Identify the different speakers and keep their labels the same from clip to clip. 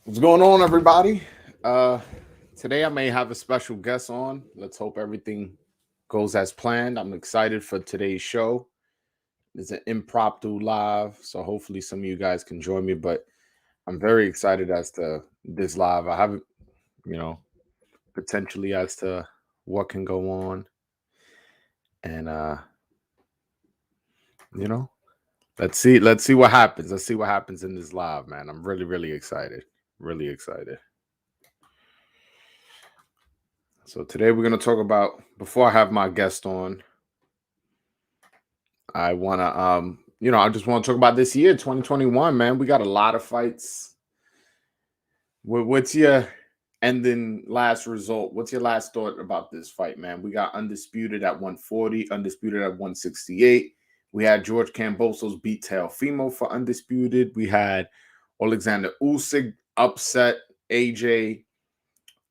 Speaker 1: What's going on, everybody? Today I may have a special guest on. Let's hope everything goes as planned. I'm excited for today's show. It's an impromptu live, so hopefully some of you guys can join me. But I'm very excited as to this live. I haven't, you know, potentially as to what can go on, and you know, let's see what happens. Let's see what happens in this live, man. I'm really excited. Really excited. So today we're gonna talk about. Before I have my guest on, I wanna I just want to talk about this year, 2021, man. We got a lot of fights. What's your ending last result? What's your last thought about this fight, man? We got undisputed at 140, undisputed at 168. We had George Kambosos beat Teofimo for undisputed. We had Alexander Usyk upset AJ.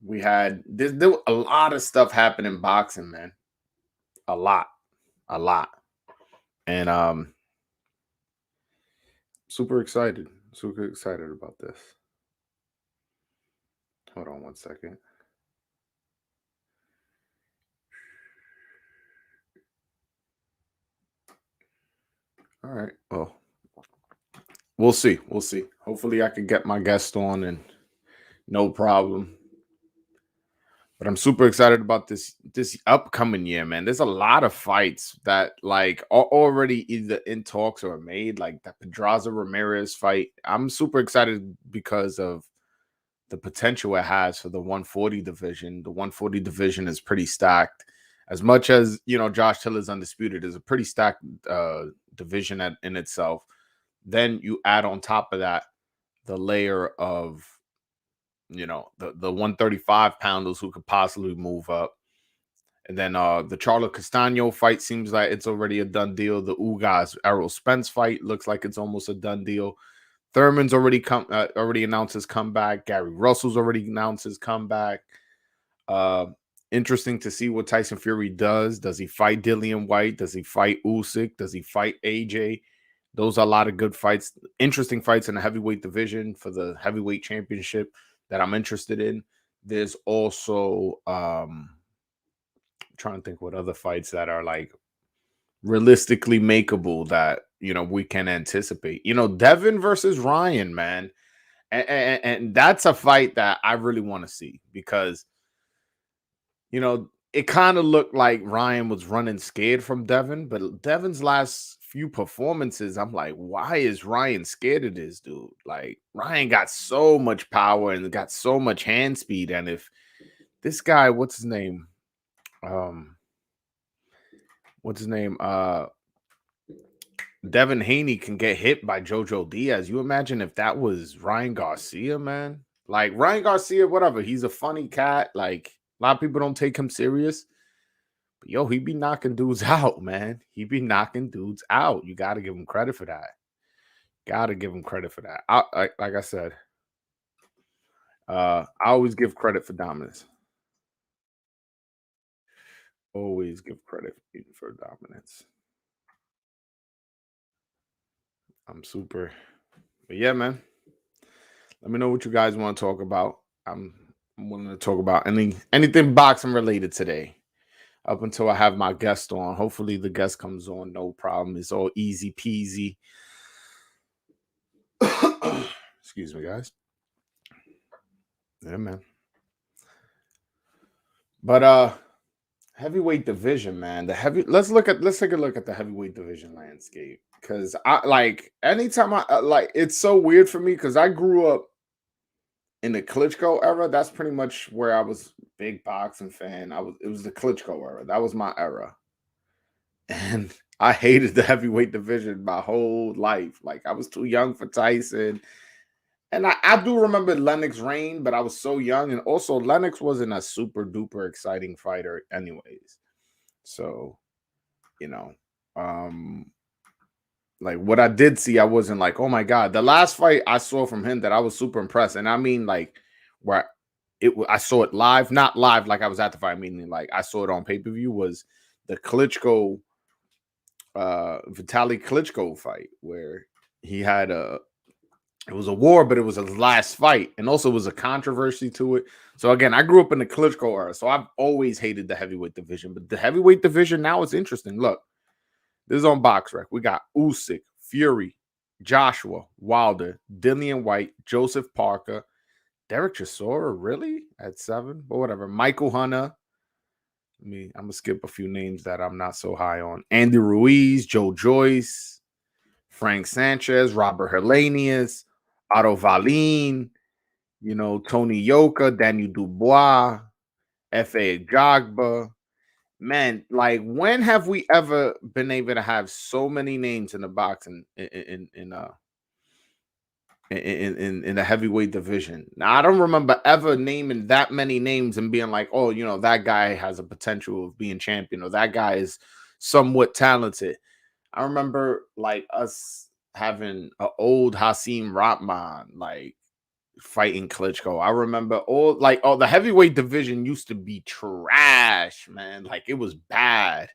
Speaker 1: We had there a lot of stuff happening in boxing, man. A lot, a lot, and super excited about this. Hold on one second. All right. Well, we'll see. We'll see. Hopefully, I can get my guest on and no problem. But I'm super excited about this upcoming year, man. There's a lot of fights that like are already either in talks or made, like the Pedraza Ramirez fight. I'm super excited because of the potential it has for the 140 division. The 140 division is pretty stacked. As much as Josh Taylor's undisputed is a pretty stacked division in itself. Then you add on top of that the layer of the 135 pounders who could possibly move up. And then the Charlo Castano fight seems like it's already a done deal. The Ugas Errol Spence fight looks like it's almost a done deal. Thurman's already announced his comeback. Gary Russell's already announced his comeback. Interesting to see what Tyson Fury does. Does he fight Dillian White? Does he fight Usyk? Does he fight AJ? Those are a lot of good fights, interesting fights in the heavyweight division for the heavyweight championship that I'm interested in. There's also trying to think what other fights that are like realistically makeable that we can anticipate. Devin versus Ryan, man, and that's a fight that I really want to see because it kind of looked like Ryan was running scared from Devin, but Devin's last few performances, I'm like, why is Ryan scared of this dude? Like, Ryan got so much power and got so much hand speed, and if this guy, what's his name? Devin Haney can get hit by Jojo Diaz. You imagine if that was Ryan Garcia, man? Like Ryan Garcia, whatever. He's a funny cat. Like a lot of people don't take him serious. But yo, he be knocking dudes out, man. He be knocking dudes out. You got to give him credit for that. Got to give him credit for that. Like I said, I always give credit for dominance. Always give credit for dominance. I'm super. But yeah, man. Let me know what you guys want to talk about. I'm willing to talk about anything boxing related today. Up until I have my guest on. Hopefully the guest comes on, no problem. It's all easy peasy. Excuse me, guys. Yeah, man. But heavyweight division, man. Let's take a look at the heavyweight division landscape. Cause I like anytime I like it's so weird for me because I grew up in the Klitschko era. That's pretty much where I was big boxing fan. It was the Klitschko era. That was my era. And I hated the heavyweight division my whole life. Like I was too young for Tyson. And I do remember Lennox reign, but I was so young. And also Lennox wasn't a super duper exciting fighter, anyways. So, you know, like what I did see, I wasn't like, oh my God. The last fight I saw from him that I was super impressed. And I mean like where I saw it live, not live like I was at the fight, meaning like I saw it on pay-per-view was the Klitschko Vitaly Klitschko fight where he had It was a war, but it was his last fight, and also was a controversy to it. So again, I grew up in the Klitschko era, so I've always hated the heavyweight division. But the heavyweight division now is interesting. Look, this is on BoxRec. We got Usyk, Fury, Joshua, Wilder, Dillian White, Joseph Parker, Derek Chisora, really at 7, but whatever. Michael Hunter. I'm gonna skip a few names that I'm not so high on. Andy Ruiz, Joe Joyce, Frank Sanchez, Robert Helenius, Otto Valin, Tony Yoka, Daniel Dubois, F.A. Jogba. Man, like, when have we ever been able to have so many names in the boxing in the heavyweight division? Now, I don't remember ever naming that many names and being like, oh, that guy has a potential of being champion, or that guy is somewhat talented. I remember like us having an old Hasim Rahman like fighting Klitschko. I remember all the heavyweight division used to be trash, man. Like, it was bad.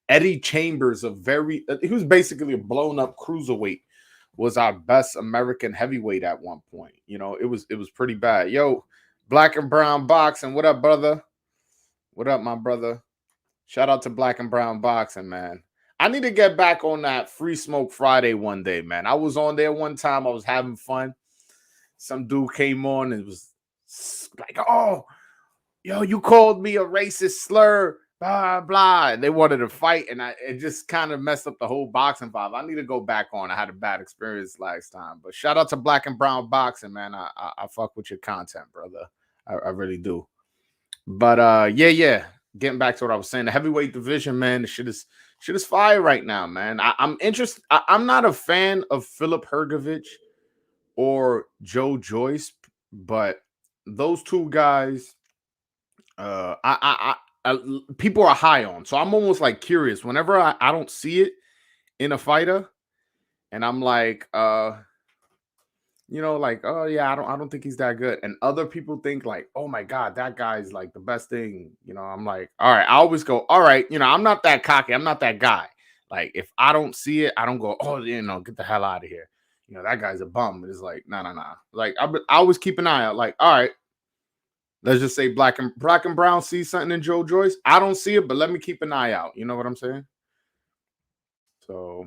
Speaker 1: Eddie Chambers, he was basically a blown up cruiserweight, was our best American heavyweight at one point. It was pretty bad. Yo, Black and Brown Boxing, what up, brother? What up, my brother? Shout out to Black and Brown Boxing, man. I need to get back on that Free Smoke Friday one day, man. I was on there one time. I was having fun. Some dude came on and was like, oh, yo, you called me a racist slur, blah, blah. And they wanted to fight, and it just kind of messed up the whole boxing vibe. I need to go back on. I had a bad experience last time. But shout out to Black and Brown Boxing, man. I fuck with your content, brother. I really do. But yeah. Getting back to what I was saying, the heavyweight division, man, the shit is fire right now, man. I'm interested. I'm not a fan of Philip Hergovich or Joe Joyce, but those two guys, people are high on. So I'm almost like curious whenever I don't see it in a fighter, and I'm like, like, oh yeah, I don't think he's that good. And other people think like, oh my God, that guy's like the best thing. I'm like, all right, I always go, all right, I'm not that cocky. I'm not that guy. Like, if I don't see it, I don't go, oh, get the hell out of here. That guy's a bum. It's like, nah. Like, I always keep an eye out. Like, all right, let's just say Black and Brown see something in Joe Joyce. I don't see it, but let me keep an eye out. You know what I'm saying? So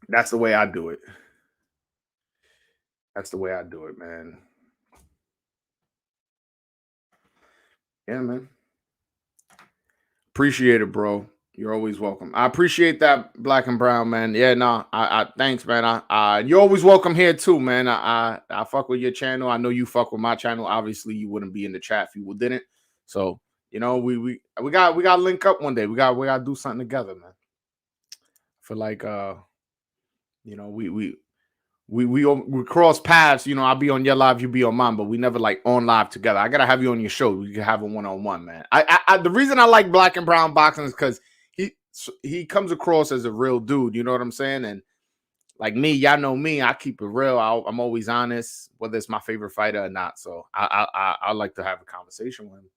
Speaker 1: that's the way I do it. That's the way I do it, man. Yeah, man. Appreciate it, bro. You're always welcome. I appreciate that, Black and Brown, man. Yeah, no, I thanks, man. You're always welcome here too, man. I fuck with your channel. I know you fuck with my channel. Obviously, you wouldn't be in the chat if you didn't. So, we got to link up one day. We got to do something together, man. For like we cross paths. I'll be on your live, you be on mine, but we never like on live together. I gotta have you on your show. We can have a one-on-one, man. I the reason I like Black and Brown Boxing is because he comes across as a real dude. You know what I'm saying? And like me, y'all know me. I keep it real. I'm always honest, whether it's my favorite fighter or not. So I like to have a conversation with him.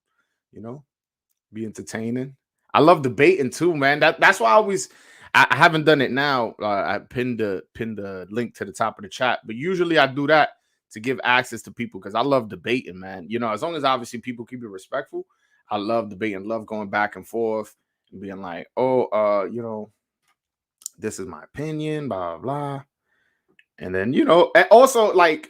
Speaker 1: Be entertaining. I love debating too, man. That's why I haven't done it now. I pinned the link to the top of the chat, but usually I do that to give access to people because I love debating, man. As long as obviously people keep it respectful, I love debating, love going back and forth and being like, oh, this is my opinion, blah, blah, blah. And then, and also like,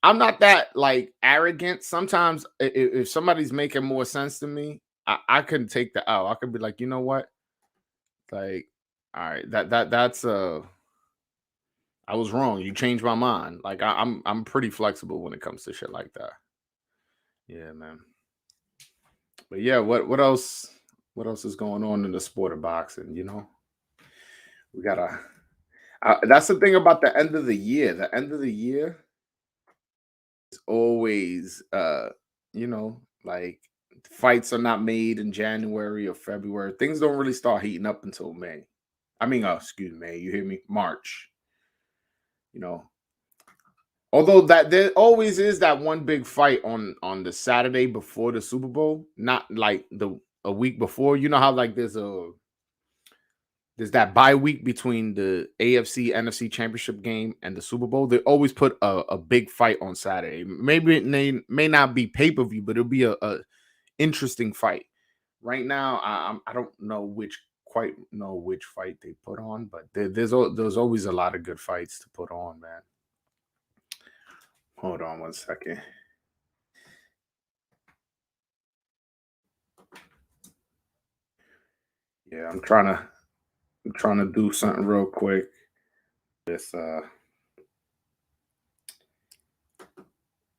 Speaker 1: I'm not that like arrogant. Sometimes if somebody's making more sense to me, I can take the L. I could be like, you know what? Like, all right, that's I was wrong. You changed my mind. Like I'm pretty flexible when it comes to shit like that. Yeah, man. But yeah, what else? What else is going on in the sport of boxing? We gotta. That's the thing about the end of the year. The end of the year is always, like fights are not made in January or February. Things don't really start heating up until May. I mean, excuse me, you hear me? March. Although that there always is that one big fight on the Saturday before the Super Bowl, not like a week before. You know how like there's there's that bye week between the AFC NFC Championship game and the Super Bowl. They always put a big fight on Saturday. Maybe it may not be pay-per-view, but it'll be a interesting fight. Right now, I don't know which fight they put on, but there's always a lot of good fights to put on, man. Hold on one second. Yeah, I'm trying to do something real quick. Just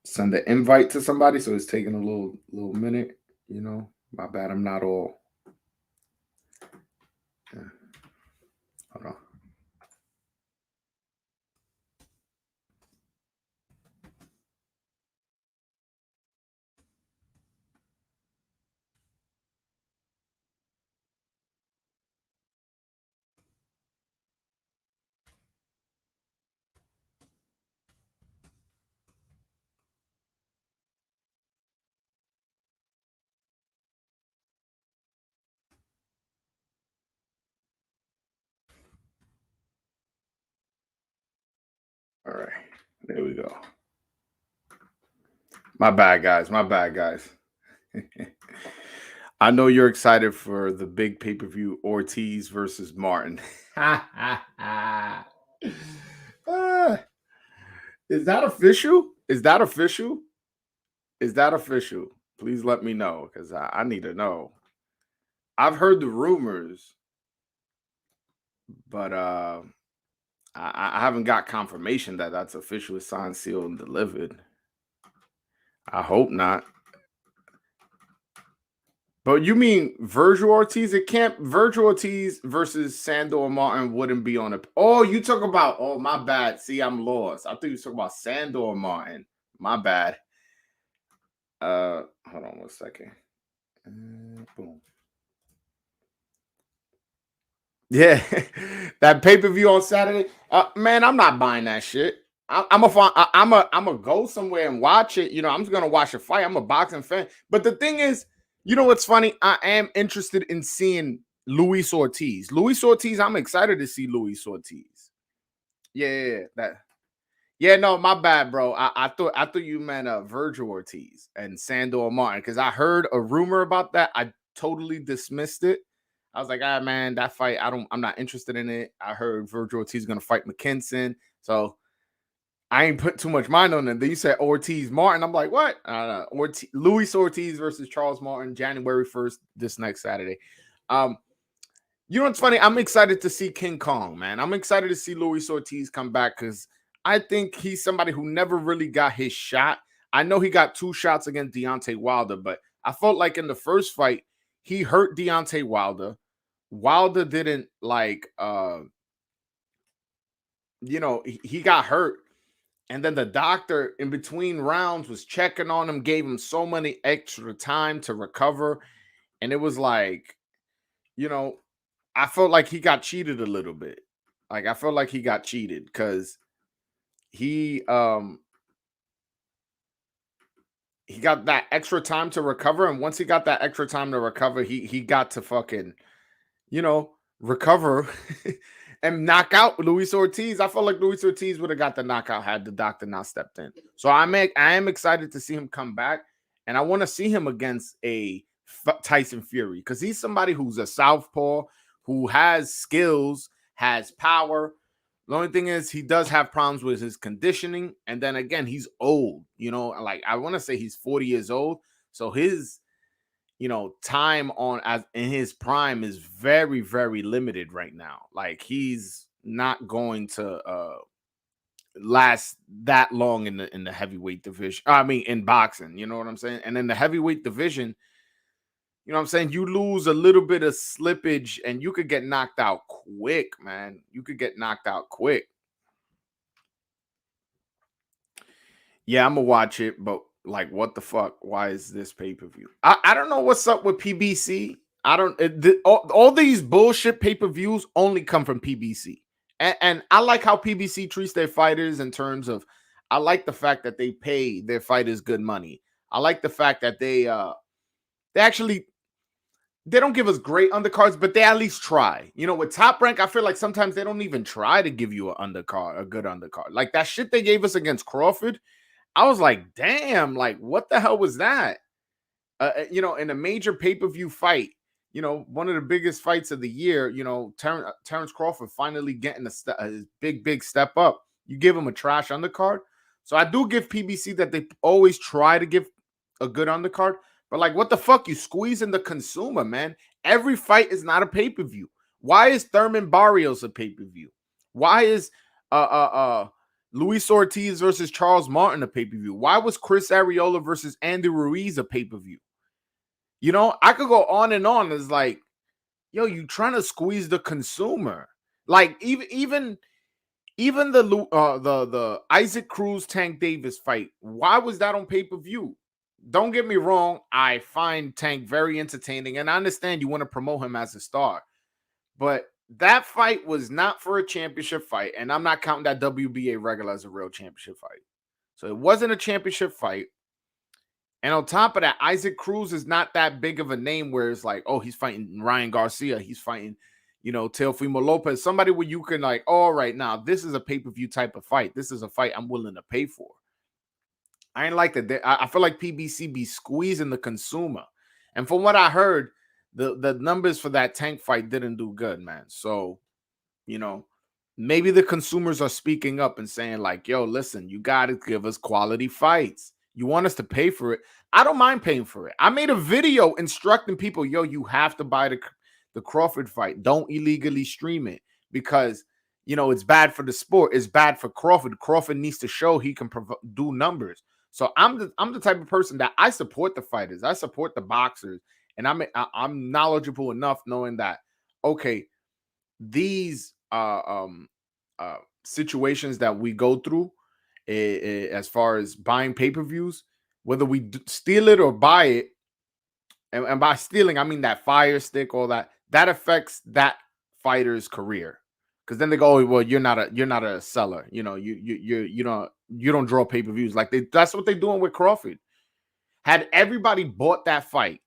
Speaker 1: send an invite to somebody, so it's taking a little minute. My bad. I'm not all. Yeah, hold on. All right, there we go. My bad, guys. My bad, guys. I know you're excited for the big pay-per-view Ortiz versus Martin. Ah, is that official? Is that official? Is that official? Please let me know because I need to know. I've heard the rumors, but I haven't got confirmation that that's officially signed, sealed, and delivered. I hope not. But you mean Virgil Ortiz? It can't. Virgil Ortiz versus Sandor Martin wouldn't be on a. Oh, you talk about. Oh, my bad. See, I'm lost. I thought you were talking about Sandor Martin. My bad. Hold on one second. Boom. Yeah, that pay per view on Saturday. Man, I'm not buying that shit. I'm a go somewhere and watch it. I'm just gonna watch a fight. I'm a boxing fan. But the thing is, what's funny? I am interested in seeing Luis Ortiz. Luis Ortiz. I'm excited to see Luis Ortiz. Yeah, that. Yeah, no, my bad, bro. I thought you meant Virgil Ortiz and Sandor Martin because I heard a rumor about that. I totally dismissed it. I was like, man, that fight, I'm not interested in it. I heard Virgil Ortiz is gonna fight McKinson, so I ain't put too much mind on it. Then you said Ortiz Martin. I'm like, what? Luis Ortiz versus Charles Martin, January 1st, this next Saturday. What's funny? I'm excited to see King Kong, man. I'm excited to see Luis Ortiz come back because I think he's somebody who never really got his shot. I know he got 2 shots against Deontay Wilder, but I felt like in the first fight, he hurt Deontay Wilder. Wilder didn't he got hurt. And then the doctor in between rounds was checking on him, gave him so many extra time to recover. And it was like, I felt like he got cheated a little bit. Like I felt like he got cheated because he got that extra time to recover. And once he got that extra time to recover, he got to fucking, recover and knock out Luis Ortiz. I felt like Luis Ortiz would have got the knockout had the doctor not stepped in. So I am excited to see him come back, and I want to see him against a Tyson Fury because he's somebody who's a southpaw, who has skills, has power. The only thing is he does have problems with his conditioning, and then again he's old. Like I want to say he's 40 years old, so his time on as in his prime is very, very limited right now. Like he's not going to last that long in the heavyweight division. I mean, in boxing, you know what I'm saying? And in the heavyweight division, you know what I'm saying? You lose a little bit of slippage and you could get knocked out quick, man. You could get knocked out quick. Yeah, I'm gonna watch it, but like, what the fuck? Why is this pay per view? I don't know what's up with PBC. I don't. All these bullshit pay per views only come from PBC, and I like how PBC treats their fighters in terms of. I like the fact that they pay their fighters good money. I like the fact that they actually they don't give us great undercards, but they at least try. You know, with Top Rank, I feel like sometimes they don't even try to give you an undercard, a good undercard. Like that shit they gave us against Crawford, I was like, damn, like what the hell was that? You know, in a major pay-per-view fight, you know, one of the biggest fights of the year, you know, Terrence Crawford finally getting a big step up. You give him a trash undercard. So I do give PBC that they always try to give a good undercard, but like, what the fuck? You squeezing the consumer, man. Every fight is not a pay-per-view. Why is Thurman Barrios a pay-per-view? Why is Luis Ortiz versus Charles Martin a pay-per-view? Why was Chris Arreola versus Andy Ruiz a pay-per-view? You know, I could go on and on. It's like, yo, you trying to squeeze the consumer. Like even the Isaac Cruz Tank Davis fight. Why was that on pay-per-view? Don't get me wrong, I find Tank very entertaining, and I understand you want to promote him as a star. But that fight was not for a championship fight, and I'm not counting that WBA regular as a real championship fight. So it wasn't a championship fight. And on top of that, Isaac Cruz is not that big of a name where it's like, oh, he's fighting Ryan Garcia. He's fighting, you know, Teofimo Lopez. Somebody where you can like, all right, now this is a pay-per-view type of fight. This is a fight I'm willing to pay for. I ain't like that. I feel like PBC be squeezing the consumer. And from what I heard, the numbers for that Tank fight didn't do good, man. So, you know, maybe the consumers are speaking up and saying like, yo, listen, you got to give us quality fights. You want us to pay for it? I don't mind paying for it. I made a video instructing people, yo, you have to buy the Crawford fight. Don't illegally stream it because, you know, it's bad for the sport. It's bad for Crawford. Crawford needs to show he can do numbers. So I'm the type of person that I support the fighters. I support the boxers. And I'm knowledgeable enough knowing that, okay, these situations that we go through as far as buying pay-per-views, whether we steal it or buy it, and by stealing I mean that fire stick, all that affects that fighter's career. Because then they go, oh, well, you're not a seller, you know, you don't draw pay-per-views. Like that's what they're doing with Crawford. Had everybody bought that fight,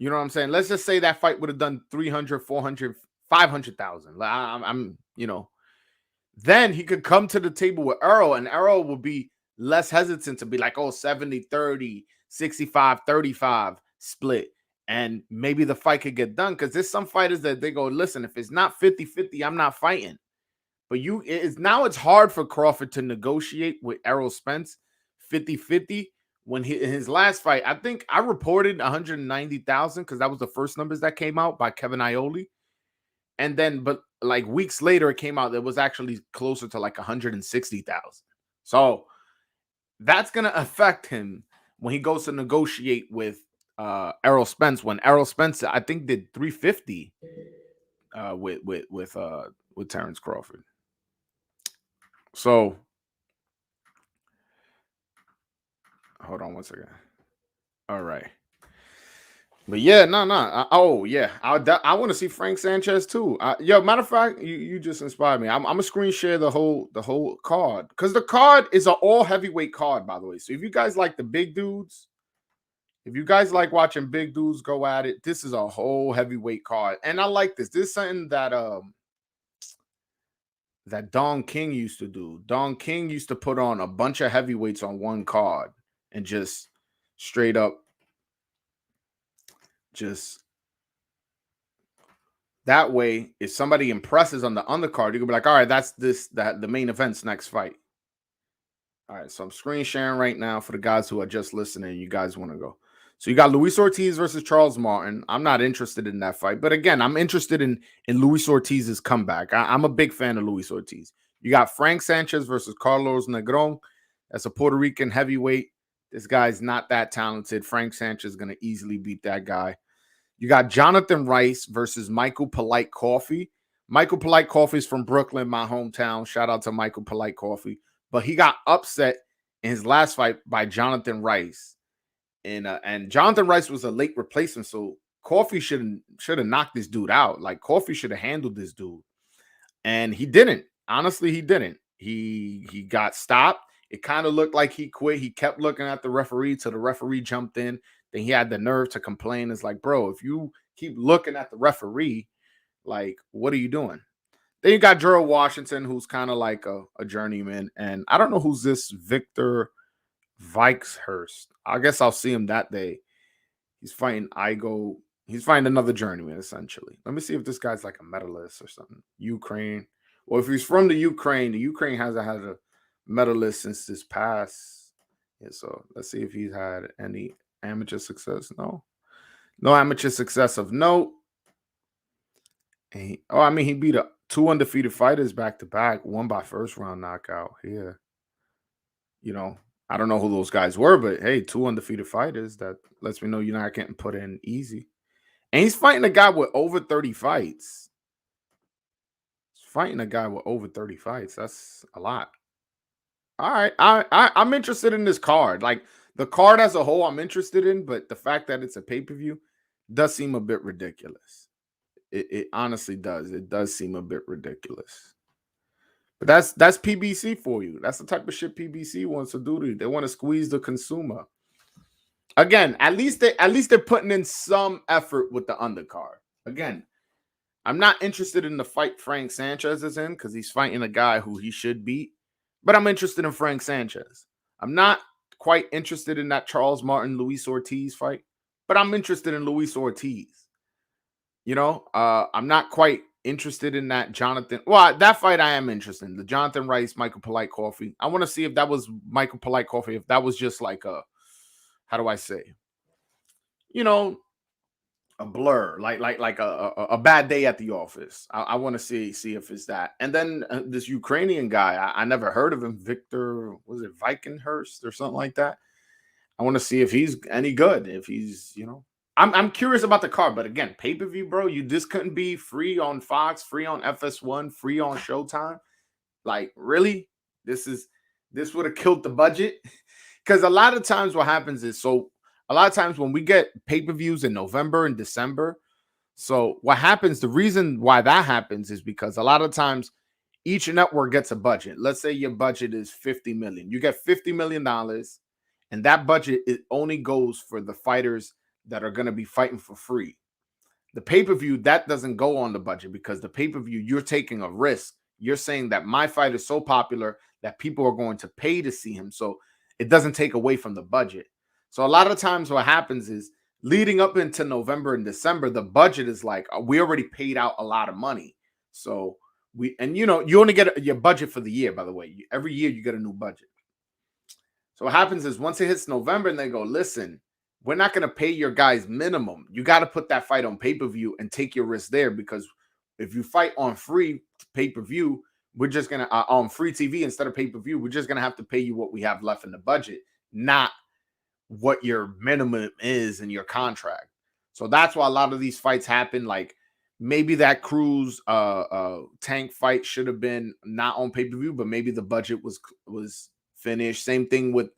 Speaker 1: you know what I'm saying? Let's just say that fight would have done 300, 400, 500,000. I'm, you know, then he could come to the table with Earl, and Earl would be less hesitant to be like, oh, 70, 30, 65, 35 split. And maybe the fight could get done. Because there's some fighters that they go, listen, if it's not 50-50, I'm not fighting. But it's hard for Crawford to negotiate with Errol Spence 50-50. When in his last fight, I think I reported 190,000 because that was the first numbers that came out by Kevin Iole. And then, but like weeks later, it came out that was actually closer to like 160,000. So that's going to affect him when he goes to negotiate with Errol Spence. When Errol Spence, I think, did 350 with Terrence Crawford. So hold on one second. All right. But yeah, no. Oh yeah, I want to see Frank Sanchez too. Yo, matter of fact, you just inspired me. I'm gonna screen share the whole card because the card is an all heavyweight card, by the way. So if you guys like the big dudes, if you guys like watching big dudes go at it, this is a whole heavyweight card, and I like this. This is something that Don King used to do. Don King used to put on a bunch of heavyweights on one card and just straight up. Just that way, if somebody impresses on the undercard, you can be like, all right, that's the main event's next fight. All right, so I'm screen sharing right now for the guys who are just listening. You guys want to go. So you got Luis Ortiz versus Charles Martin. I'm not interested in that fight. But again, I'm interested in Luis Ortiz's comeback. I'm a big fan of Luis Ortiz. You got Frank Sanchez versus Carlos Negron. That's a Puerto Rican heavyweight. This guy's not that talented. Frank Sanchez is going to easily beat that guy. You got Jonathan Rice versus Michael Polite Coffee. Michael Polite Coffee is from Brooklyn, my hometown. Shout out to Michael Polite Coffee. But he got upset in his last fight by Jonathan Rice. And Jonathan Rice was a late replacement, so Coffee should have knocked this dude out. Like, Coffee should have handled this dude. And he didn't. Honestly, he didn't. He got stopped. It kind of looked like he quit. He kept looking at the referee till the referee jumped in. Then he had the nerve to complain. It's like, bro, if you keep looking at the referee, like, what are you doing? Then you got Gerald Washington, who's kind of like a journeyman. And I don't know who's this Victor Vikeshurst. I guess I'll see him that day. He's fighting Igo. He's fighting another journeyman, essentially. Let me see if this guy's like a medalist or something. Ukraine. Well, if he's from the Ukraine hasn't had a medalist since this past. Yeah, so let's see if he's had any amateur success. No amateur success of note. And he beat 2 undefeated fighters back to back, one by first round knockout. Yeah. I don't know who those guys were, but hey, 2 undefeated fighters. That lets me know you're not getting put in easy. And he's fighting a guy with over 30 fights. That's a lot. All right. I'm interested in this card. Like the card as a whole, I'm interested in, but the fact that it's a pay-per-view does seem a bit ridiculous. It honestly does. It does seem a bit ridiculous. But that's PBC for you. That's the type of shit PBC wants to do to you. They want to squeeze the consumer. Again, at least they're putting in some effort with the undercard. Again, I'm not interested in the fight Frank Sanchez is in because he's fighting a guy who he should beat. But I'm interested in Frank Sanchez. I'm not quite interested in that Charles Martin, Luis Ortiz fight, but I'm interested in Luis Ortiz. I'm not quite interested in that Jonathan. Well, that fight I am interested in. The Jonathan Rice, Michael Polite Coffee. I want to see if that was Michael Polite Coffee, if that was just like how do I say? A blur, like a bad day at the office. I want to see if it's that. And then this Ukrainian guy, I never heard of him. Victor, was it Vikeshurst or something like that? I want to see if he's any good. If he's, I'm curious about the card. But again, pay-per-view, bro, this couldn't be free on Fox, free on FS1, free on Showtime. Like, really? This would have killed the budget. Because a lot of times what happens is, a lot of times when we get pay-per-views in November and December, so what happens, the reason why that happens is because a lot of times each network gets a budget. Let's say your budget is $50 million. You get $50 million, and that budget, it only goes for the fighters that are going to be fighting for free. The pay-per-view, that doesn't go on the budget because the pay-per-view, you're taking a risk. You're saying that my fight is so popular that people are going to pay to see him. So it doesn't take away from the budget. So a lot of times what happens is leading up into November and December, the budget is like, we already paid out a lot of money. So you only get your budget for the year, by the way. Every year you get a new budget. So what happens is once it hits November and they go, listen, we're not going to pay your guys minimum. You got to put that fight on pay-per-view and take your risk there, because if you fight on free pay-per-view, we're just going to on free TV instead of pay-per-view, we're just going to have to pay you what we have left in the budget, not what your minimum is in your contract. So that's why a lot of these fights happen. Like maybe that Cruz Tank fight should have been not on pay-per-view, but maybe the budget was finished. Same thing with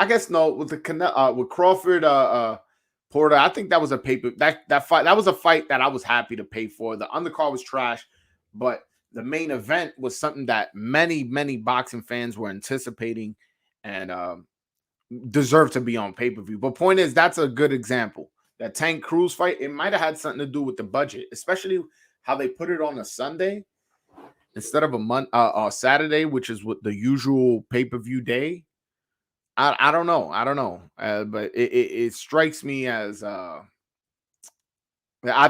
Speaker 1: I guess no, with with Crawford Porter. I think that was a that fight. That was a fight that I was happy to pay for. The undercard was trash, but the main event was something that many boxing fans were anticipating and deserved to be on pay-per-view. But point is, that's a good example. That Tank Cruz fight, it might have had something to do with the budget, especially how they put it on a Sunday instead of a Saturday, which is what the usual pay-per-view day. I don't know. But it strikes me as I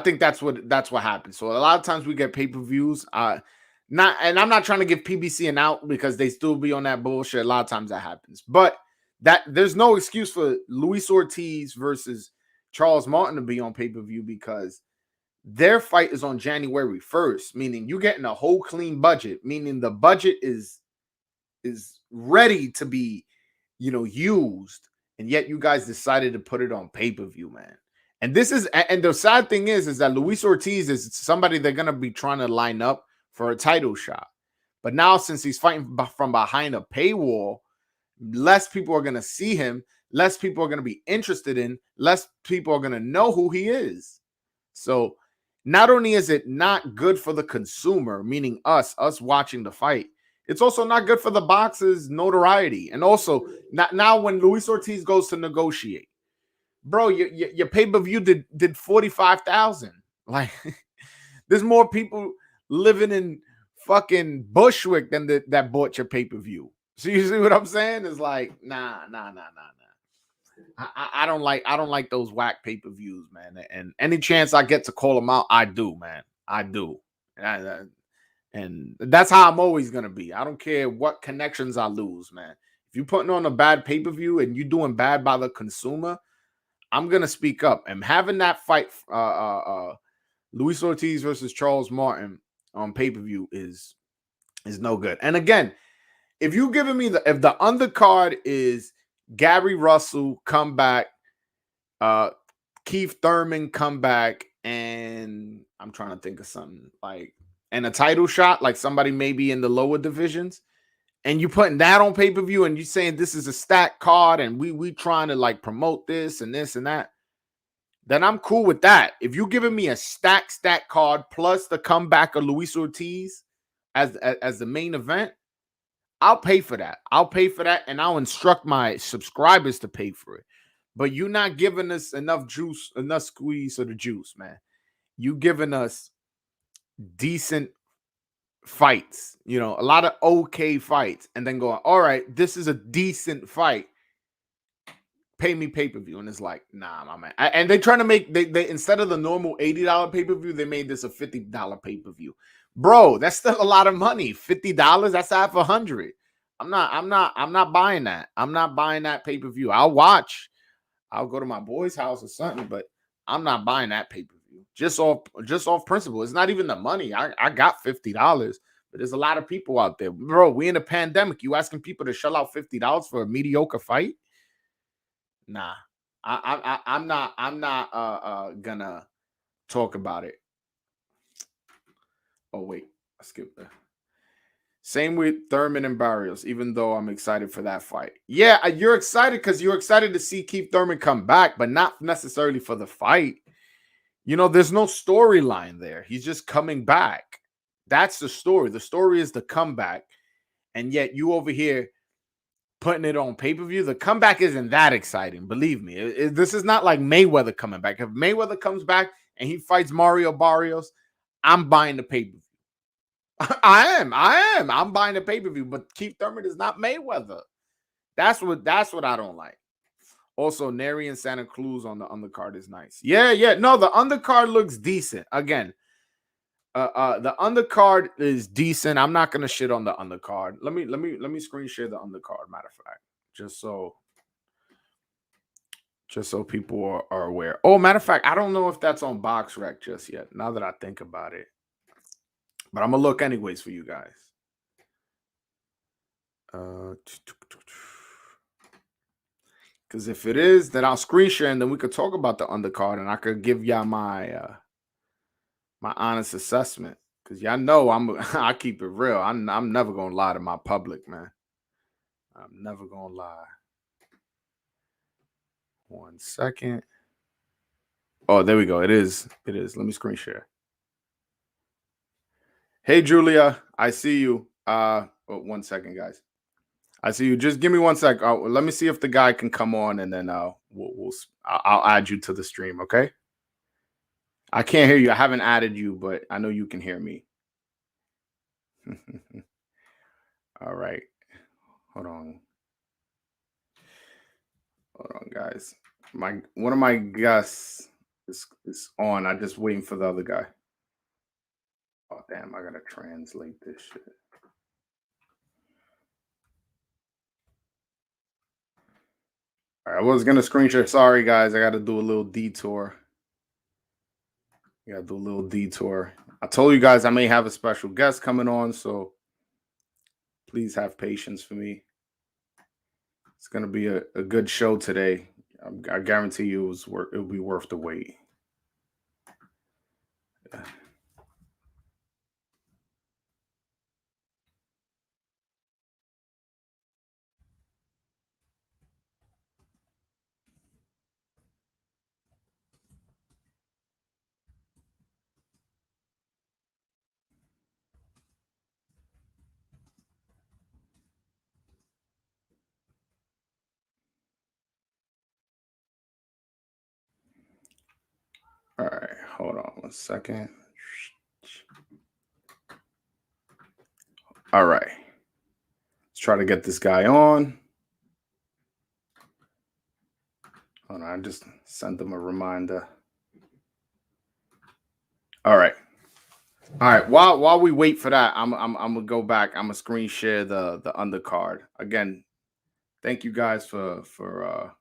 Speaker 1: think that's what happens. So a lot of times we get pay-per-views. And I'm not trying to give PBC an out because they still be on that bullshit. A lot of times that happens. But that there's no excuse for Luis Ortiz versus Charles Martin to be on pay-per-view because their fight is on January 1st, meaning you're getting a whole clean budget, meaning the budget is ready to be used, and yet you guys decided to put it on pay-per-view, man. And the sad thing is that Luis Ortiz is somebody they're gonna be trying to line up for a title shot. But now since he's fighting from behind a paywall, less people are gonna see him, less people are gonna be interested in, less people are gonna know who he is. So not only is it not good for the consumer, meaning us watching the fight, It's also not good for the boxer's notoriety. And also, now when Luis Ortiz goes to negotiate, bro, your pay-per-view did 45,000. Like, there's more people living in fucking Bushwick than that bought your pay-per-view. So you see what I'm saying? It's like, nah. I don't like those whack pay-per-views, man. And any chance I get to call them out, I do, man. I do. And that's how I'm always gonna be. I don't care what connections I lose, man. If you're putting on a bad pay-per-view and you're doing bad by the consumer, I'm gonna speak up. And having that fight, Luis Ortiz versus Charles Martin on pay-per-view is no good. And again, if you giving me if the undercard is Gary Russell come back, Keith Thurman come back, and I'm trying to think of something like, and a title shot, like somebody maybe in the lower divisions, and you putting that on pay-per-view and you saying this is a stacked card and we trying to like promote this and that, then I'm cool with that. If you giving me a stack card plus the comeback of Luis Ortiz as the main event, I'll pay for that. And I'll instruct my subscribers to pay for it. But you're not giving us enough juice, enough squeeze of the juice, man. You giving us decent fights, a lot of okay fights, and then going, all right, this is a decent fight. Pay me pay-per-view. And it's like, nah, my man. And they trying to make they instead of the normal $80 pay-per-view, they made this a $50 pay-per-view. Bro, that's still a lot of money. $50, that's half $100. I'm not buying that. I'm not buying that pay-per-view. I'll watch. I'll go to my boy's house or something, but I'm not buying that pay-per-view. Just off principle. It's not even the money. I got $50, but there's a lot of people out there. Bro, we in a pandemic. You asking people to shell out $50 for a mediocre fight? Nah. I'm not gonna talk about it. Oh, wait. I skipped that. Same with Thurman and Barrios, even though I'm excited for that fight. Yeah, you're excited because you're excited to see Keith Thurman come back, but not necessarily for the fight. There's no storyline there. He's just coming back. That's the story. The story is the comeback. And yet you over here putting it on pay-per-view. The comeback isn't that exciting. Believe me. This is not like Mayweather coming back. If Mayweather comes back and he fights Mario Barrios, I'm buying the pay-per-view. I am. I'm buying the pay-per-view, but Keith Thurman is not Mayweather. That's what I don't like. Also, Nary and Santa Cruz on the undercard is nice. Yeah. No, the undercard looks decent. Again, the undercard is decent. I'm not gonna shit on the undercard. Let me screen share the undercard. Matter of fact, just so people are aware. Oh, matter of fact, I don't know if that's on BoxRec just yet. Now that I think about it. But I'm gonna look anyways for you guys. Because if it is, then I'll screen share and then we could talk about the undercard and I could give y'all my my honest assessment. Because y'all know I keep it real. I'm never gonna lie to my public, man. I'm never gonna lie. 1 second. Oh, there we go. It is. Let me screen share. Hey, Julia, I see you. 1 second, guys. I see you. Just give me 1 sec. Let me see if the guy can come on, and then I'll add you to the stream. Okay. I can't hear you. I haven't added you, but I know you can hear me. All right. Hold on, guys. One of my guests is on. I'm just waiting for the other guy. Oh damn! I gotta translate this shit. All right, I was gonna screen share. Sorry, guys. I got to do a little detour. I told you guys I may have a special guest coming on, so please have patience for me. It's gonna be a good show today. I guarantee you it'll be worth the wait. Yeah. All right, hold on 1 second. All right. Let's try to get this guy on. Hold on, I just sent them a reminder. All right. All right. While we wait for that, I'm gonna go back. I'm gonna screen share the undercard. Again, thank you guys for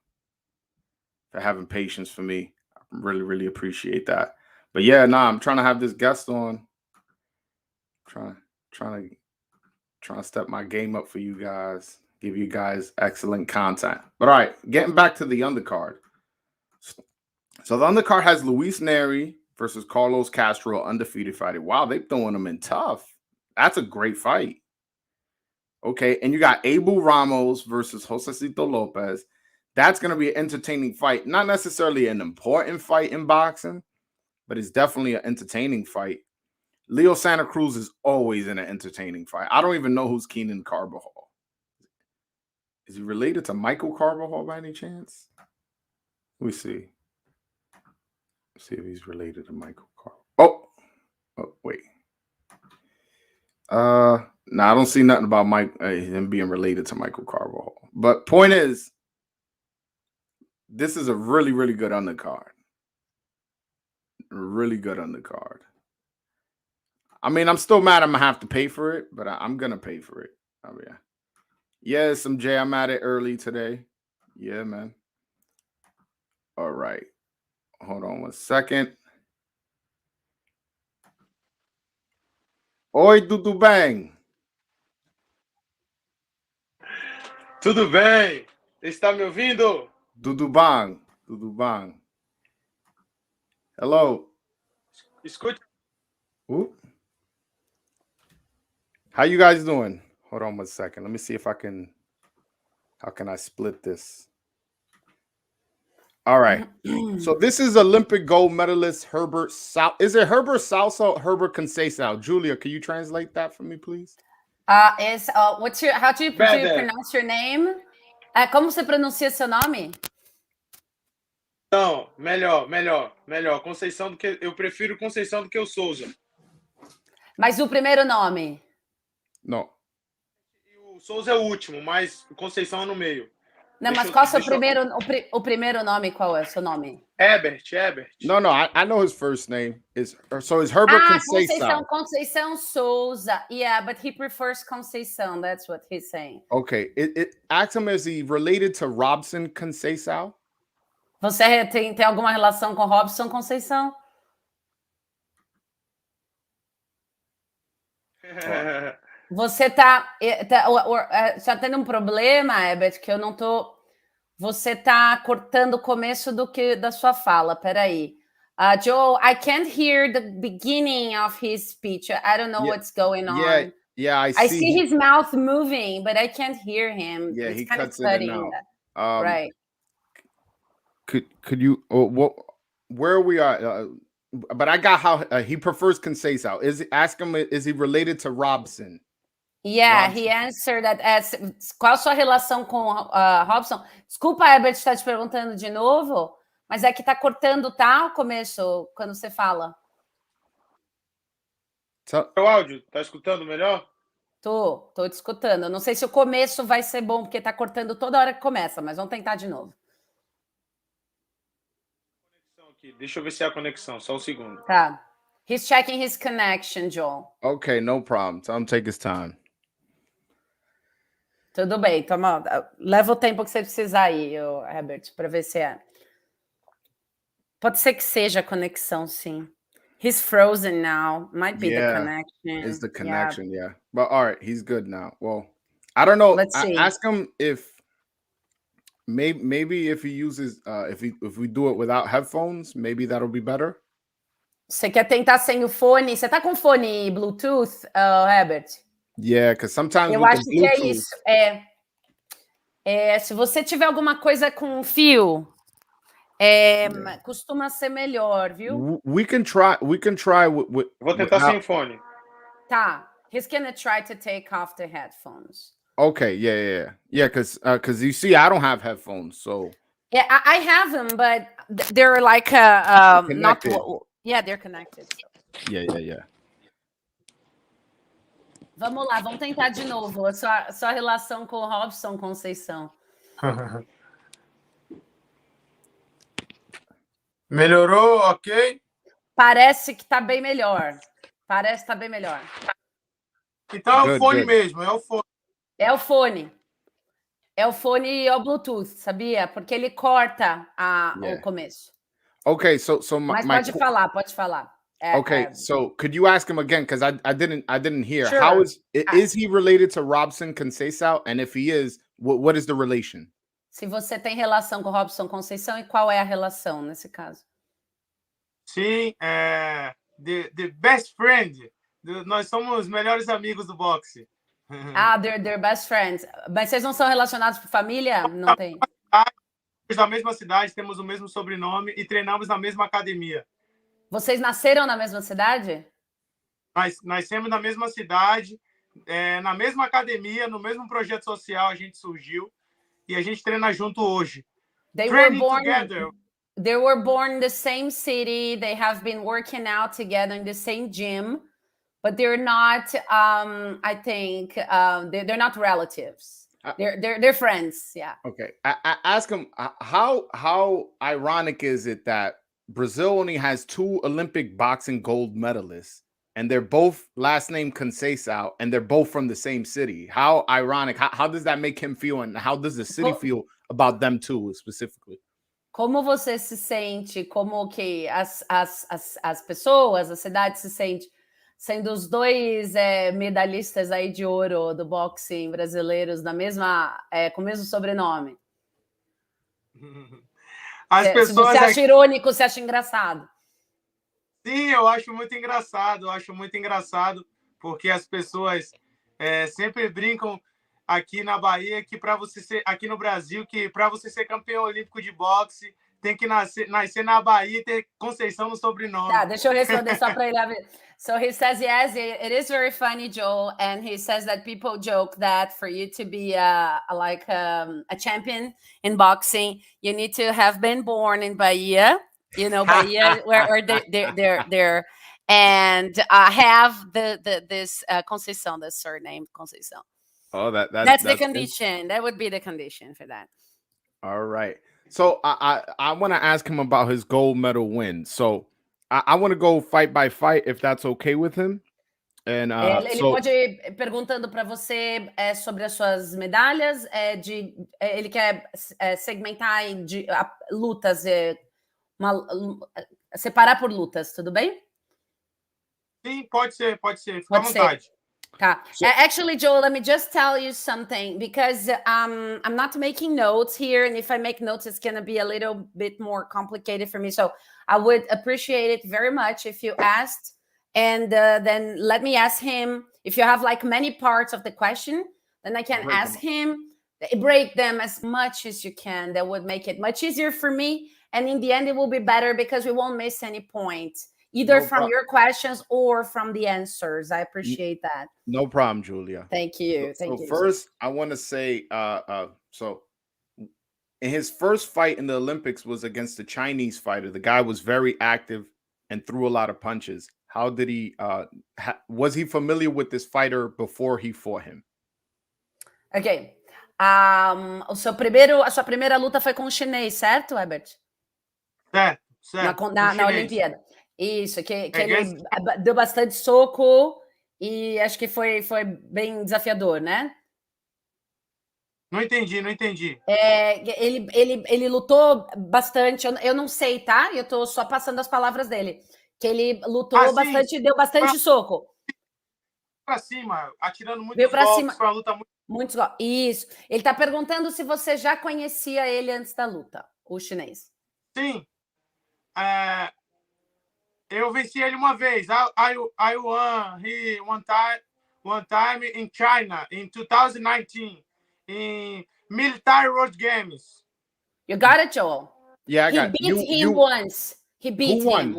Speaker 1: having patience for me. I really appreciate that. But yeah, I'm trying to have this guest on. Trying to step my game up for you guys. Give you guys excellent content. But all right, getting back to the undercard. So the undercard has Louise Nary versus Carlos Castro, undefeated fighter. Wow, they throwing them in tough. That's a great fight. Okay, and you got Abel Ramos versus Josecito Lopez. That's going to be an entertaining fight. Not necessarily an important fight in boxing, but it's definitely an entertaining fight. Leo Santa Cruz is always in an entertaining fight. I don't even know who's Keenan Carbajal. Is he related to Michael Carbajal by any chance? Let me see. Let's see if he's related to Michael Carbajal. Oh, wait. No, I don't see nothing about him being related to Michael Carbajal. But point is, this is a really good undercard. Really good undercard. I mean, I'm still mad I'm gonna have to pay for it, but I'm gonna pay for it. Oh yeah. Yeah, some Jay. I'm at it early today. Yeah, man. All right. Hold on 1 second. Oi, Dudu Bang.
Speaker 2: Tudo bem? Está me ouvindo?
Speaker 1: Dudu Bang. Dudu Bang. Hello.
Speaker 2: Escute.
Speaker 1: Ooh. How you guys doing? Hold on 1 second. Let me see if I can. How can I split this? All right. So this is Olympic gold medalist Herbert Is it Herbert Salsa or Herbert Conceição? Julia, can you translate that for me, please?
Speaker 3: How do you pronounce your name? Como você pronuncia seu nome?
Speaker 2: Não, melhor. Conceição do que eu prefiro Conceição do que o Souza.
Speaker 3: Mas o primeiro nome?
Speaker 1: Não.
Speaker 2: O Souza é o último, mas o Conceição é no meio.
Speaker 3: Não, mas qual é o primeiro nome? Qual é o seu nome?
Speaker 2: Herbert.
Speaker 1: No, I know his first name. So it's Herbert Conceição.
Speaker 3: Conceição Souza. Yeah, but he prefers Conceição. That's what he's saying.
Speaker 1: Okay. Ask him, is he related to Robson Conceição?
Speaker 3: Você tem alguma relação com Robson Conceição? Você tá tendo um problema, Herbert, que eu não tô. Você tá cortando o começo da sua fala. Peraí. Joe, I can't hear the beginning of his speech. I don't know what's going on.
Speaker 1: Yeah,
Speaker 3: I see his mouth moving, but I can't hear him.
Speaker 1: Yeah,
Speaker 3: He's
Speaker 1: he
Speaker 3: kind
Speaker 1: cuts
Speaker 3: of
Speaker 1: it in and out.
Speaker 3: Right.
Speaker 1: Could you? Where we are? But I got how he prefers Conceição. Ask him? Is he related to Robson?
Speaker 3: Yeah, Robson. He answered that as qual a sua relação com Robson? Desculpa, Herbert, está te perguntando de novo, mas é que tá cortando, tá? O começo, quando você fala.
Speaker 2: O áudio, tá escutando melhor?
Speaker 3: Tô te escutando. Eu não sei se o começo vai ser bom, porque tá cortando toda hora que começa, mas vamos tentar de novo.
Speaker 2: Aqui. Deixa eu ver se é a conexão, só um segundo.
Speaker 3: Tá. He's checking his connection, Joel.
Speaker 1: Okay, no problem. Tell him to take his time.
Speaker 3: Tudo bem, leva o tempo que você precisar aí, Herbert, para ver se é. Pode ser que seja a conexão, sim. He's frozen now. Might be the connection.
Speaker 1: It's the connection, yeah. But all right, he's good now. Well, I don't know.
Speaker 3: Let's see.
Speaker 1: Ask him if maybe if he uses if we do it without headphones, maybe that'll be better.
Speaker 3: Você quer tentar sem o fone? Você tá com fone Bluetooth, Herbert?
Speaker 1: Yeah, because sometimes
Speaker 3: eu acho que é isso. Se você tiver alguma coisa com fio, costuma ser melhor, viu?
Speaker 1: We can try.
Speaker 2: Vou tentar sem fone.
Speaker 3: Tá. He's gonna try to take off the headphones.
Speaker 1: Okay. Yeah. Because you see, I don't have headphones, so.
Speaker 3: Yeah, I have them, but they're like not.
Speaker 1: Connected.
Speaker 3: Yeah, they're connected.
Speaker 1: Yeah.
Speaker 3: Vamos lá, vamos tentar de novo. A sua relação com o Robson Conceição.
Speaker 2: Melhorou, ok?
Speaker 3: Parece que tá bem melhor. Parece que tá bem melhor.
Speaker 2: Então é o
Speaker 1: Good,
Speaker 2: fone
Speaker 1: good.
Speaker 2: mesmo, é o fone.
Speaker 3: É o fone. É o fone e é o Bluetooth, sabia? Porque ele corta o começo.
Speaker 1: Okay, so
Speaker 3: Mas
Speaker 1: my
Speaker 3: pode falar, pode falar.
Speaker 1: okay, so could you ask him again? Because I didn't hear.
Speaker 3: Sure.
Speaker 1: How is he related to Robson Conceição? And if he is, what is the relation?
Speaker 3: Se você tem relação com o Robson Conceição e qual é a relação nesse caso?
Speaker 2: Sim, the best friend. Nós somos os melhores amigos do boxe.
Speaker 3: They're best friends. Mas vocês não são relacionados por família? Não tem.
Speaker 2: Somos da mesma cidade, temos o mesmo sobrenome e treinamos na mesma academia.
Speaker 3: Vocês nasceram na mesma cidade?
Speaker 2: Nascemos na mesma cidade, na mesma academia, no mesmo projeto social a gente surgiu e a gente treina junto hoje.
Speaker 3: They were born in the same city. They have been working out together in the same gym, but they're not. I think they're not relatives. They're friends. Yeah.
Speaker 1: Okay, I ask him how ironic is it that Brazil only has 2 Olympic boxing gold medalists, and they're both last name Conceição, and they're both from the same city. How ironic. How does that make him feel, and how does the city feel about them two specifically?
Speaker 3: Como você se sente, como que as pessoas, a cidade se sente, sendo os dois medalhistas aí de ouro do boxing brasileiros com o mesmo sobrenome? Se você acha irônico, você acha engraçado?
Speaker 2: Sim, eu acho muito engraçado, porque as pessoas sempre brincam aqui na Bahia que para você ser aqui no Brasil que para você ser campeão olímpico de boxe tem que nascer na Bahia e ter Conceição no sobrenome.
Speaker 3: Tá, deixa eu responder só para ele. So he says yes, it is very funny, Joel, and he says that people joke that for you to be a champion in boxing, you need to have been born in Bahia, Bahia where they're and have this Conceição, the surname Conceição.
Speaker 1: Oh,
Speaker 3: that's the condition. That would be the condition for that.
Speaker 1: All right. So I want to ask him about his gold medal win. So I want to go fight by fight, if that's okay with him. And
Speaker 3: ele pode ir perguntando para você sobre as suas medalhas. Ele quer segmentar em lutas, separar por lutas. Tudo bem?
Speaker 2: Sim, pode ser. Fica à vontade.
Speaker 3: Actually, Joel, let me just tell you something, because I'm not making notes here, and if I make notes, it's going to be a little bit more complicated for me. So I would appreciate it very much if you asked, and then let me ask him. If you have like many parts of the question, then I can ask him, break them as much as you can. That would make it much easier for me, and in the end, it will be better because we won't miss any points. Either from your questions or from the answers. I appreciate that.
Speaker 1: No problem, Julia.
Speaker 3: Thank you.
Speaker 1: So first, I want to say, so in his first fight in the Olympics was against the Chinese fighter. The guy was very active and threw a lot of punches. How did he, was he familiar with this fighter before he fought him?
Speaker 3: Ok. A sua primeira luta foi com o chinês, certo, Herbert?
Speaker 2: Certo.
Speaker 3: Na Olimpíada. Isso, que ele deu bastante soco e acho que foi bem desafiador, né?
Speaker 2: Não entendi.
Speaker 3: Ele lutou bastante, eu não sei, tá? Eu tô só passando as palavras dele. Que ele lutou bastante e deu bastante soco.
Speaker 2: Pra cima, atirando muitos
Speaker 3: Veio pra
Speaker 2: golpes,
Speaker 3: cima.
Speaker 2: foi uma luta
Speaker 3: Muitos golpes. Isso. Ele tá perguntando se você já conhecia ele antes da luta, o chinês.
Speaker 2: Sim. Eu venci ele uma vez. I won he one time in China in 2019 in Military Road Games.
Speaker 3: You got it, Joel?
Speaker 1: Yeah, I
Speaker 3: got it. He beat him once. He beat him.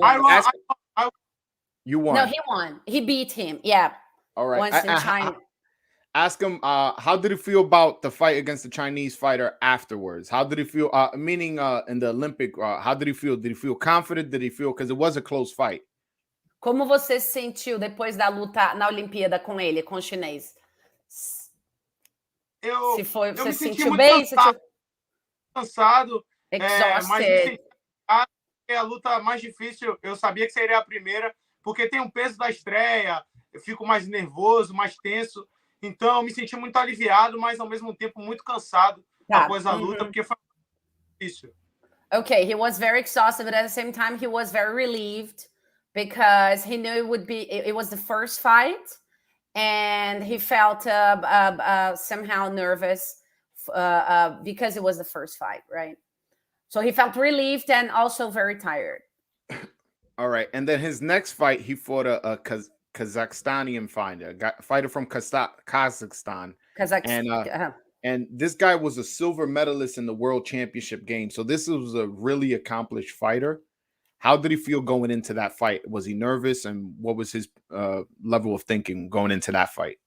Speaker 1: You won.
Speaker 3: No, he won. He beat him. Yeah.
Speaker 1: All right.
Speaker 3: Once in China.
Speaker 1: Ask him how did he feel about the fight against the Chinese fighter afterwards? How did he feel? Meaning in the Olympic, how did he feel? Did he feel confident? Did he feel, because it was a close fight?
Speaker 3: Como você se sentiu depois da luta na Olimpíada com ele, com o chinês? Se foi, você
Speaker 2: me
Speaker 3: se
Speaker 2: senti
Speaker 3: sentiu
Speaker 2: muito
Speaker 3: bem?
Speaker 2: cansado, mas me
Speaker 3: Exhausted.
Speaker 2: senti que a luta mais difícil, eu sabia que seria a primeira, porque tem um peso da estreia, eu fico mais nervoso, mais tenso. Então, eu me senti muito aliviado, mas ao mesmo tempo muito cansado após a luta, porque foi difícil.
Speaker 3: Okay, he was very exhausted, but at the same time, he was very relieved because he knew it was the first fight, and he felt somehow nervous because it was the first fight, right? So he felt relieved and also very tired.
Speaker 1: All right, and then his next fight, he fought a Kazakhstanian fighter from Kazakhstan. And this guy was a silver medalist in the World Championship game. So this was a really accomplished fighter. How did he feel going into that fight? Was he nervous? And what was his level of thinking going into that fight?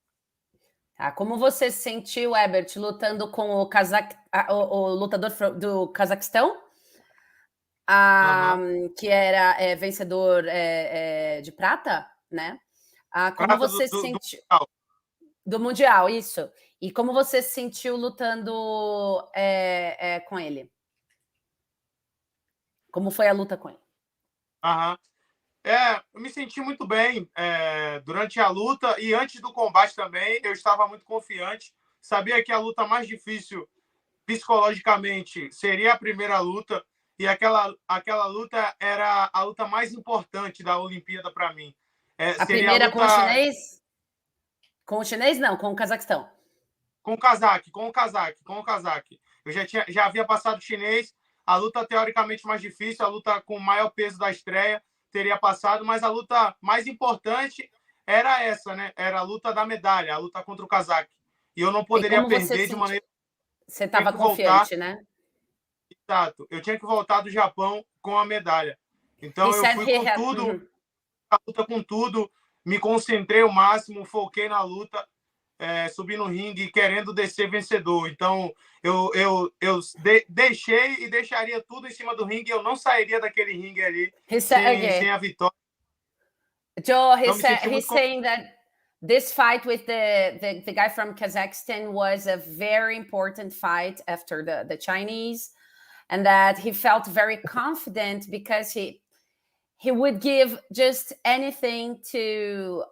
Speaker 3: Como você se sentiu, Herbert, lutando com o lutador do Cazaquistão? Que era vencedor de prata, né? Como você se sentiu? Do Mundial, isso. E como você se sentiu lutando com ele? Como foi a luta com ele?
Speaker 2: Eu me senti muito bem durante a luta e antes do combate também. Eu estava muito confiante. Sabia que a luta mais difícil psicologicamente seria a primeira luta. E aquela luta era a luta mais importante da Olimpíada para mim.
Speaker 3: A primeira com o chinês? Com o chinês, não, com o Cazaquistão.
Speaker 2: Com o Cazaque. Eu já havia passado o chinês, a luta teoricamente mais difícil, a luta com o maior peso da estreia teria passado, mas a luta mais importante era essa, né? Era a luta da medalha, a luta contra o Cazaque. E eu não poderia perder de maneira...
Speaker 3: Você estava confiante, né?
Speaker 2: Exato. Eu tinha que voltar do Japão com a medalha. Então eu fui com tudo, a luta com tudo, me concentrei ao máximo, foquei na luta, subi no ringue querendo descer vencedor. Então eu deixei e deixaria tudo em cima do ringue, eu não sairia daquele ringue ali sem a vitória.
Speaker 3: Joe, he's saying that this fight with the guy from Kazakhstan was a very important fight after the Chinese, and that he felt very confident because he would give just anything to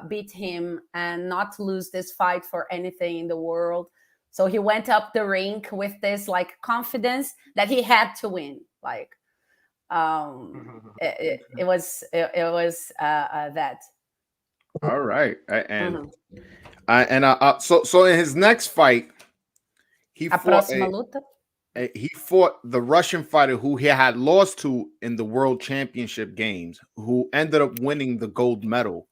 Speaker 3: beat him and not lose this fight for anything in the world. So he went up the rink with this like confidence that he had to win. Like it was that.
Speaker 1: All right, so in his next fight, he fought the Russian fighter who he had lost to in the World Championship games, who ended up winning the gold medal.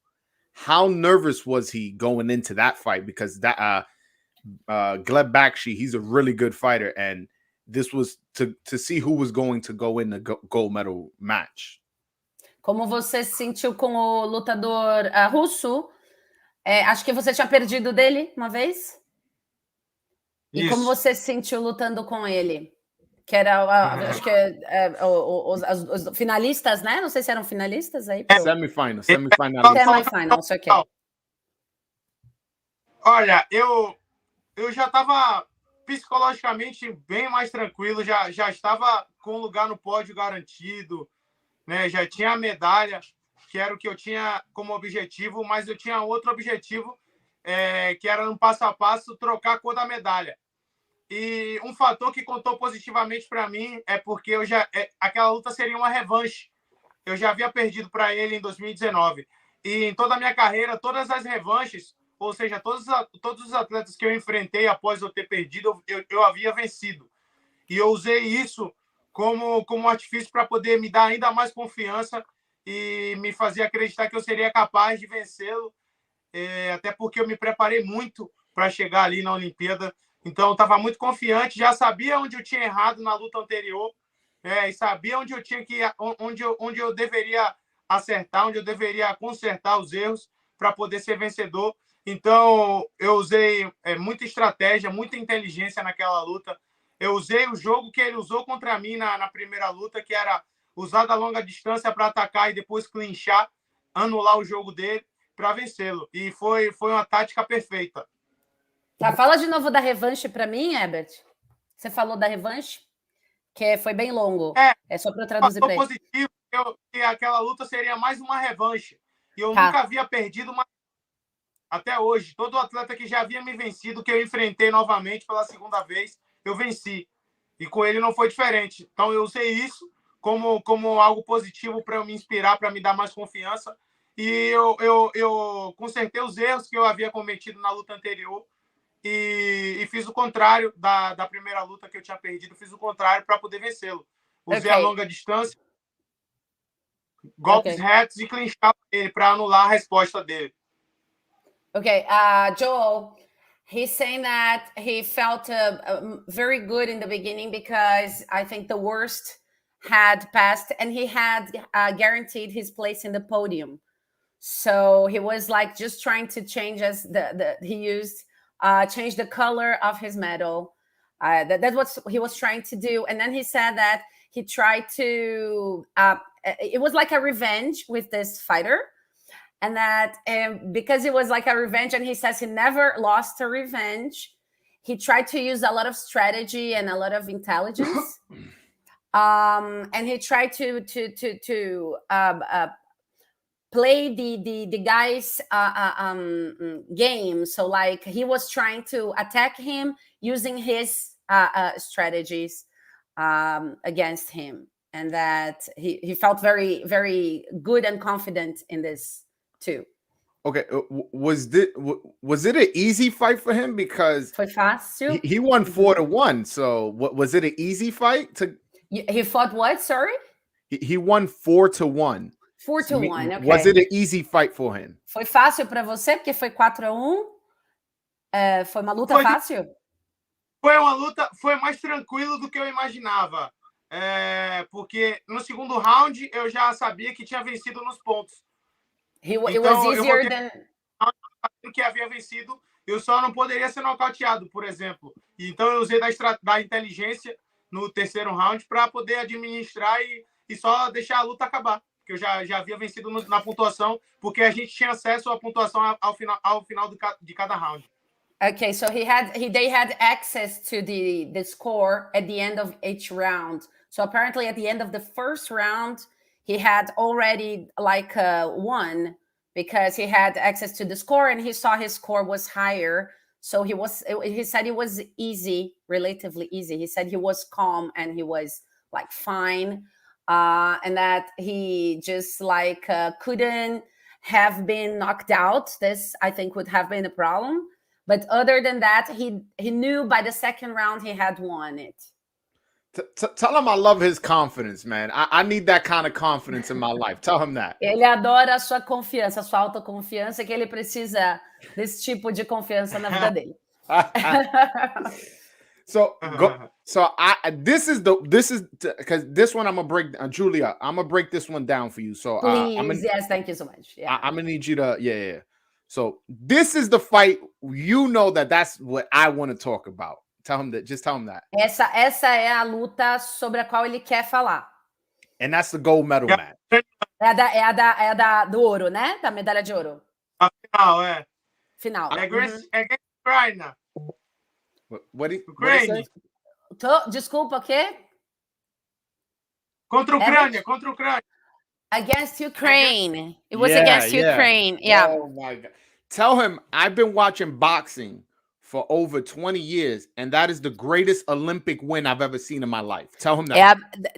Speaker 1: How nervous was he going into that fight? Because that Gleb Bakshi, he's a really good fighter, and this was to see who was going to go in the gold medal match.
Speaker 3: Como você se sentiu com o lutador russo? Acho que você tinha perdido dele uma vez. E como você se sentiu lutando com ele? Que era, acho que os finalistas, né? Não sei se eram finalistas aí.
Speaker 1: Semifinal,
Speaker 3: isso aqui.
Speaker 2: Olha, eu já estava psicologicamente bem mais tranquilo, já estava com um lugar no pódio garantido, né? Já tinha a medalha, que era o que eu tinha como objetivo, mas eu tinha outro objetivo, que era no passo a passo trocar a cor da medalha. E um fator que contou positivamente para mim é porque aquela luta seria uma revanche. Eu já havia perdido para ele em 2019. E em toda a minha carreira, todas as revanches, ou seja, todos os atletas que eu enfrentei após eu ter perdido, eu havia vencido. E eu usei isso como artifício para poder me dar ainda mais confiança e me fazer acreditar que eu seria capaz de vencê-lo, até porque eu me preparei muito para chegar ali na Olimpíada. Então, eu estava muito confiante, já sabia onde eu tinha errado na luta anterior, e sabia onde eu tinha que, onde eu deveria acertar, onde eu deveria consertar os erros para poder ser vencedor. Então, eu usei muita estratégia, muita inteligência naquela luta. Eu usei o jogo que ele usou contra mim na primeira luta, que era usar da longa distância para atacar e depois clinchar, anular o jogo dele para vencê-lo. E foi uma tática perfeita.
Speaker 3: Tá, fala de novo da revanche para mim, Herbert. Você falou da revanche? Que foi bem longo. É só para eu traduzir para ele.
Speaker 2: Positivo que aquela luta seria mais uma revanche. E eu
Speaker 3: Tá.
Speaker 2: nunca havia perdido uma... Até hoje. Todo atleta que já havia me vencido, que eu enfrentei novamente pela segunda vez, eu venci. E com ele não foi diferente. Então eu usei isso como algo positivo para eu me inspirar, para me dar mais confiança. E eu consertei os erros que eu havia cometido na luta anterior e fiz o contrário da primeira luta que eu tinha perdido. Fiz o contrário para poder vencê-lo. Usei a longa distância, golpes retos e clinchar ele para anular a resposta dele.
Speaker 3: Okay, Joel, he's saying that he felt very good in the beginning because I think the worst had passed and he had guaranteed his place in the podium. So he was like just trying to change change the color of his medal. That's what he was trying to do. And then he said that he tried to, it was like a revenge with this fighter. And that because it was like a revenge, and he says he never lost a revenge, he tried to use a lot of strategy and a lot of intelligence. And he tried to play the guy's game. So like he was trying to attack him using his strategies against him. And that he felt very, very good and confident in this too.
Speaker 1: Okay, was it an easy fight for him? Because
Speaker 3: Foi fácil.
Speaker 1: he won 4-1. So was it an easy fight?
Speaker 3: He fought what? Sorry?
Speaker 1: He won 4-1.
Speaker 3: 4-1, okay.
Speaker 1: Was it an easy fight for him?
Speaker 3: Foi fácil para você, porque foi 4-1? Foi uma luta fácil?
Speaker 2: Foi uma luta, foi mais tranquilo do que eu imaginava. Porque no segundo round eu já sabia que tinha vencido nos pontos.
Speaker 3: It was easier than...
Speaker 2: que havia vencido, eu só não poderia ser nocauteado, por exemplo. Então eu usei da inteligência no terceiro round para poder administrar e só deixar a luta acabar. Porque eu já havia vencido na pontuação, porque a gente tinha acesso à pontuação ao final de cada round.
Speaker 3: Okay, so they had access to the score at the end of each round. So apparently at the end of the first round, he had already like won because he had access to the score and he saw his score was higher. So he said it was easy, relatively easy. He said he was calm and he was like fine. And that he just like couldn't have been knocked out. This I think would have been a problem. But other than that, he knew by the second round he had won it.
Speaker 1: Tell him I love his confidence, man. I need that kind of confidence in my life. Tell him that.
Speaker 3: Ele adora a sua confiança, a sua autoconfiança, que ele precisa desse tipo de confiança na vida dele.
Speaker 1: This is because this one I'm gonna break. Julia, I'm gonna break this one down for you. So
Speaker 3: please, yes, thank you so much. Yeah.
Speaker 1: I'm gonna need you to yeah. So this is the fight. You know that's what I want to talk about. Tell him that. Just tell him that.
Speaker 3: Essa é a luta sobre a qual ele quer falar.
Speaker 1: And that's the gold medal match.
Speaker 3: É a do ouro, né? Da medalha de ouro.
Speaker 2: A final,
Speaker 3: Final.
Speaker 2: Against Ukraine.
Speaker 1: What do you say?
Speaker 3: Desculpa, o quê?
Speaker 2: Contra a Ucrânia.
Speaker 3: Against Ukraine. It was against Ukraine. Yeah.
Speaker 1: Oh my God. Tell him I've been watching boxing for over 20 years, and that is the greatest Olympic win I've ever seen in my life. Tell him that.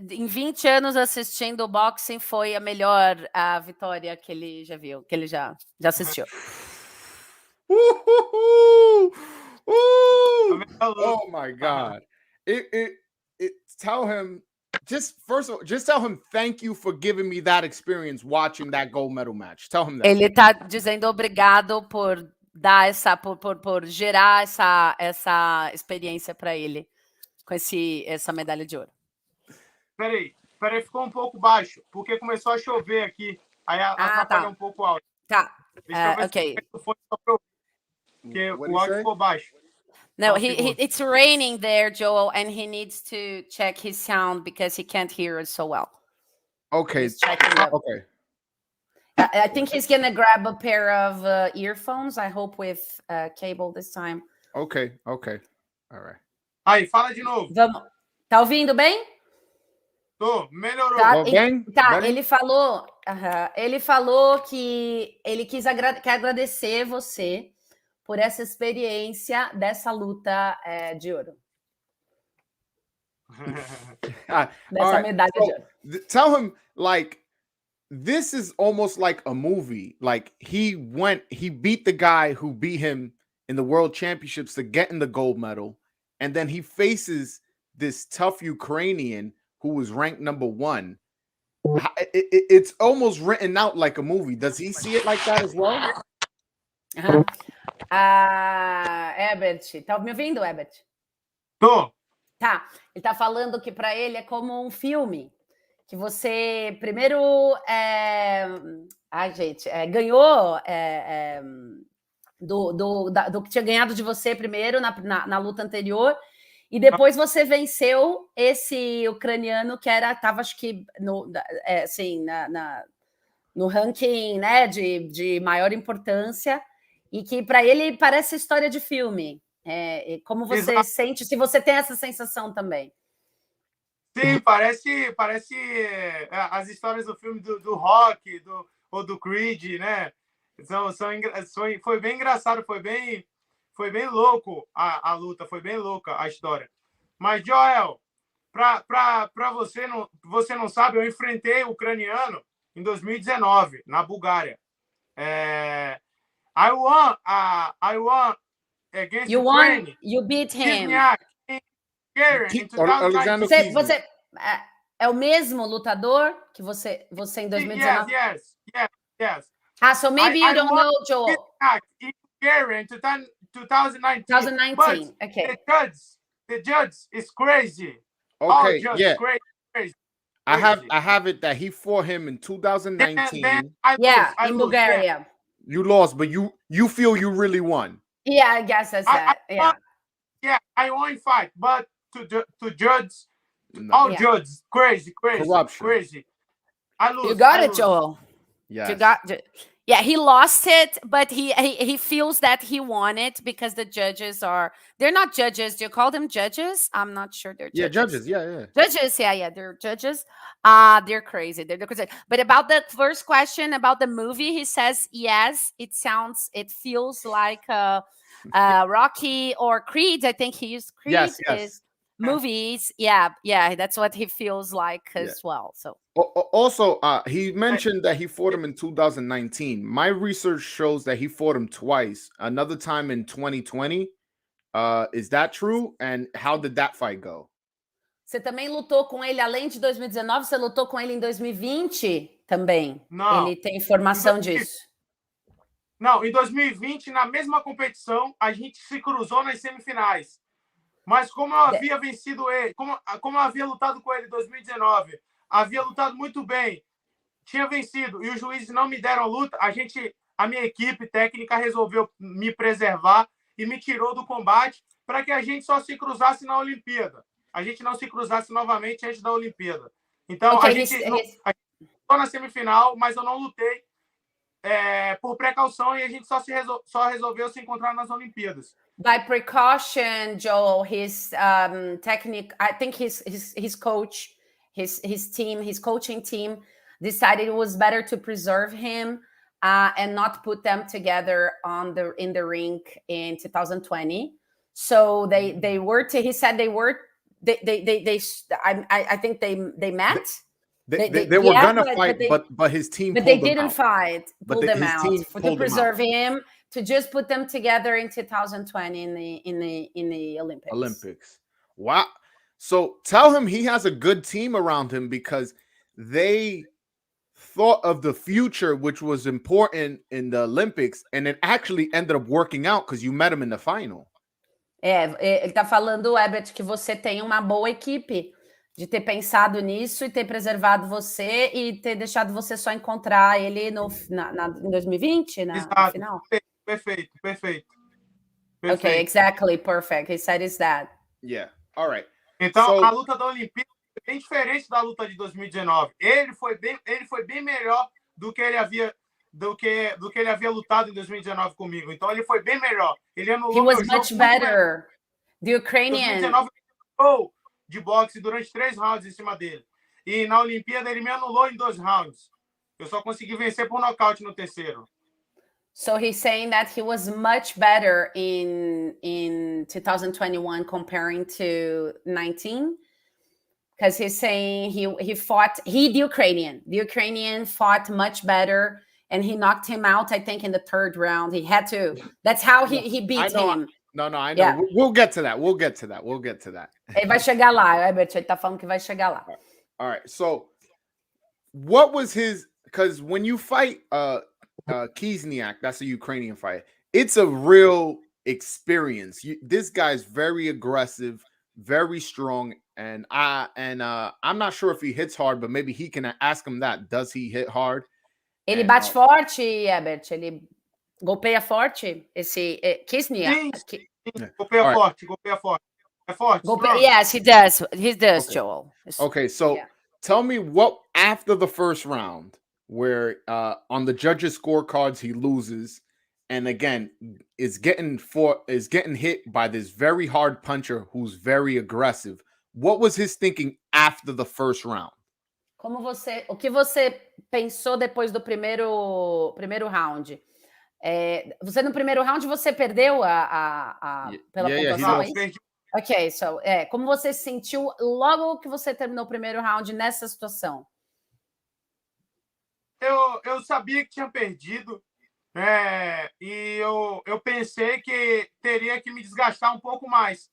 Speaker 3: Em 20 anos assistindo boxing, foi a melhor vitória que ele já viu, que ele já assistiu.
Speaker 1: Oh my God. Tell him, just tell him thank you for giving me that experience watching that gold medal match. Tell him that.
Speaker 3: Ele tá dizendo obrigado por dar por gerar essa experiência para ele com essa medalha de ouro.
Speaker 2: Peraí, ficou um pouco baixo, porque começou a chover aqui. Aí atrapalhou um pouco alto.
Speaker 3: Tá. Ok.
Speaker 2: Porque
Speaker 1: What'd
Speaker 2: o
Speaker 1: he
Speaker 2: áudio
Speaker 1: say?
Speaker 2: ficou baixo.
Speaker 3: No, it's raining there, Joel, and he needs to check his sound because he can't hear us so well.
Speaker 1: Okay.
Speaker 3: He's checking the,
Speaker 1: Okay.
Speaker 3: I think he's gonna grab a pair of earphones. I hope with cable this time.
Speaker 1: Okay. Okay. All right.
Speaker 2: Aí, fala de novo.
Speaker 3: Vamos. Tá ouvindo bem?
Speaker 2: Tô, melhorou.
Speaker 3: Tá,
Speaker 1: Tô bem?
Speaker 3: tá,
Speaker 1: Bem?
Speaker 3: ele falou que ele quer agradecer você por essa experiência dessa luta de ouro.
Speaker 1: All
Speaker 3: Dessa
Speaker 1: right.
Speaker 3: medalha de ouro.
Speaker 1: Tell him, like, this is almost like a movie. Like, he beat the guy who beat him in the world championships to get in the gold medal. And then he faces this tough Ukrainian who was ranked number 1. It's almost written out like a movie. Does he see it like that as well?
Speaker 3: Herbert, tá me ouvindo, Herbert?
Speaker 2: Tô.
Speaker 3: Tá, ele tá falando que para ele é como um filme, que você primeiro ganhou do que tinha ganhado de você primeiro na luta anterior, e depois você venceu esse ucraniano que estava, acho que, no ranking, né, de maior importância, e que para ele parece história de filme. Como você sente, se você tem essa sensação também?
Speaker 2: Sim, parece as histórias do filme do Rock ou do Creed, né? Foi bem engraçado, foi bem louco a luta, foi bem louca a história. Mas, Joel, para você não sabe, eu enfrentei o ucraniano em 2019, na Bulgária. I won against Ukraine.
Speaker 3: You beat him. Você é o mesmo lutador que você em 2019?
Speaker 2: Yes.
Speaker 3: So maybe you don't know, Joel.
Speaker 2: In 2019.
Speaker 3: 2019. Okay.
Speaker 2: The judge is crazy.
Speaker 1: Okay,
Speaker 2: yeah. Crazy.
Speaker 1: I have it that he fought him in 2019.
Speaker 2: Then I
Speaker 3: in Bulgaria.
Speaker 2: Yeah.
Speaker 1: You lost, but you feel you really won.
Speaker 3: Yeah, I guess that's that.
Speaker 2: I won fight, but to judge, judges crazy,
Speaker 1: corruption,
Speaker 2: crazy. I lose.
Speaker 3: You got it, Joel.
Speaker 1: Yes.
Speaker 3: You got it. Yeah, he lost it, but he feels that he won it because the judges they're not judges. Do you call them judges? I'm not sure they're judges.
Speaker 1: Yeah.
Speaker 3: Judges, yeah, they're judges. They're crazy. They're crazy. But about the first question about the movie, he says, yes, it feels like Rocky or Creed. I think he used Creed.
Speaker 1: Yes.
Speaker 3: Is movies. Yeah, that's what he feels like as well. So
Speaker 1: also, he mentioned that he fought him in 2019. My research shows that he fought him twice. Another time in 2020. Is that true? And how did that fight go?
Speaker 3: Você também lutou com ele, além de 2019, você lutou com ele em 2020 também?
Speaker 2: Não.
Speaker 3: Ele tem informação disso?
Speaker 2: Não, em 2020, na mesma competição, a gente se cruzou nas semifinais. Mas como eu havia vencido ele, como eu havia lutado com ele em 2019, havia lutado muito bem, tinha vencido, e os juízes não me deram luta, a minha equipe técnica resolveu me preservar e me tirou do combate para que a gente só se cruzasse na Olimpíada. A gente não se cruzasse novamente antes da Olimpíada. Então, a gente lutou na semifinal, mas eu não lutei por precaução e a gente só resolveu se encontrar nas Olimpíadas.
Speaker 3: By precaution, Joel, his technique, I think his coach, his team, his coaching team decided it was better to preserve him and not put them together in the ring in 2020. So they were. He said they were. I think they met.
Speaker 1: They were gonna fight, but his team.
Speaker 3: But they didn't fight. Pulled them out to preserve him. To just put them together in 2020 in the Olympics.
Speaker 1: Wow. So tell him he has a good team around him because they thought of the future, which was important in the Olympics, and it actually ended up working out because you met him in the final.
Speaker 3: Ele tá falando, Herbert, que você tem uma boa equipe de ter pensado nisso e ter preservado você e ter deixado você só encontrar ele em 2020, no final.
Speaker 2: Perfeito.
Speaker 3: Okay, exactly, perfect. He said it's that.
Speaker 1: Yeah. All right.
Speaker 2: Então, a luta da Olimpíada é bem diferente da luta de 2019. Ele foi bem melhor do que ele havia lutado em 2019 comigo. Então, ele foi bem melhor. Ele anulou
Speaker 3: He was
Speaker 2: meu jogo
Speaker 3: much better. The Ukrainian.
Speaker 2: 2019 ele de boxe durante 3 rounds em cima dele. E na Olimpíada ele me anulou em 2 rounds. Eu só consegui vencer por nocaute no terceiro.
Speaker 3: So he's saying that he was much better in 2021 comparing to 19, because he's saying the Ukrainian fought much better, and he knocked him out, I think, in the 3rd round. He had to. That's how he beat him.
Speaker 1: No, I know. Yeah. We'll get to that. We'll get to that.
Speaker 3: Ele vai chegar lá, Herbert. Ele tá falando que vai chegar lá.
Speaker 1: All right. So, what was his? Because when you fight Kizniak, that's a Ukrainian fight. It's a real experience. This guy's very aggressive, very strong, and I'm not sure if he hits hard, but maybe he can ask him that. Does he hit hard?
Speaker 3: Ele bate forte, Herbert. Ele golpeia forte. Esse Kizniak.
Speaker 2: Sim. Golpeia forte. É forte.
Speaker 3: Yes, he does. He does, okay. Joel.
Speaker 1: Okay, so tell me what after the first round, where on the judges' scorecards he loses, and again is getting hit by this very hard puncher who's very aggressive. What was his thinking after the first round?
Speaker 3: O que você pensou depois do primeiro round? Você no primeiro round você perdeu pela pontuação? Ok, so como você se sentiu logo que você terminou o primeiro round nessa situação?
Speaker 2: Eu sabia que tinha perdido, e eu pensei que teria que me desgastar um pouco mais,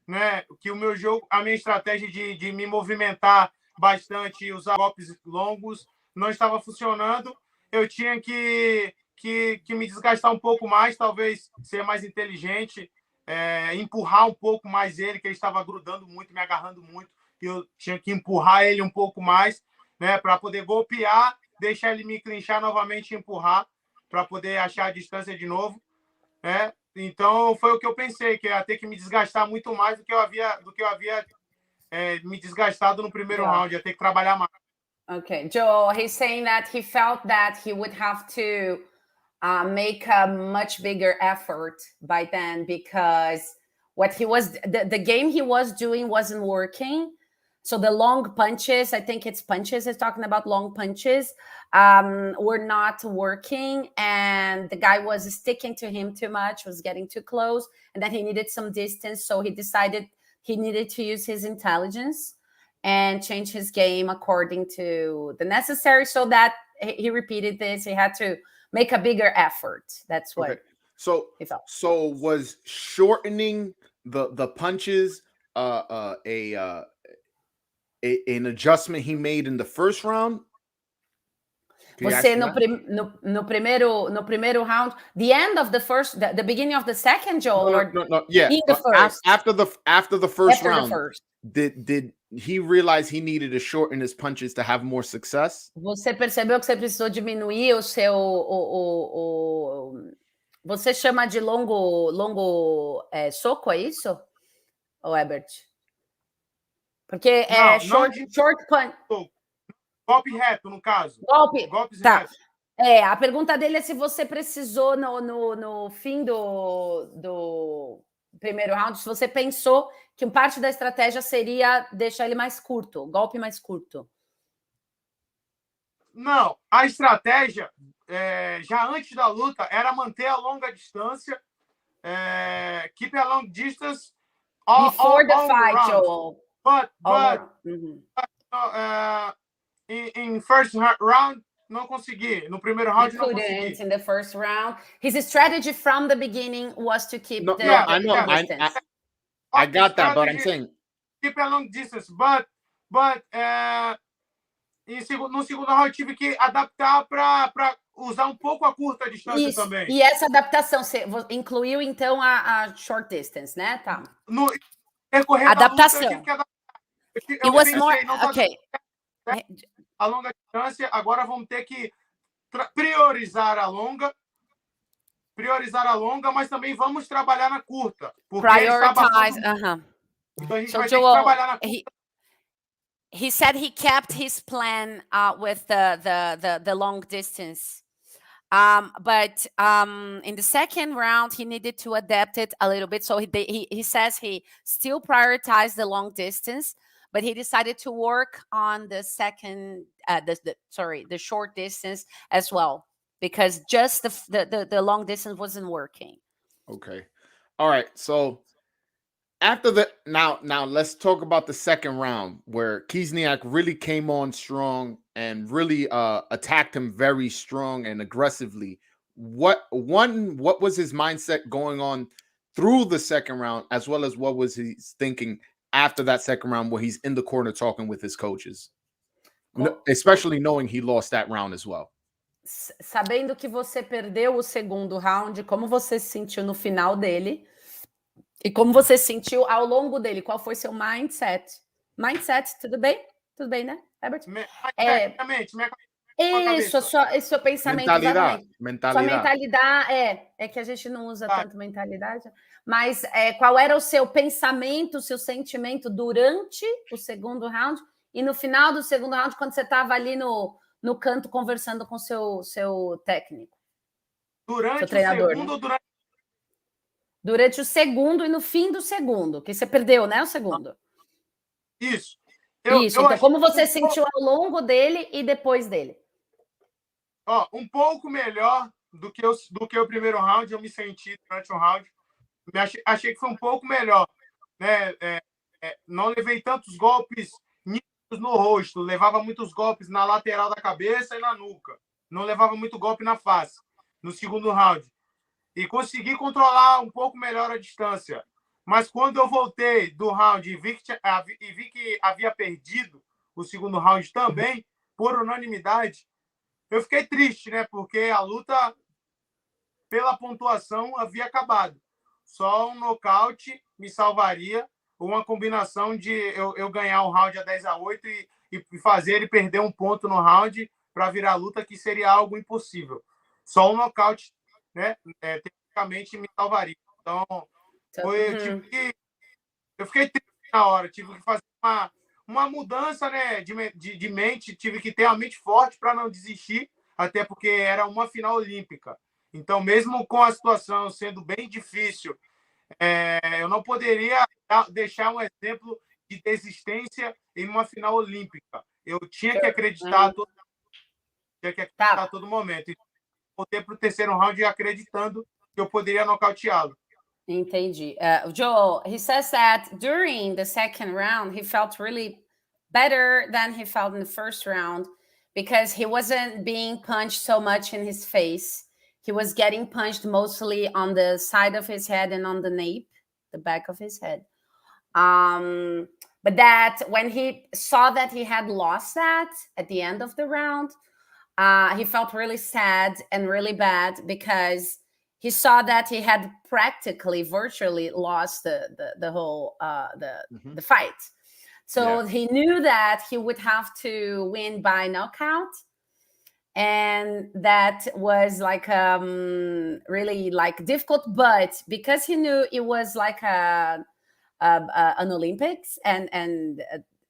Speaker 2: né? Que o meu jogo, a minha estratégia de me movimentar bastante e usar golpes longos não estava funcionando. Eu tinha que me desgastar um pouco mais, talvez ser mais inteligente, empurrar um pouco mais ele, que ele estava grudando muito, me agarrando muito, e eu tinha que empurrar ele um pouco mais, né, para poder golpear, deixar ele me clinchar novamente e empurrar, para poder achar a distância de novo, né? Então, foi o que eu pensei, que eu ia ter que me desgastar muito mais do que eu havia me desgastado no primeiro round, ia ter que trabalhar mais.
Speaker 3: Okay, Joe, he's saying that he felt that he would have to make a much bigger effort by then, because the game he was doing wasn't working. So the long punches, I think it's punches, he's talking about long punches, were not working, and the guy was sticking to him too much, was getting too close, and then he needed some distance. So he decided he needed to use his intelligence and change his game according to the necessary, so that he repeated this. He had to make a bigger effort. That's what he felt.
Speaker 1: So was shortening the punches an adjustment he made in the first round?
Speaker 3: Você no primeiro round, the end of the first, the beginning of the second, Joel,
Speaker 1: no, yeah,
Speaker 3: in the first.
Speaker 1: After the first round, did he realize he needed to shorten his punches to have more success?
Speaker 3: Você percebeu que você precisou diminuir o seu você chama de longo soco, é isso? Ou Herbert? Porque short punch.
Speaker 2: Golpe reto, no caso.
Speaker 3: Golpes retos. A pergunta dele é se você precisou no fim do primeiro round, se você pensou que parte da estratégia seria deixar ele mais curto, golpe mais curto.
Speaker 2: Não, a estratégia, já antes da luta, era manter a longa distância, keep a long distance
Speaker 3: before the fight, Joel.
Speaker 2: But in first round, não consegui. No primeiro round, não consegui.
Speaker 3: In the first round, his strategy from the beginning was to keep the distance.
Speaker 1: I got that, but I'm saying
Speaker 2: keep a long distance, but no segundo round tive que adaptar para usar um pouco a curta distância também.
Speaker 3: E essa adaptação incluiu então a short distance, né? Tá.
Speaker 2: No decorrer
Speaker 3: adaptação.
Speaker 2: Da luta, eu tive que adaptar.
Speaker 3: It was more okay.
Speaker 2: A longa distância, agora vamos ter que priorizar a longa priorizar a longa, mas também vamos trabalhar na curta. Porque ele está
Speaker 3: Prioritize.
Speaker 2: abafando. Então a gente
Speaker 3: So
Speaker 2: vai ter que
Speaker 3: Joel,
Speaker 2: trabalhar na curta.
Speaker 3: he said he kept his plan with the long distance. But in the second round, he needed to adapt it a little bit. So he says he still prioritized the long distance, but he decided to work on the the short distance as well, because just the long distance wasn't working.
Speaker 1: Okay. All right. So after the now let's talk about the second round where Kiesniak really came on strong and really attacked him very strong and aggressively. What was his mindset going on through the second round, as well as what was he thinking after that second round where he's in the corner talking with his coaches, especially knowing he lost that round as well?
Speaker 3: Sabendo que você perdeu o segundo round, como você se sentiu no final dele? E como você se sentiu ao longo dele? Qual foi seu mindset? Mindset, tudo bem? Tudo bem, né, Herbert? Isso, seu pensamento.
Speaker 1: Mentalidade.
Speaker 3: Sua mentalidade, é que a gente não usa tanto mentalidade, mas qual era o seu pensamento, o seu sentimento durante o segundo round e no final do segundo round, quando você estava ali no canto conversando com seu técnico?
Speaker 2: Durante
Speaker 3: seu treinador,
Speaker 2: o segundo,
Speaker 3: né? Durante o segundo e no fim do segundo, que você perdeu, né? O segundo.
Speaker 2: Isso.
Speaker 3: Então, como você sentiu ao longo dele e depois dele?
Speaker 2: Um pouco melhor do que o primeiro round, eu me senti durante o round. Achei que foi um pouco melhor. Né? Não levei tantos golpes nítidos no rosto, levava muitos golpes na lateral da cabeça e na nuca. Não levava muito golpe na face no segundo round. E consegui controlar um pouco melhor a distância. Mas quando eu voltei do round e vi que havia perdido o segundo round também, por unanimidade, eu fiquei triste, né? Porque a luta, pela pontuação, havia acabado. Só um nocaute me salvaria, uma combinação de eu ganhar um round a 10-8 e fazer ele perder um ponto no round para virar a luta, que seria algo impossível. Só um nocaute, né, tecnicamente me salvaria. Então, eu fiquei triste na hora, tive que fazer uma mudança, né, de mente, tive que ter a mente forte para não desistir, até porque era uma final olímpica. Então, mesmo com a situação sendo bem difícil, eu não poderia deixar um exemplo de desistência em uma final olímpica. Eu tinha que acreditar a todo momento. Voltei para o terceiro round acreditando que eu poderia nocauteá-lo.
Speaker 3: Entendi. Joel, he says that during the second round, he felt really better than he felt in the first round because he wasn't being punched so much in his face. He was getting punched mostly on the side of his head and on the nape, the back of his head. But that when he saw that he had lost that at the end of the round, he felt really sad and really bad because he saw that he had practically, virtually lost the whole the fight. So he knew that he would have to win by knockout, and that was like really like difficult. But because he knew it was like an Olympics, and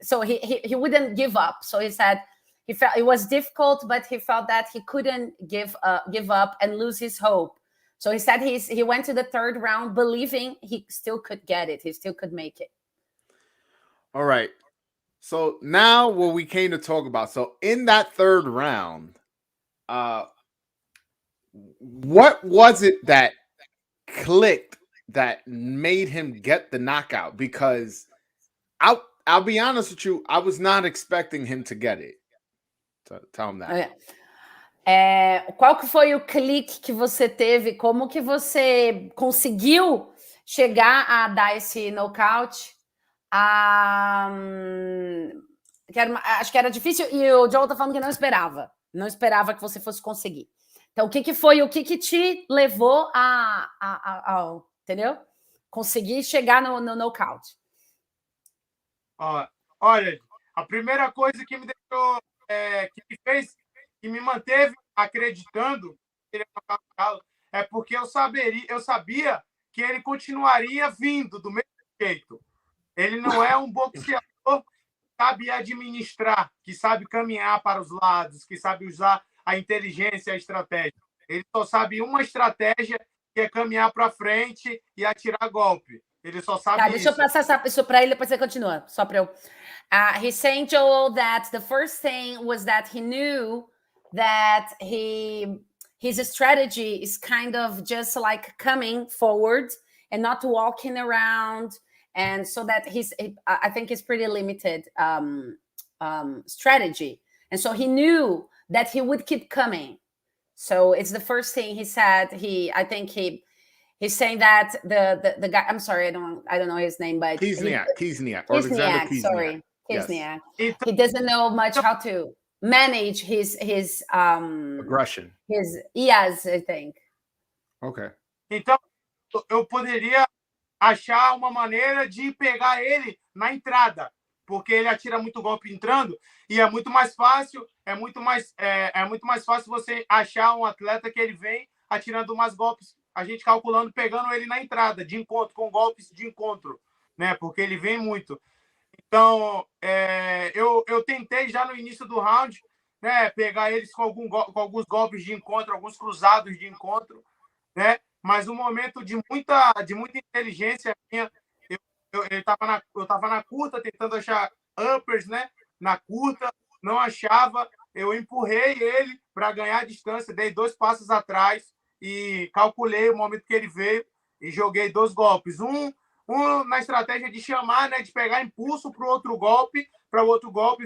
Speaker 3: so he wouldn't give up. So he said he felt it was difficult, but he felt that he couldn't give up and lose his hope. So he said he went to the third round believing he still could get it. He still could make it.
Speaker 1: All right. So now what we came to talk about. So in that third round, what was it that clicked that made him get the knockout? Because I'll be honest with you, I was not expecting him to get it. So tell him that.
Speaker 3: Qual que foi o clique que você teve? Como que você conseguiu chegar a dar esse nocaute? Acho que era difícil e o Joel tá falando que não esperava que você fosse conseguir. Então, o que que te levou a entendeu? Conseguir chegar no nocaute?
Speaker 2: Olha, a primeira coisa que me deixou, que me manteve acreditando que ele ia nocauteá-lo, é porque eu sabia que ele continuaria vindo do mesmo jeito. Ele não é um boxeador que sabe administrar, que sabe caminhar para os lados, que sabe usar a inteligência e a estratégia. Ele só sabe uma estratégia, que é caminhar para frente e atirar golpe. Ele só sabe isso.
Speaker 3: Deixa eu passar isso para ele, depois você continua. Só para eu... he's saying, Joel, that the first thing was that he knew that his strategy is kind of just like coming forward and not walking around. And so that I think it's pretty limited strategy. And so he knew that he would keep coming. So it's the first thing he said. He's saying that the guy, I'm sorry, I don't know his name, but
Speaker 1: Kisniak.
Speaker 3: Sorry.
Speaker 1: Yes.
Speaker 3: He doesn't know much how to manage his
Speaker 1: aggression.
Speaker 3: Yes, I think.
Speaker 1: Okay.
Speaker 2: Então, eu poderia achar uma maneira de pegar ele na entrada, porque ele atira muito golpe entrando e é muito mais fácil você achar um atleta que ele vem atirando mais golpes, a gente calculando, pegando ele na entrada, de encontro, com golpes de encontro, né? Porque ele vem muito. Então, eu tentei já no início do round, né, pegar eles com alguns golpes de encontro, alguns cruzados de encontro, né? Mas um momento de muita inteligência minha, eu tava na curta, tentando achar uppers, né? Na curta, não achava, eu empurrei ele para ganhar a distância, dei 2 passos atrás e calculei o momento que ele veio e joguei 2 golpes. Um na estratégia de chamar, né, de pegar impulso para o outro golpe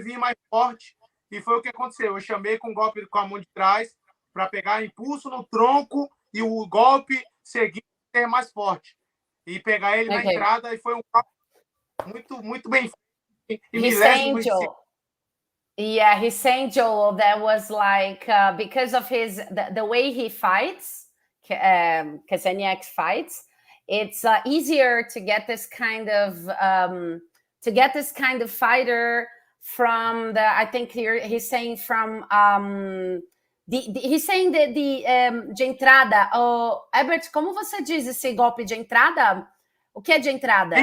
Speaker 2: vir mais forte. E foi o que aconteceu. Eu chamei com o golpe com a mão de trás para pegar impulso no tronco e o golpe seguir ser mais forte. E pegar ele na entrada, e foi um golpe muito bem feito.
Speaker 3: He's saying, Joel, that was like, because of the way he fights, Kaseniak fights, it's easier to get this kind of fighter from I think here he's saying from he's saying de entrada. Herbert, como você diz esse golpe de entrada? O que é de entrada?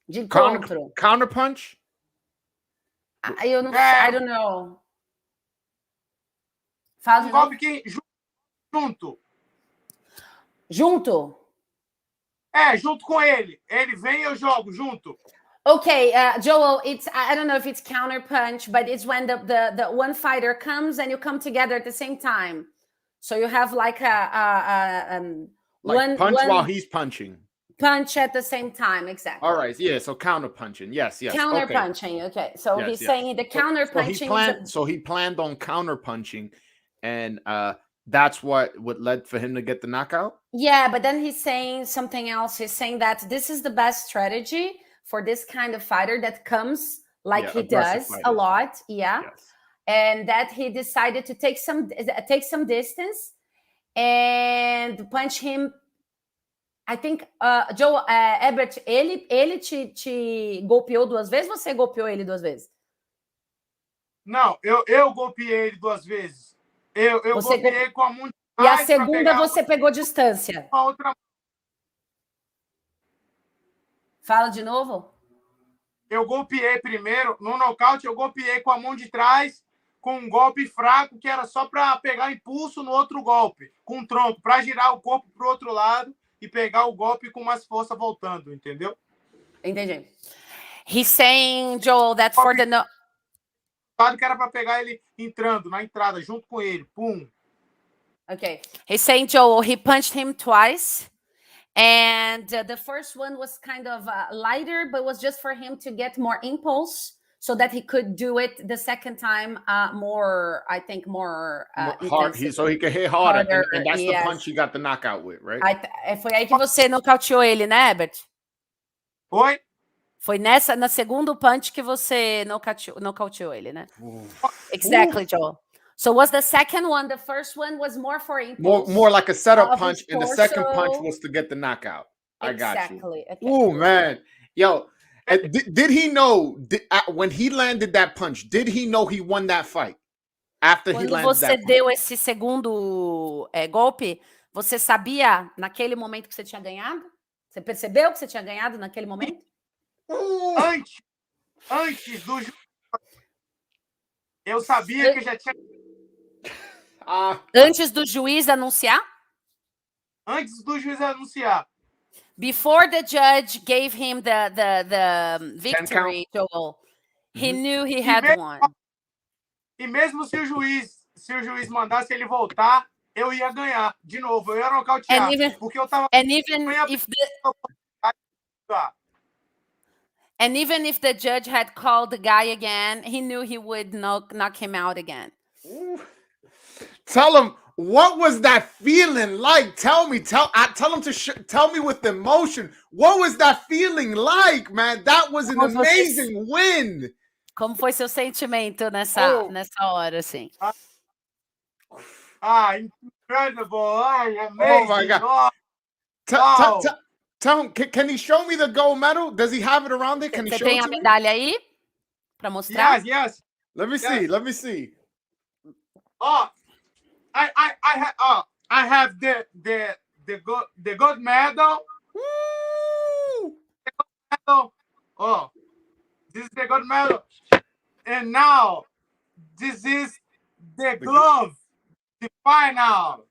Speaker 3: De encontro.
Speaker 1: Counter punch?
Speaker 3: I don't know. Fala
Speaker 2: golpe que junto. Junto com ele. Ele vem e eu jogo junto.
Speaker 3: Okay, Joel, I don't know if it's counter punch, but it's when the one fighter comes and you come together at the same time. So you have like
Speaker 1: punch while he's punching.
Speaker 3: Punch at the same time, exactly.
Speaker 1: All right, yeah, so counter punching. Yes.
Speaker 3: Counter punching, okay. So he's saying the counter punching.
Speaker 1: So he planned on counter punching, and that's what led for him to get the knockout?
Speaker 3: Yeah, but then he's saying something else. He's saying that this is the best strategy for this kind of fighter that comes like he does a lot. Yeah. Yes. And that he decided to take some distance and punch him. I think, Joe, Herbert, ele te golpeou 2 vezes ou você golpeou ele 2 vezes?
Speaker 2: Não, eu golpeei ele 2 vezes. Eu golpeei com a mão de trás.
Speaker 3: E a segunda você pegou distância. Fala de novo.
Speaker 2: Eu golpeei primeiro, no nocaute eu golpeei com a mão de trás, com um golpe fraco, que era só para pegar impulso no outro golpe, com o tronco, para girar o corpo para o outro lado e pegar o golpe com mais força voltando, entendeu?
Speaker 3: Entendi. He's saying, Joel, that for the...
Speaker 2: Que era para pegar ele entrando, na entrada, junto com ele. Pum.
Speaker 3: Okay. He's saying, Joel, he punched him twice. And the first one was kind of lighter, but was just for him to get more impulse so that he could do it the second time more
Speaker 1: hard, so he could hit harder. And that's the punch he got the knockout with, right?
Speaker 3: Foi aí que você nocauteou ele, né, Herbert?
Speaker 2: Foi?
Speaker 3: Foi na segundo punch que você nocauteou ele, né? Exactly, Joel. So was the second one, the first one was more for impulse.
Speaker 1: More like a setup punch, and the second punch was to get the knockout. I got you. Okay. Oh, man. Yo, did he know, when he landed that punch, did he know he won that fight? After he landed that punch?
Speaker 3: Quando você deu esse segundo golpe, você sabia naquele momento que você tinha ganhado? Você percebeu que você tinha ganhado naquele momento?
Speaker 2: Antes do juiz, eu sabia que eu já tinha.
Speaker 3: Antes do juiz anunciar?
Speaker 2: Antes do juiz anunciar.
Speaker 3: Before the judge gave him the victory, Joel, he knew he had won.
Speaker 2: E mesmo se o juiz mandasse ele voltar, eu ia ganhar de novo. Eu ia nocautear. Porque eu tava.
Speaker 3: And even if the judge had called the guy again, he knew he would knock him out again.
Speaker 1: Tell him, what was that feeling like? Tell me, tell him to tell me with emotion. What was that feeling like, man? That was an amazing win.
Speaker 3: Como foi seu sentimento nessa hora, assim?
Speaker 2: Incredible. Amazing.
Speaker 1: Oh my God. Tell him, can he show me the gold medal? Does he have it around there? Can he show it to me?
Speaker 3: Você tem a medalha aí para mostrar?
Speaker 2: Yes.
Speaker 1: Let me see.
Speaker 2: Oh, I have the gold medal.
Speaker 1: Woo!
Speaker 2: The gold medal. Oh, this is the gold medal. And now this is the glove, the final.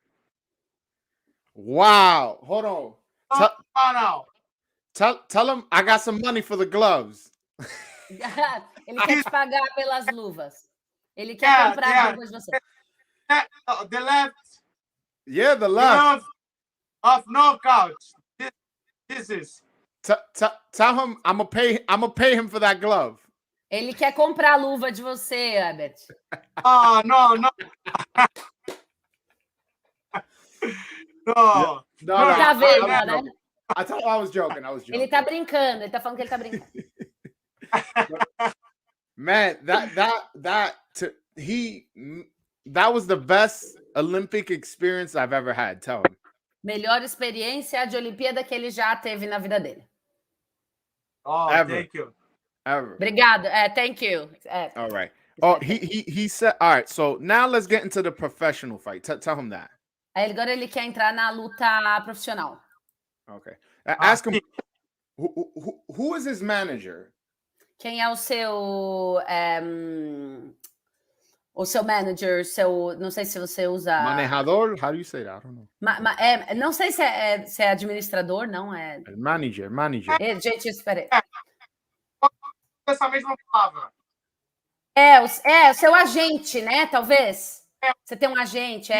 Speaker 1: Wow. Hold on.
Speaker 2: Final.
Speaker 1: Tell him I got some money for the gloves.
Speaker 3: Ele quer te pagar pelas luvas. Ele quer comprar as luvas de você.
Speaker 2: The left.
Speaker 1: Yeah, the left.
Speaker 2: Glove of knockout. This is.
Speaker 1: Tell him I'm gonna pay him for that glove.
Speaker 3: Ele quer comprar a luva de você, Herbert.
Speaker 2: Oh, no. No.
Speaker 3: Tá vendo, né?
Speaker 1: I told him I was joking.
Speaker 3: Ele tá brincando, ele tá falando que ele tá brincando.
Speaker 1: Man, that was the best Olympic experience I've ever had. Tell him.
Speaker 3: Melhor experiência de Olimpíada que ele já teve na vida dele.
Speaker 2: Oh, thank you.
Speaker 1: Ever.
Speaker 3: Obrigado. Thank you.
Speaker 1: All right. Oh, he said. All right. So now let's get into the professional fight. Tell him that.
Speaker 3: Agora ele quer entrar na luta profissional.
Speaker 1: Okay. Ask him who is his manager?
Speaker 3: Quem é o seu manager, não sei se você usa
Speaker 1: manejador, how do you say that? I don't know.
Speaker 3: Não sei se é administrador, não é.
Speaker 1: Manager.
Speaker 3: Gente, espera aí.
Speaker 2: Essa mesma palavra.
Speaker 3: O seu agente, né? Talvez. Você tem um agente,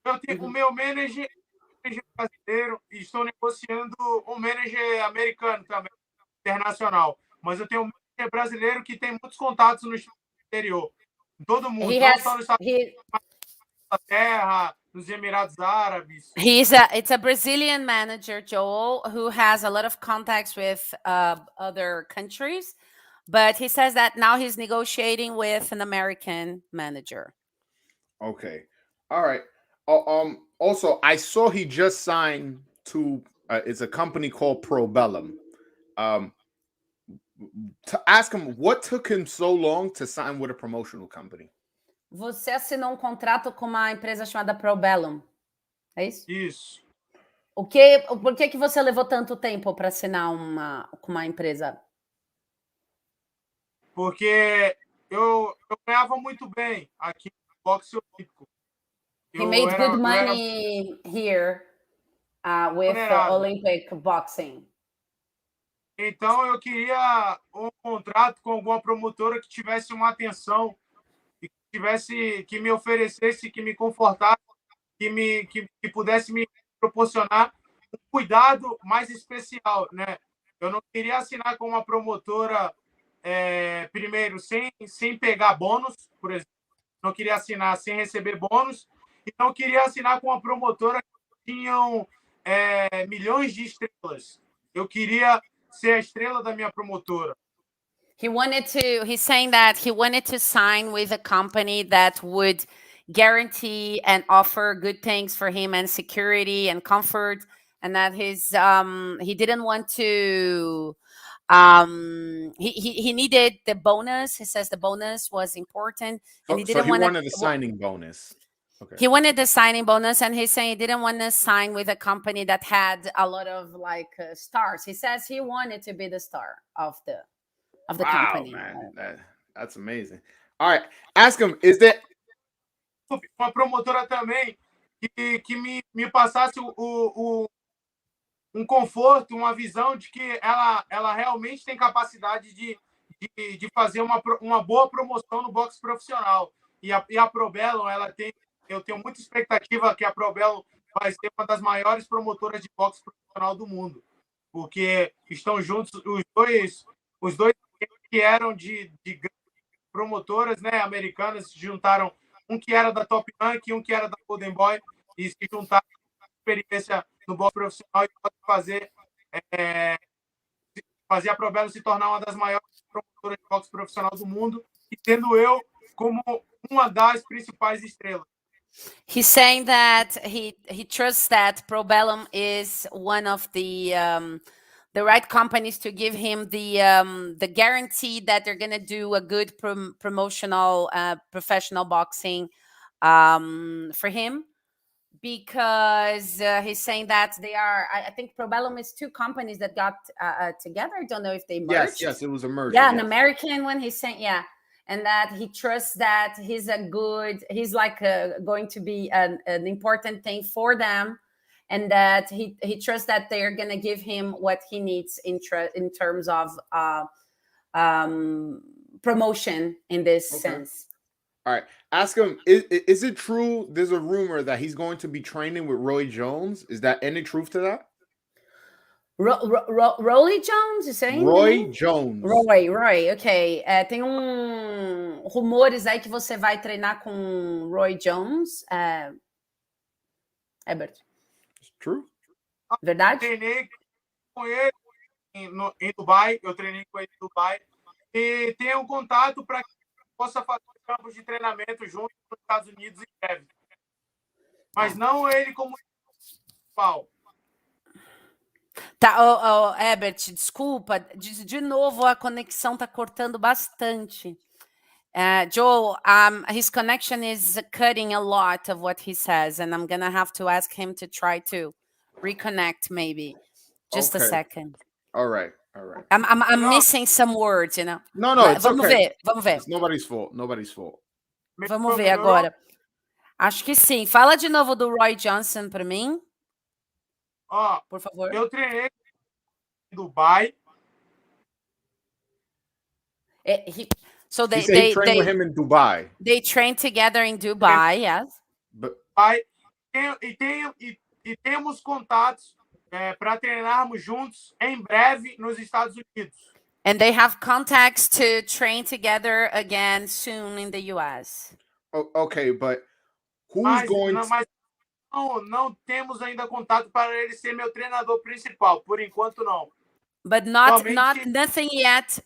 Speaker 2: Eu tenho o meu manager brasileiro e estou negociando um manager americano também, internacional. Mas eu tenho um manager brasileiro que tem muitos contatos no exterior. Em todo mundo. Não só nos Estados Unidos, na Terra, nos Emirados Árabes.
Speaker 3: It's a Brazilian manager, Joel, who has a lot of contacts with other countries. But he says that now he's negotiating with an American manager.
Speaker 1: Okay. All right. Also, I saw he just signed to it's a company called Probellum. To ask him what took him so long to sign with a promotional company.
Speaker 3: Você assinou contrato com uma empresa chamada Probellum. É isso?
Speaker 2: Isso.
Speaker 3: Por que você levou tanto tempo para assinar com uma empresa?
Speaker 2: Porque eu ganhava muito bem aqui no boxe olímpico.
Speaker 3: He made good money here with Olympic boxing.
Speaker 2: Então eu queria um contrato com alguma promotora que tivesse uma atenção e que me oferecesse, que me confortasse, que pudesse me proporcionar um cuidado mais especial, né? Eu não queria assinar com uma promotora primeiro sem pegar bônus, por exemplo. Não queria assinar sem receber bônus. E não queria assinar com uma promotora que tinham milhões de estrelas. Eu queria ser a estrela da minha promotora.
Speaker 3: He's saying that he wanted to sign with a company that would guarantee and offer good things for him and security and comfort, and that he didn't want to he needed the bonus. He says the bonus was important, and he didn't want
Speaker 1: wanted a signing bonus. Okay.
Speaker 3: He wanted the signing bonus, and he's saying he didn't want to sign with a company that had a lot of like stars. He says he wanted to be the star of the
Speaker 1: Wow,
Speaker 3: company.
Speaker 1: man, that's amazing. All right, ask him. Is there
Speaker 2: uma promotora também que me passasse um conforto, uma visão de que ela realmente tem capacidade de fazer uma boa promoção no boxe profissional. E a Probellum, eu tenho muita expectativa que a Probellum vai ser uma das maiores promotoras de boxe profissional do mundo, porque estão juntos os dois que eram de promotoras, né, americanas, se juntaram, um que era da Top Rank e um que era da Golden Boy, e se juntaram com experiência no boxe profissional e pode fazer a Probellum se tornar uma das maiores promotoras de boxe profissional do mundo, e tendo eu como uma das principais estrelas.
Speaker 3: He's saying that he trusts that Probellum is one of the right companies to give him the guarantee that they're going to do a good promotional professional boxing for him, because he's saying that they are, I think Probellum is two companies that got together. I don't know if they merged.
Speaker 1: yes, it was a merger.
Speaker 3: Yeah,
Speaker 1: yes.
Speaker 3: An American one. He's saying, yeah, and that he trusts that he's like going to be an important thing for them, and that he trusts that they're going to give him what he needs in terms of promotion in this sense.
Speaker 1: All right, ask him, is it true there's a rumor that he's going to be training with Roy Jones? Is that any truth to that?
Speaker 3: Roy Jones, you saying?
Speaker 1: Roy Jones.
Speaker 3: Roy, ok. Tem rumores aí que você vai treinar com Roy Jones, Herbert.
Speaker 1: It's true.
Speaker 3: Verdade?
Speaker 2: Eu treinei com ele em Dubai, eu treinei com ele em Dubai, e tenho um contato para que possa fazer campos de treinamento junto nos Estados Unidos em breve. Mas não ele como principal.
Speaker 3: Tá, Herbert, desculpa, de novo a conexão tá cortando bastante. Joel, his connection is cutting a lot of what he says, and I'm gonna have to ask him to try to reconnect, maybe. Just a second.
Speaker 1: All right.
Speaker 3: I'm missing some words, you know.
Speaker 1: No, it's
Speaker 3: vamos
Speaker 1: okay.
Speaker 3: Vamos ver.
Speaker 1: It's nobody's fault.
Speaker 3: Vamos ver agora. Acho que sim. Fala de novo do Roy Johnson para mim. Por favor.
Speaker 2: Eu treinei em Dubai.
Speaker 1: So they trained with him in Dubai.
Speaker 3: They trained together in Dubai, yes.
Speaker 2: E temos contatos para treinarmos juntos em breve nos Estados Unidos.
Speaker 3: And they have contacts to train together again soon in the US.
Speaker 1: Okay, but who's going to...
Speaker 2: Mas não temos ainda contato para ele ser meu treinador principal, por enquanto não.
Speaker 3: But nothing yet.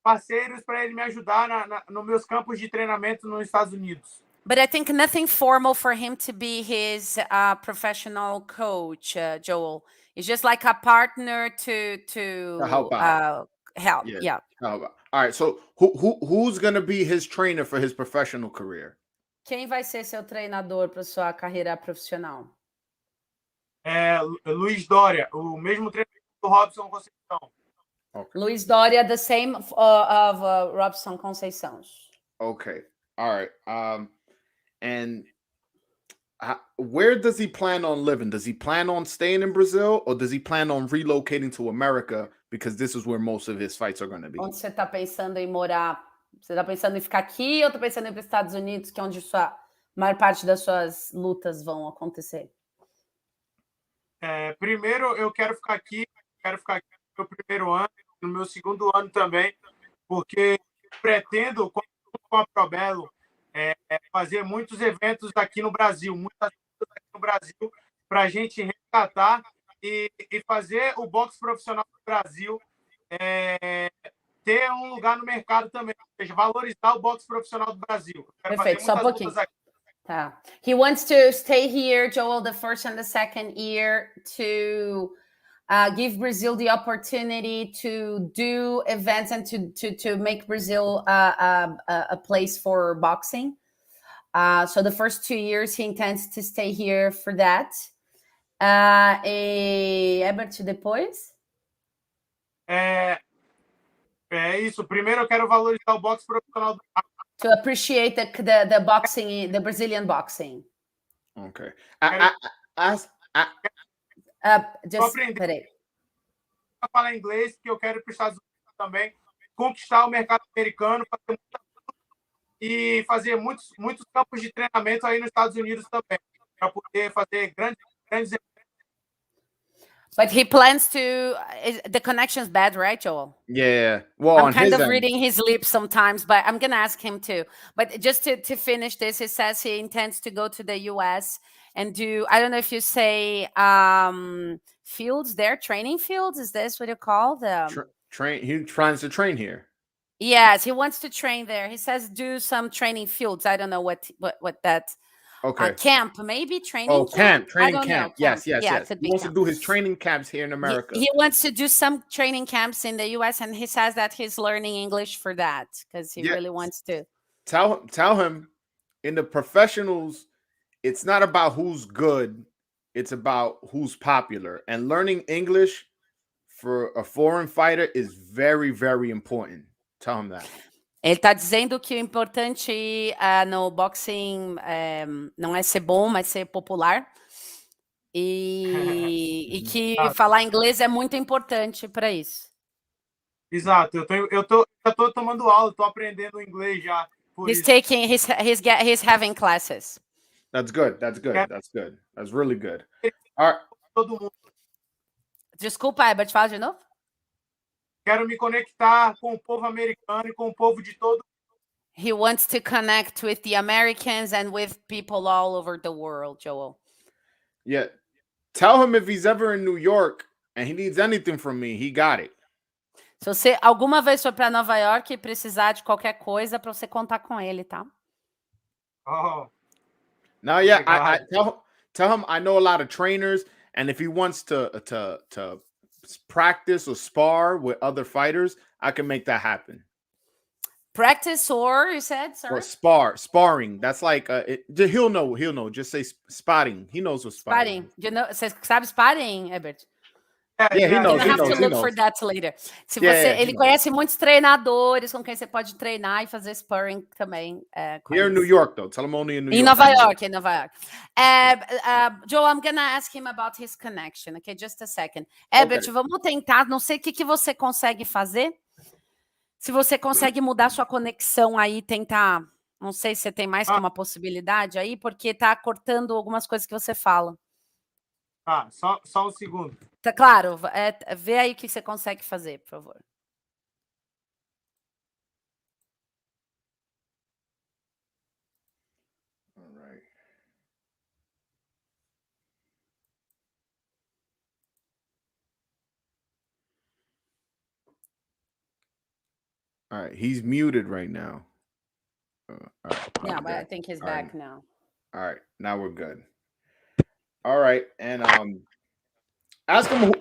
Speaker 2: Parceiros para ele me ajudar nos meus campos de treinamento nos Estados Unidos.
Speaker 3: But I think nothing formal for him to be his professional coach, Joel. It's just like a partner to
Speaker 1: help out.
Speaker 3: Help, yeah.
Speaker 1: All right, so who's going to be his trainer for his professional career?
Speaker 3: Quem vai ser seu treinador para sua carreira profissional?
Speaker 2: Luiz Dória, o mesmo treinador do Robson Conceição.
Speaker 1: Okay.
Speaker 3: Luiz Dória, the same of Robson Conceição.
Speaker 1: Okay, all right. And where does he plan on living? Does he plan on staying in Brazil, or does he plan on relocating to America, because this is where most of his fights are going to be?
Speaker 3: Onde você está pensando em morar? Você está pensando em ficar aqui ou está pensando em ir para os Estados Unidos, que é onde a maior parte das suas lutas vão acontecer?
Speaker 2: Primeiro, eu quero ficar aqui no meu primeiro ano, no meu segundo ano também, porque pretendo, com a Probellum, fazer muitos eventos aqui no Brasil, muitas lutas aqui no Brasil, para a gente resgatar e fazer o boxe profissional do Brasil ter um lugar no mercado também, ou seja, valorizar o boxe profissional do Brasil.
Speaker 3: Perfeito, só um pouquinho. Tá. He wants to stay here, Joel, the first and the second year, to give Brazil the opportunity to do events and to make Brazil a place for boxing. So the first 2 years he intends to stay here for that. E Herbert, depois?
Speaker 2: É isso. Primeiro eu quero valorizar o boxe profissional.
Speaker 3: To appreciate the boxing, the Brazilian boxing.
Speaker 1: Okay.
Speaker 3: Just peraí.
Speaker 2: Falar inglês, que eu quero ir para os Estados Unidos também, conquistar o mercado americano, e fazer muitos campos de treinamento aí nos Estados Unidos também, para poder fazer grandes.
Speaker 3: But he plans to. The connection's bad, right, Joel?
Speaker 1: Yeah. Well,
Speaker 3: I'm
Speaker 1: on
Speaker 3: kind
Speaker 1: his
Speaker 3: of
Speaker 1: end.
Speaker 3: reading his lips sometimes, but I'm gonna ask him too. But just to finish this, he says he intends to go to the U.S. and do. I don't know if you say fields there, training fields. Is this what you call them?
Speaker 1: Train. He tries to train here.
Speaker 3: Yes, he wants to train there. He says do some training fields. I don't know what that.
Speaker 1: Okay.
Speaker 3: Camp, maybe training.
Speaker 1: Oh,
Speaker 3: camp.
Speaker 1: Training camp. Yes.
Speaker 3: He
Speaker 1: wants to do his training camps here in America.
Speaker 3: He wants to do some training camps in the U.S. and he says that he's learning English for that because he really wants to.
Speaker 1: Tell him, in the professionals, it's not about who's good, it's about who's popular. And learning English for a foreign fighter is very, very important. Tell him that.
Speaker 3: Ele está dizendo que o importante no boxing não é ser bom, mas ser popular. E que falar inglês é muito importante para isso.
Speaker 2: Exato. Eu tô tomando aula, tô aprendendo inglês já.
Speaker 3: He's having classes.
Speaker 1: That's good. That's really good. All right.
Speaker 2: Todo mundo.
Speaker 3: Desculpa, Herbert, fala de novo.
Speaker 2: Quero me conectar com o povo americano e com o povo de todo.
Speaker 3: He wants to connect with the Americans and with people all over the world, Joel.
Speaker 1: Yeah. Tell him if he's ever in New York and he needs anything from me, he got it.
Speaker 3: Se você alguma vez for para Nova York e precisar de qualquer coisa, para você contar com ele, tá?
Speaker 2: Oh.
Speaker 1: Now, yeah, I tell him I know a lot of trainers, and if he wants to practice or spar with other fighters, I can make that happen.
Speaker 3: Practice or you said, sorry?
Speaker 1: Or sparring. That's like he'll know. Just say spotting. He knows what spotting.
Speaker 3: You know, você sabe sparring, Herbert?
Speaker 1: Yeah, he knows.
Speaker 3: He knows. Have to look for that later. Ele conhece muitos treinadores com quem você pode treinar e fazer sparring também.
Speaker 1: Here in New York, though. Tell him only in New York.
Speaker 3: In Nova York. Joe, I'm gonna ask him about his connection. Okay, just a second. Herbert, vamos tentar. Não sei o que você consegue fazer. Se você consegue mudar sua conexão aí, tentar. Não sei se você tem mais que uma possibilidade aí, porque tá cortando algumas coisas que você fala.
Speaker 2: Só um segundo.
Speaker 3: Tá claro, vê aí o que você consegue fazer, por favor.
Speaker 1: All right, he's muted right now.
Speaker 3: Yeah, but I think he's back now.
Speaker 1: All right, now we're good. All right, and ask him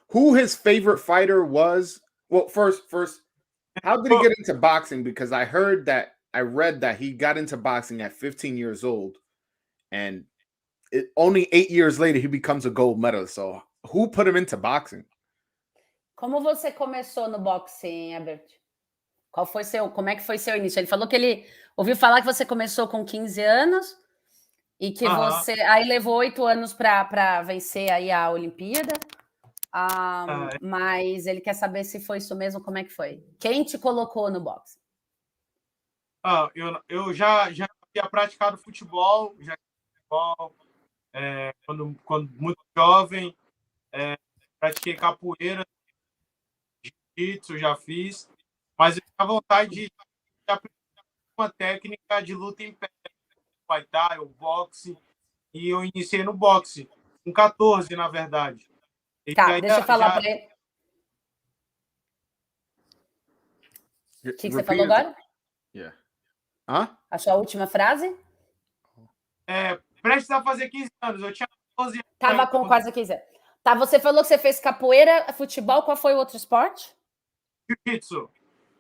Speaker 1: who his favorite fighter was. Well, first, how did he get into boxing? Because I read that he got into boxing at 15 years old, and only 8 years later he becomes a gold medalist. So, who put him into boxing?
Speaker 3: Como você começou no boxing, Herbert? Como é que foi seu início? Ele falou que ele ouviu falar que você começou com 15 anos e que você aí levou 8 anos para vencer aí a Olimpíada. Mas ele quer saber se foi isso mesmo, como é que foi? Quem te colocou no boxe?
Speaker 2: Eu já havia praticado futebol, quando muito jovem, pratiquei capoeira, jiu-jitsu, já fiz, mas eu tinha vontade de aprender uma técnica de luta em pé, Muay Thai, o boxe, e eu iniciei no boxe, com 14, na verdade.
Speaker 3: Tá, deixa eu falar para ele. O que você falou agora?
Speaker 1: Yeah.
Speaker 3: A sua última frase?
Speaker 2: Prestes a fazer 15 anos, eu tinha 12 anos.
Speaker 3: Tava com quase 15 anos. Tá, você falou que você fez capoeira, futebol, qual foi o outro esporte?
Speaker 2: Jiu-jitsu.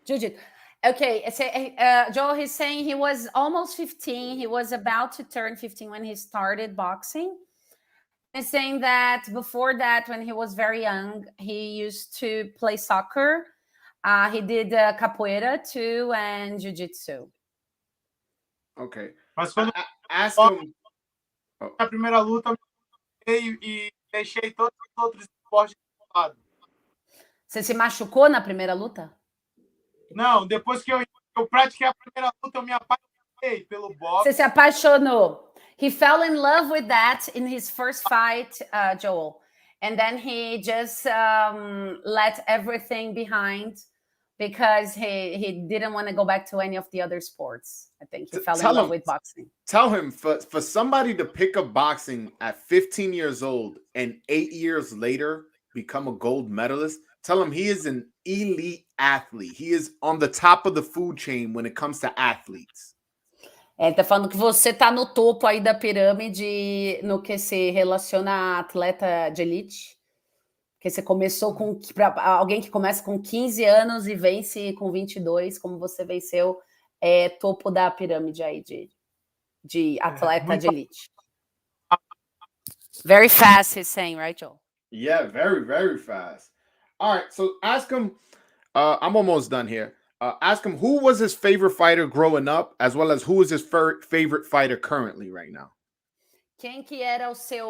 Speaker 3: Jiu-jitsu. Okay, so, Joel, he's saying he was almost 15. He was about to turn 15 when he started boxing. He's saying that before that, when he was very young, he used to play soccer. He did capoeira too and jiu-jitsu.
Speaker 1: Okay.
Speaker 2: Mas quando
Speaker 1: Ask him.
Speaker 2: a primeira luta e deixei todos os outros esportes de lado.
Speaker 3: Você se machucou na primeira luta?
Speaker 2: Não, depois que eu pratiquei a primeira luta, eu me apaixonei pelo boxe.
Speaker 3: Você se apaixonou. He fell in love with that in his first fight, Joel. And then he just let everything behind because he didn't want to go back to any of the other sports. I think he fell in love with boxing.
Speaker 1: Tell him for somebody to pick up boxing at 15 years old and 8 years later become a gold medalist, tell him he is an elite athlete. He is on the top of the food chain when it comes to athletes.
Speaker 3: Ele tá falando que você tá no topo aí da pirâmide no que se relaciona a atleta de elite. Que você começou com... Para alguém que começa com 15 anos e vence com 22, como você venceu, é topo da pirâmide aí de atleta de elite. Very fast, he's saying, right, Joel?
Speaker 1: Yeah, very, very fast. All right, so ask him, I'm almost done here. Ask him who was his favorite fighter growing up, as well as who is his favorite fighter currently right now.
Speaker 3: Quem que era o seu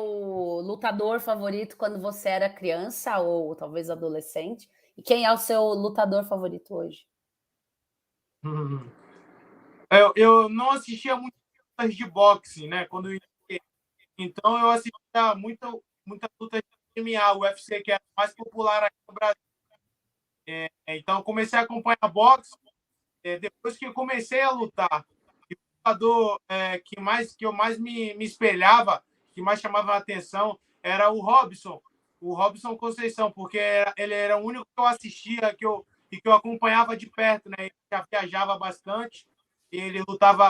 Speaker 3: lutador favorito quando você era criança ou talvez adolescente? E quem é o seu lutador favorito hoje?
Speaker 2: Eu não assistia muitas de boxe, né? Quando eu iniciei. Então eu assistia muita luta de MMA, UFC, que é a mais popular aqui no Brasil. Então eu comecei a acompanhar boxe depois que eu comecei a lutar. O lutador que eu mais me espelhava, que mais chamava a atenção, era o Robson Conceição, porque ele era o único que eu assistia que eu acompanhava de perto, né? Ele já viajava bastante, ele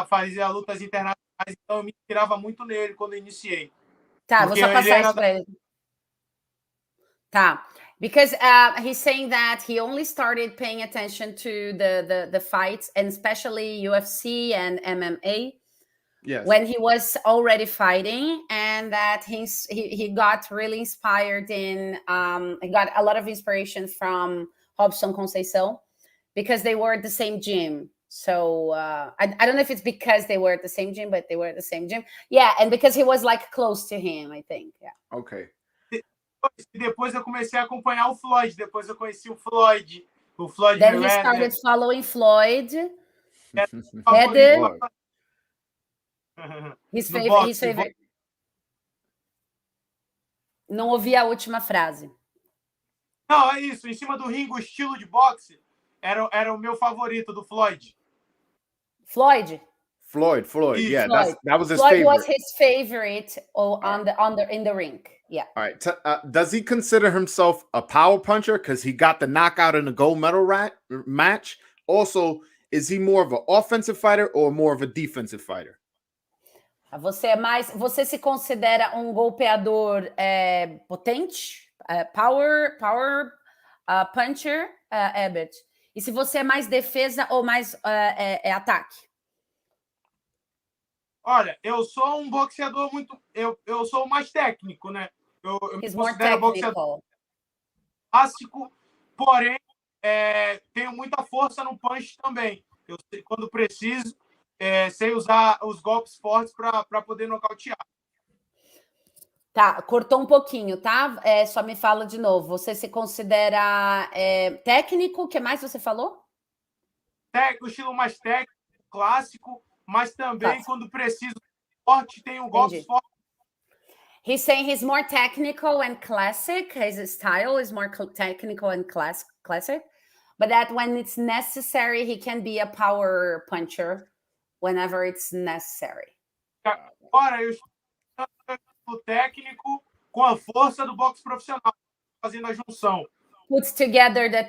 Speaker 2: fazia lutas internacionais, então eu me inspirava muito nele quando eu iniciei.
Speaker 3: Tá, vou só passar isso para ele. Tá. Because he's saying that he only started paying attention to the fights, and especially UFC and MMA,
Speaker 1: yes,
Speaker 3: when he was already fighting, and that he got really inspired in he got a lot of inspiration from Robson Conceição because they were at the same gym. So I don't know if it's because they were at the same gym, but they were at the same gym. Yeah, and because he was like close to him, I think. Yeah.
Speaker 1: Okay.
Speaker 2: Depois eu comecei a acompanhar o Floyd. Depois eu conheci o Floyd. O Floyd
Speaker 3: Then he started following Floyd. His favorite. Não ouvi a última frase.
Speaker 2: Não, é isso. Em cima do ringue, o estilo de boxe era o meu favorito, do Floyd.
Speaker 3: Floyd.
Speaker 1: Yeah,
Speaker 3: Floyd.
Speaker 1: That was his
Speaker 3: Floyd
Speaker 1: favorite.
Speaker 3: Was his favorite in the ring. Yeah.
Speaker 1: All right. Does he consider himself a power puncher because he got the knockout in the gold medal match? Also, is he more of an offensive fighter or more of a defensive fighter?
Speaker 3: Você se considera um golpeador potente, power puncher, Herbert? E se você é mais defesa ou mais ataque?
Speaker 2: Olha, eu sou um boxeador muito... Eu sou mais técnico, né? Eu me considero boxeador clássico, porém, tenho muita força no punch também. Eu sei, quando preciso, sei usar os golpes fortes para poder nocautear.
Speaker 3: Tá, cortou um pouquinho, tá? Só me fala de novo. Você se considera técnico? O que mais você falou?
Speaker 2: O estilo mais técnico, clássico, mas também, quando preciso, forte, tem um golpe forte.
Speaker 3: He's saying he's more technical and classic. His style is more technical and classic. But that when it's necessary, he can be a power puncher whenever it's necessary.
Speaker 2: Agora, eu estou técnico com a força do boxe profissional, fazendo a junção.
Speaker 3: Puts together the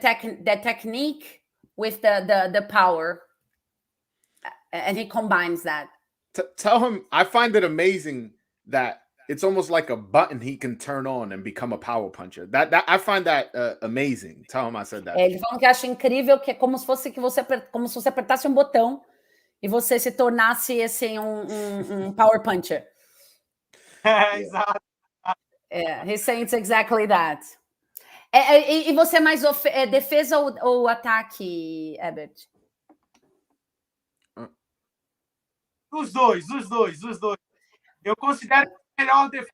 Speaker 3: technique with the power. And he combines that.
Speaker 1: Tell him, I find it amazing that it's almost like a button he can turn on and become a power puncher. That I find that amazing. Tell him I said that.
Speaker 3: Ele falou que acha incrível que é como se fosse como se você apertasse um botão e você se tornasse assim um power puncher.
Speaker 2: Exato.
Speaker 3: He's saying it's exactly that. E você é mais defesa ou ataque, Herbert?
Speaker 2: Os dois. Eu considero que a melhor defesa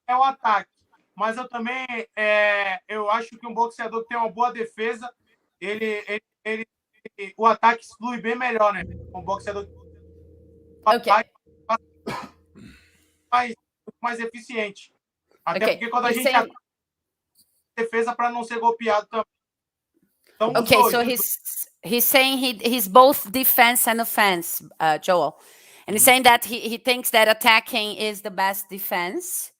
Speaker 2: é o ataque. Mas eu também eu acho que um boxeador que tem uma boa defesa, o ataque flui bem melhor, né? Um boxeador mais eficiente. Até porque quando a gente ataca defesa para não ser golpeado também. Então,
Speaker 3: okay, so he's saying he's both defense and offense, Joel. And he's saying that he thinks that attacking is the best defense.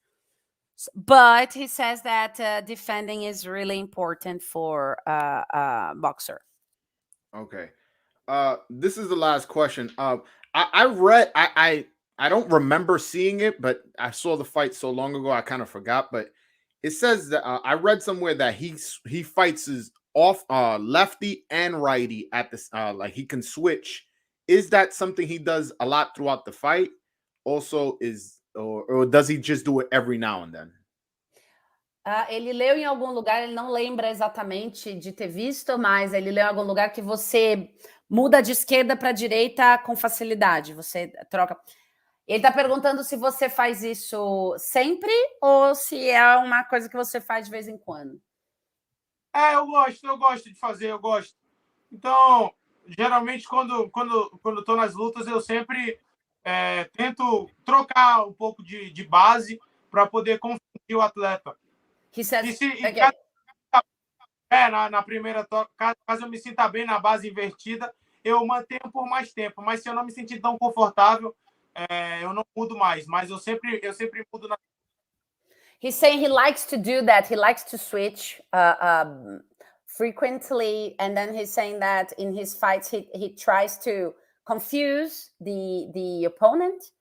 Speaker 3: But he says that defending is really important for a boxer.
Speaker 1: Okay. This is the last question. I read, I don't remember seeing it, but I saw the fight so long ago, I kind of forgot. But it says that I read somewhere that he fights his off lefty and righty at this, like he can switch. Is that something he does a lot throughout the fight? Also, or does he just do it every now and then?
Speaker 3: Ele leu em algum lugar, ele não lembra exatamente de ter visto, mas ele leu em algum lugar que você muda de esquerda para direita com facilidade. Você troca. Ele está perguntando se você faz isso sempre ou se é uma coisa que você faz de vez em quando.
Speaker 2: Eu gosto de fazer, eu gosto. Então, geralmente, quando estou nas lutas, eu sempre tento trocar um pouco de base para poder confundir o atleta. Na primeira toca, caso eu me sinta bem na base invertida, eu mantenho por mais tempo. Mas se eu não me sentir tão confortável, eu não mudo mais. Mas eu sempre mudo na.
Speaker 3: He's saying he likes to do that. He likes to switch frequently, and then he's saying that in his fights he tries to confuse the opponent,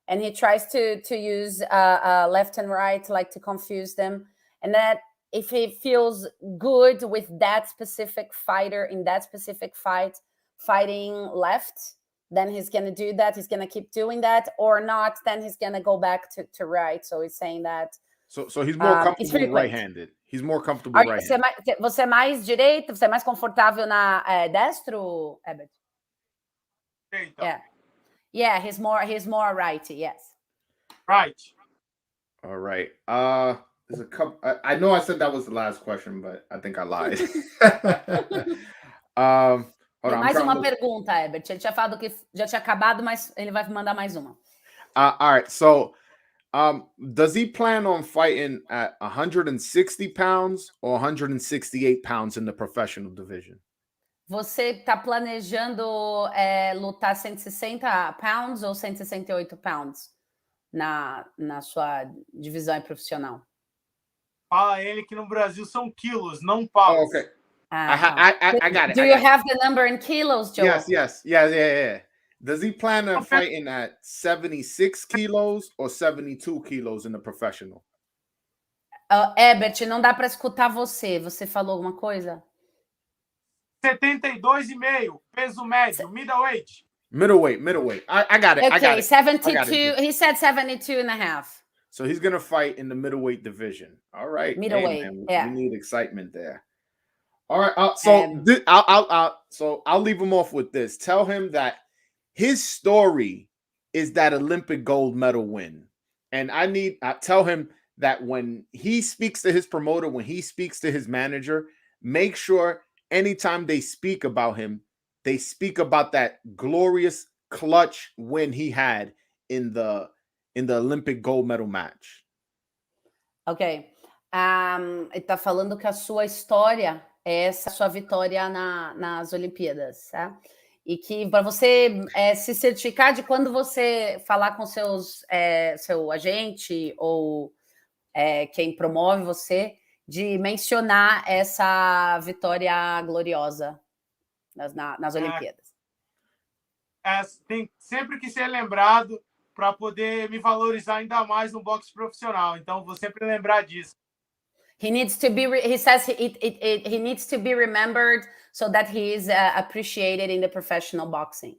Speaker 3: and he tries to use left and right, like to confuse them, and that if he feels good with that specific fighter in that specific fight fighting left, then he's going to do that. He's going to keep doing that, or not, then he's going to go back to right. So he's saying that.
Speaker 1: So he's more comfortable right-handed. He's more comfortable right-handed.
Speaker 3: Você é mais direito? Você é mais confortável na destro, Herbert?
Speaker 2: Então.
Speaker 3: Yeah, he's more righty. Yes.
Speaker 2: Right.
Speaker 1: All right. There's a couple. I know I said that was the last question, but I think I lied.
Speaker 3: Tem mais uma pergunta, Herbert. Ele tinha falado que já tinha acabado, mas ele vai mandar mais uma.
Speaker 1: All right. So, does he plan on fighting at 160 pounds or 168 pounds in the professional division?
Speaker 3: Você está planejando lutar 160 pounds ou 168 pounds na sua divisão profissional?
Speaker 2: Fala ele que no Brasil são quilos, não pounds.
Speaker 1: Oh, okay. I got it.
Speaker 3: Do you have the number in kilos, Joe?
Speaker 1: Yes. Yeah. Does he plan on fighting at 76 kilos or 72 kilos in the professional?
Speaker 3: Herbert, não dá para escutar você. Você falou alguma coisa?
Speaker 2: 72,5, peso médio, middleweight.
Speaker 1: Middleweight. I got it.
Speaker 3: Okay,
Speaker 1: I got it.
Speaker 3: 72. He said 72 and a half.
Speaker 1: So he's going to fight in the middleweight division. All right.
Speaker 3: Middleweight.
Speaker 1: Hey,
Speaker 3: yeah.
Speaker 1: We need excitement there. All right. I'll leave him off with this. Tell him that his story is that Olympic gold medal win. And I tell him that when he speaks to his promoter, when he speaks to his manager, make sure anytime they speak about him, they speak about that glorious clutch win he had in the Olympic gold medal match.
Speaker 3: Ok. Ele está falando que a sua história é essa sua vitória nas Olimpíadas, tá? E que para você se certificar de quando você falar com seu agente ou quem promove você, de mencionar essa vitória gloriosa nas Olimpíadas.
Speaker 2: Tem sempre que ser lembrado, para poder me valorizar ainda mais no boxe profissional. Então, vou sempre lembrar disso.
Speaker 3: He needs to be, he says he needs to be remembered so that he is appreciated in the professional boxing.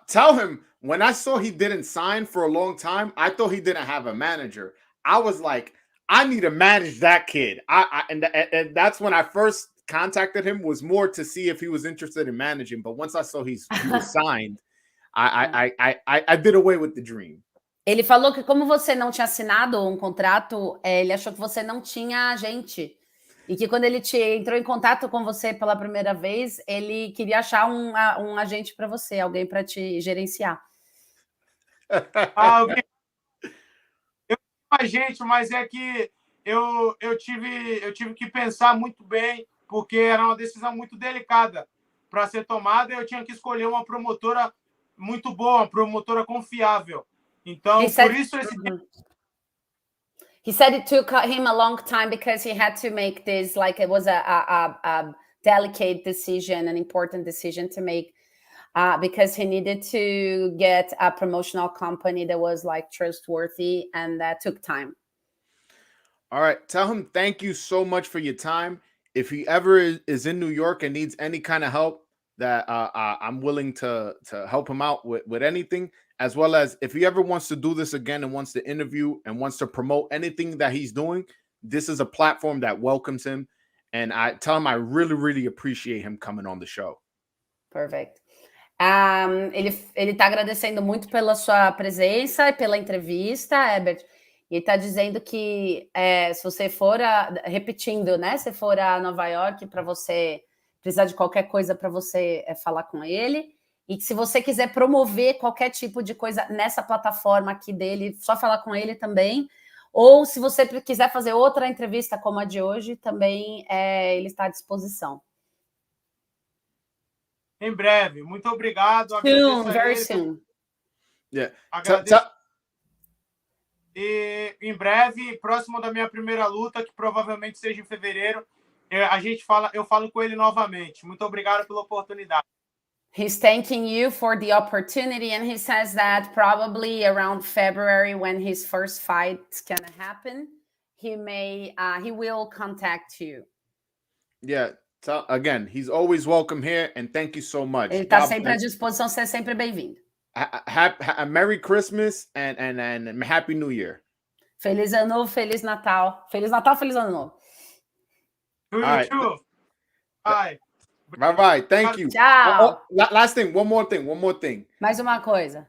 Speaker 1: Tell him, when I saw he didn't sign for a long time, I thought he didn't have a manager. I was like, I need to manage that kid. And that's when I first contacted him, was more to see if he was interested in managing. But once I saw he was signed, I did away with the dream.
Speaker 3: Ele falou que como você não tinha assinado um contrato, ele achou que você não tinha agente. E que quando ele entrou em contato com você pela primeira vez, ele queria achar um agente para você, alguém para te gerenciar.
Speaker 2: Eu tenho um agente, mas é que eu tive que pensar muito bem, porque era uma decisão muito delicada para ser tomada, e eu tinha que escolher uma promotora muito boa, uma promotora confiável. Então, por isso esse
Speaker 3: He said it took him a long time because he had to make this, like it was a delicate decision, an important decision to make, because he needed to get a promotional company that was like trustworthy, and that took time.
Speaker 1: All right. Tell him thank you so much for your time. If he ever is in New York and needs any kind of help, that I'm willing to help him out with anything, as well as if he ever wants to do this again and wants to interview and wants to promote anything that he's doing, this is a platform that welcomes him. And I tell him I really, really appreciate him coming on the show.
Speaker 3: Perfect. Ele tá agradecendo muito pela sua presença e pela entrevista, Herbert. E está dizendo que se você for, repetindo, né? Se for a Nova York para você precisar de qualquer coisa para você falar com ele. E que se você quiser promover qualquer tipo de coisa nessa plataforma aqui dele, só falar com ele também. Ou se você quiser fazer outra entrevista como a de hoje, também ele está à disposição.
Speaker 2: Em breve. Muito obrigado.
Speaker 3: Soon, very soon.
Speaker 1: Yeah.
Speaker 2: Agradeço. E em breve, próximo da minha primeira luta, que provavelmente seja em fevereiro, eu falo com ele novamente. Muito obrigado pela oportunidade.
Speaker 3: He's thanking you for the opportunity, and he says that probably around February, when his first fight's gonna happen, he will contact you.
Speaker 1: Yeah. Again, he's always welcome here, and thank you so much.
Speaker 3: Ele está sempre à disposição, você é sempre bem-vindo.
Speaker 1: Merry Christmas and Happy New Year.
Speaker 3: Feliz Ano Novo, Feliz Natal. Feliz Natal, Feliz Ano Novo.
Speaker 2: All right. Bye.
Speaker 1: Bye. Thank you.
Speaker 3: Tchau.
Speaker 1: Last thing, one more thing.
Speaker 3: Mais uma coisa.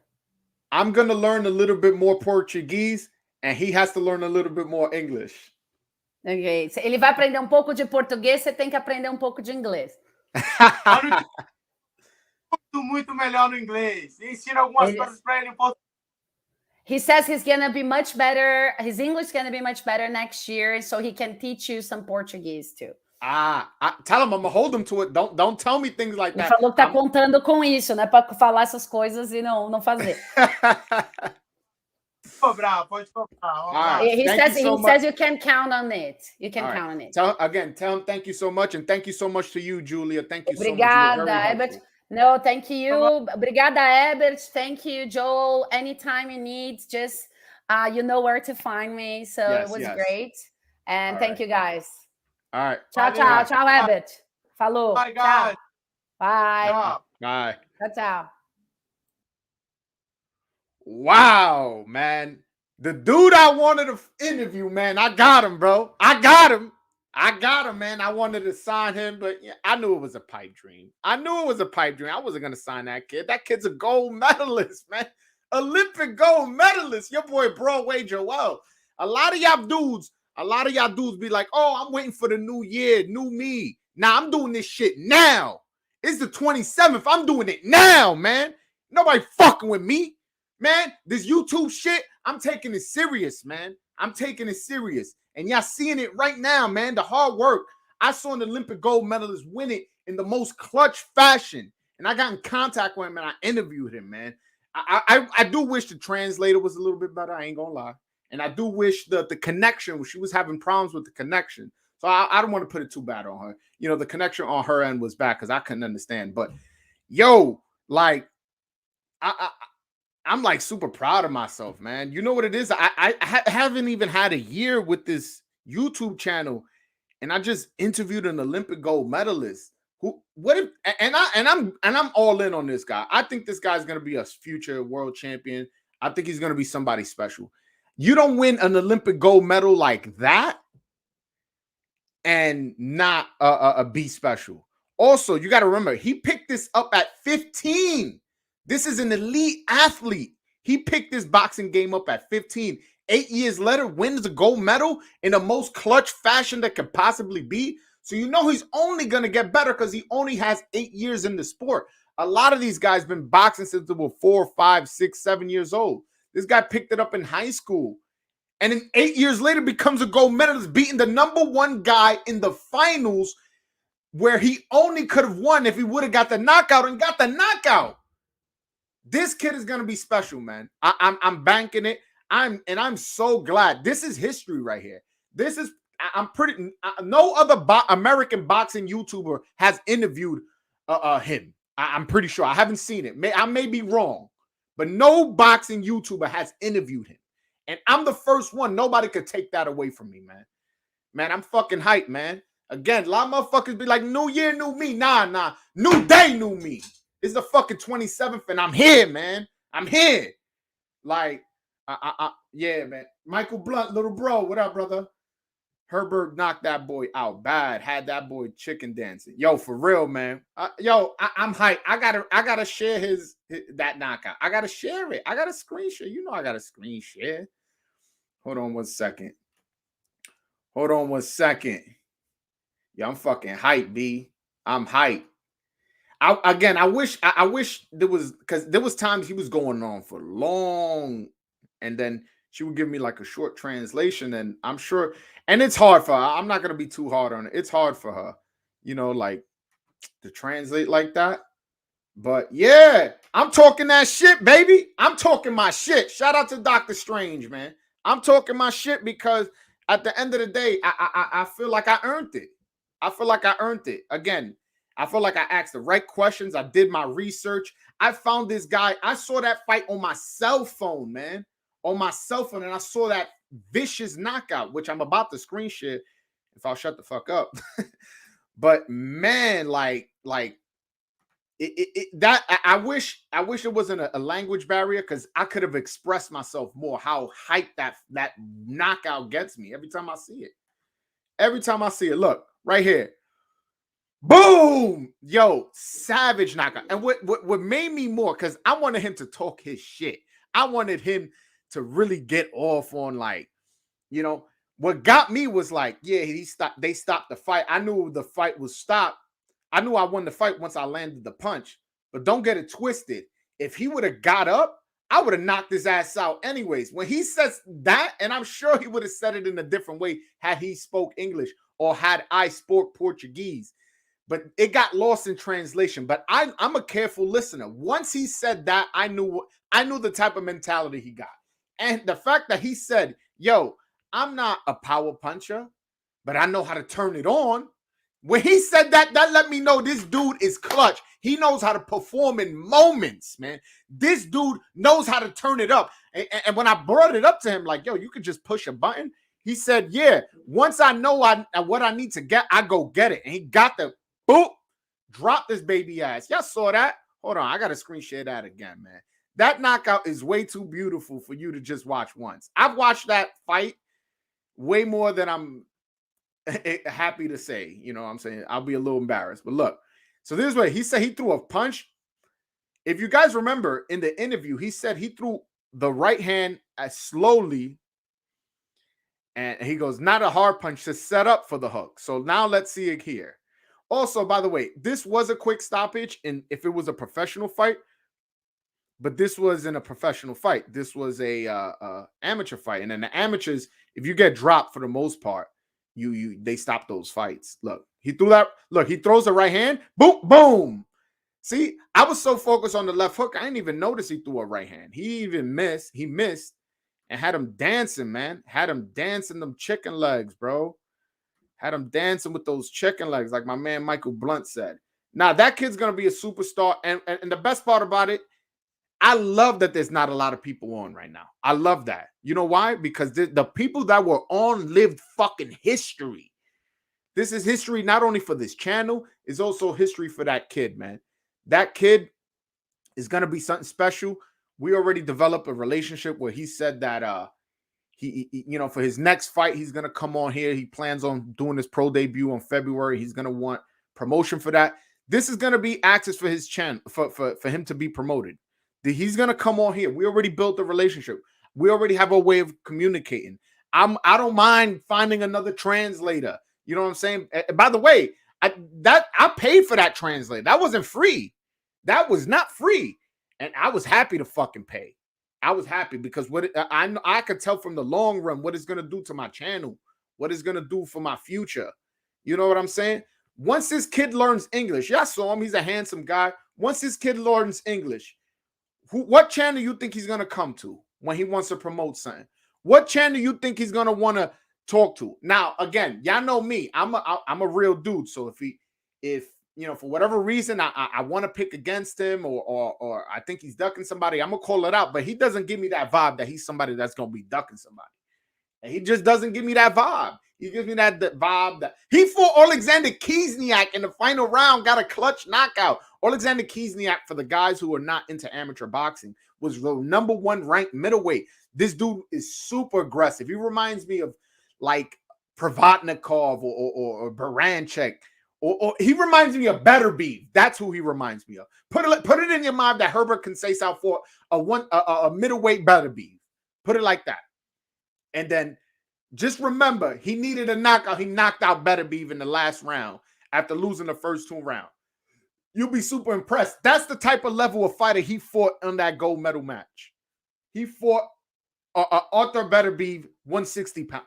Speaker 1: I'm going to learn a little bit more Portuguese, and he has to learn a little bit more English.
Speaker 3: Okay. Ele vai aprender um pouco de português, você tem que aprender um pouco de inglês.
Speaker 2: Muito melhor no inglês. Ensina algumas coisas para ele em português.
Speaker 3: He says he's gonna be much better. His English is gonna be much better next year, so he can teach you some Portuguese too.
Speaker 1: Tell him I'm gonna hold him to it. Don't tell me things like that.
Speaker 3: Ele falou que tá contando com isso, né? Para falar essas coisas e não fazer.
Speaker 2: Pode cobrar.
Speaker 3: He says you can count on it. You can count on it.
Speaker 1: Tell him thank you so much, and thank you so much to you, Julia. Thank you
Speaker 3: Obrigada,
Speaker 1: so much.
Speaker 3: Herbert. No, thank you. Obrigada, Herbert. Thank you, Joel. Anytime you need, just you know where to find me. So it was great. And thank you, guys.
Speaker 1: All right.
Speaker 3: Tchau, Herbert. Falou.
Speaker 2: Bye, guys.
Speaker 3: Bye.
Speaker 1: Bye.
Speaker 3: Tchau.
Speaker 1: Wow, man. The dude I wanted to interview, man, I got him, bro. I got him, man. I wanted to sign him, but I knew it was a pipe dream. I wasn't going to sign that kid. That kid's a gold medalist, man. Olympic gold medalist. Your boy Broadway Joel. A lot of y'all dudes be like, oh, I'm waiting for the new year, new me. Nah, I'm doing this shit now. It's the 27th. I'm doing it now, man. Nobody fucking with me. Man, this YouTube shit, I'm taking it serious, man. I'm taking it serious. And y'all seeing it right now, man. The hard work. I saw an Olympic gold medalist win it in the most clutch fashion. And I got in contact with him and I interviewed him, man. I do wish the translator was a little bit better. I ain't gonna lie. And I do wish the connection, she was having problems with the connection. So I don't want to put it too bad on her. You know, the connection on her end was bad because I couldn't understand. But yo, like, I'm like super proud of myself, man. You know what it is? I haven't even had a year with this YouTube channel, and I just interviewed an Olympic gold medalist. I'm all in on this guy. I think this guy's gonna be a future world champion. I think he's gonna be somebody special. You don't win an Olympic gold medal like that and not be special. Also, you got to remember, he picked this up at 15. This is an elite athlete. He picked this boxing game up at 15. 8 years later, wins a gold medal in the most clutch fashion that could possibly be. So you know he's only going to get better because he only has 8 years in the sport. A lot of these guys been boxing since they were 4, 5, 6, 7 years old. This guy picked it up in high school. And then 8 years later becomes a gold medalist, beating the #1 guy in the finals where he only could have won if he would have got the knockout and got the knockout. This kid is going to be special, man. I'm banking it. I'm so glad. This is history right here. No other American boxing YouTuber has interviewed him. I'm pretty sure. I haven't seen it. I may be wrong, but no boxing YouTuber has interviewed him. And I'm the first one. Nobody could take that away from me, man. Man, I'm fucking hyped, man. Again, a lot of motherfuckers be like, new year, new me. Nah. New day, new me. It's the fucking 27th, and I'm here, man. I'm here. Like, yeah, man. Michael Blunt, little bro. What up, brother? Herbert knocked that boy out bad. Had that boy chicken dancing. Yo, for real, man. I'm hyped. I gotta share that knockout. I gotta share it. I gotta screen share. You know I gotta screen share. Hold on one second. Yo, I'm fucking hyped, B. I'm hyped. I wish there was, because there was times he was going on for long, and then she would give me like a short translation, and I'm sure, and it's hard for her. I'm not gonna be too hard on it. It's hard for her, like to translate like that. But yeah, I'm talking that shit, baby. I'm talking my shit. Shout out to Dr. Strange, man. I'm talking my shit because at the end of the day, I feel like I earned it. Again, I feel like I asked the right questions. I did my research. I found this guy. I saw that fight on my cell phone, man. On my cell phone, and I saw that vicious knockout, which I'm about to screen share if I'll shut the fuck up. But man, I wish it wasn't a language barrier, because I could have expressed myself more. How hyped that knockout gets me every time I see it. Look right here. Boom! Yo, savage knockout. And what made me more, because I wanted him to talk his shit. I wanted him to really get off on, like, what got me was like, yeah, they stopped the fight. I knew the fight was stopped. I knew I won the fight once I landed the punch. But don't get it twisted. If he would have got up, I would have knocked his ass out anyways. When he says that, and I'm sure he would have said it in a different way had he spoke English or had I spoke Portuguese. But it got lost in translation. But I'm a careful listener. Once he said that, I knew the type of mentality he got. And the fact that he said, yo, I'm not a power puncher, but I know how to turn it on. When he said that let me know this dude is clutch. He knows how to perform in moments, man. This dude knows how to turn it up. And when I brought it up to him, like, yo, you could just push a button. He said, yeah, once I know what I need to get, I go get it. And he got the boop, drop this baby ass. Y'all saw that? Hold on, I got to screen share that again, man. That knockout is way too beautiful for you to just watch once. I've watched that fight way more than I'm happy to say. You know what I'm saying? I'll be a little embarrassed. But look, so this way, he said he threw a punch. If you guys remember in the interview, he said he threw the right hand as slowly. And he goes, not a hard punch to set up for the hook. So now let's see it here. Also, by the way, this was a quick stoppage. And if it was a professional fight, but this wasn't a professional fight. This was a amateur fight. And in the amateurs, if you get dropped for the most part, they stop those fights. Look, he threw that. Look, he throws the right hand. Boom, boom. See, I was so focused on the left hook, I didn't even notice he threw a right hand. He missed and had him dancing, man. Had him dancing them chicken legs, bro. Had him dancing with those chicken legs, like my man Michael Blunt said. Now, that kid's going to be a superstar. And the best part about it, I love that there's not a lot of people on right now. I love that. You know why? Because the people that were on lived fucking history. This is history not only for this channel, it's also history for that kid, man. That kid is going to be something special. We already developed a relationship where he said that he you know, for his next fight, he's going to come on here. He plans on doing his pro debut on February. He's going to want promotion for that. This is going to be access for his channel, for him to be promoted. He's going to come on here. We already built a relationship. We already have a way of communicating. I don't mind finding another translator. You know what I'm saying? By the way, I paid for that translator. That wasn't free. That was not free. And I was happy to fucking pay. I was happy because I could tell from the long run what it's going to do to my channel, what it's going to do for my future. You know what I'm saying? Once this kid learns English, y'all saw him. He's a handsome guy. Once this kid learns English, what channel you think he's going to come to when he wants to promote something? What channel you think he's going to want to talk to? Now, again, y'all know me. I'm a real dude. So if you know, for whatever reason, I want to pick against him or I think he's ducking somebody, I'm going to call it out. But he doesn't give me that vibe that he's somebody that's going to be ducking somebody. And he just doesn't give me that vibe. He gives me that vibe that he fought Alexander Kiesniak in the final round, got a clutch knockout. Alexander Kiesniak, for the guys who are not into amateur boxing, was the #1 ranked middleweight. This dude is super aggressive. He reminds me of like Provatnikov or Baranchek. Or he reminds me of Better Beef. That's who he reminds me of. Put it in your mind that Herbert Conceição fought a middleweight Better Beef. Put it like that. And then just remember, he needed a knockout. He knocked out Better Beef in the last round after losing the first 2 rounds. You'll be super impressed. That's the type of level of fighter he fought on that gold medal match. He fought Arthur Better Beef 160 pounds.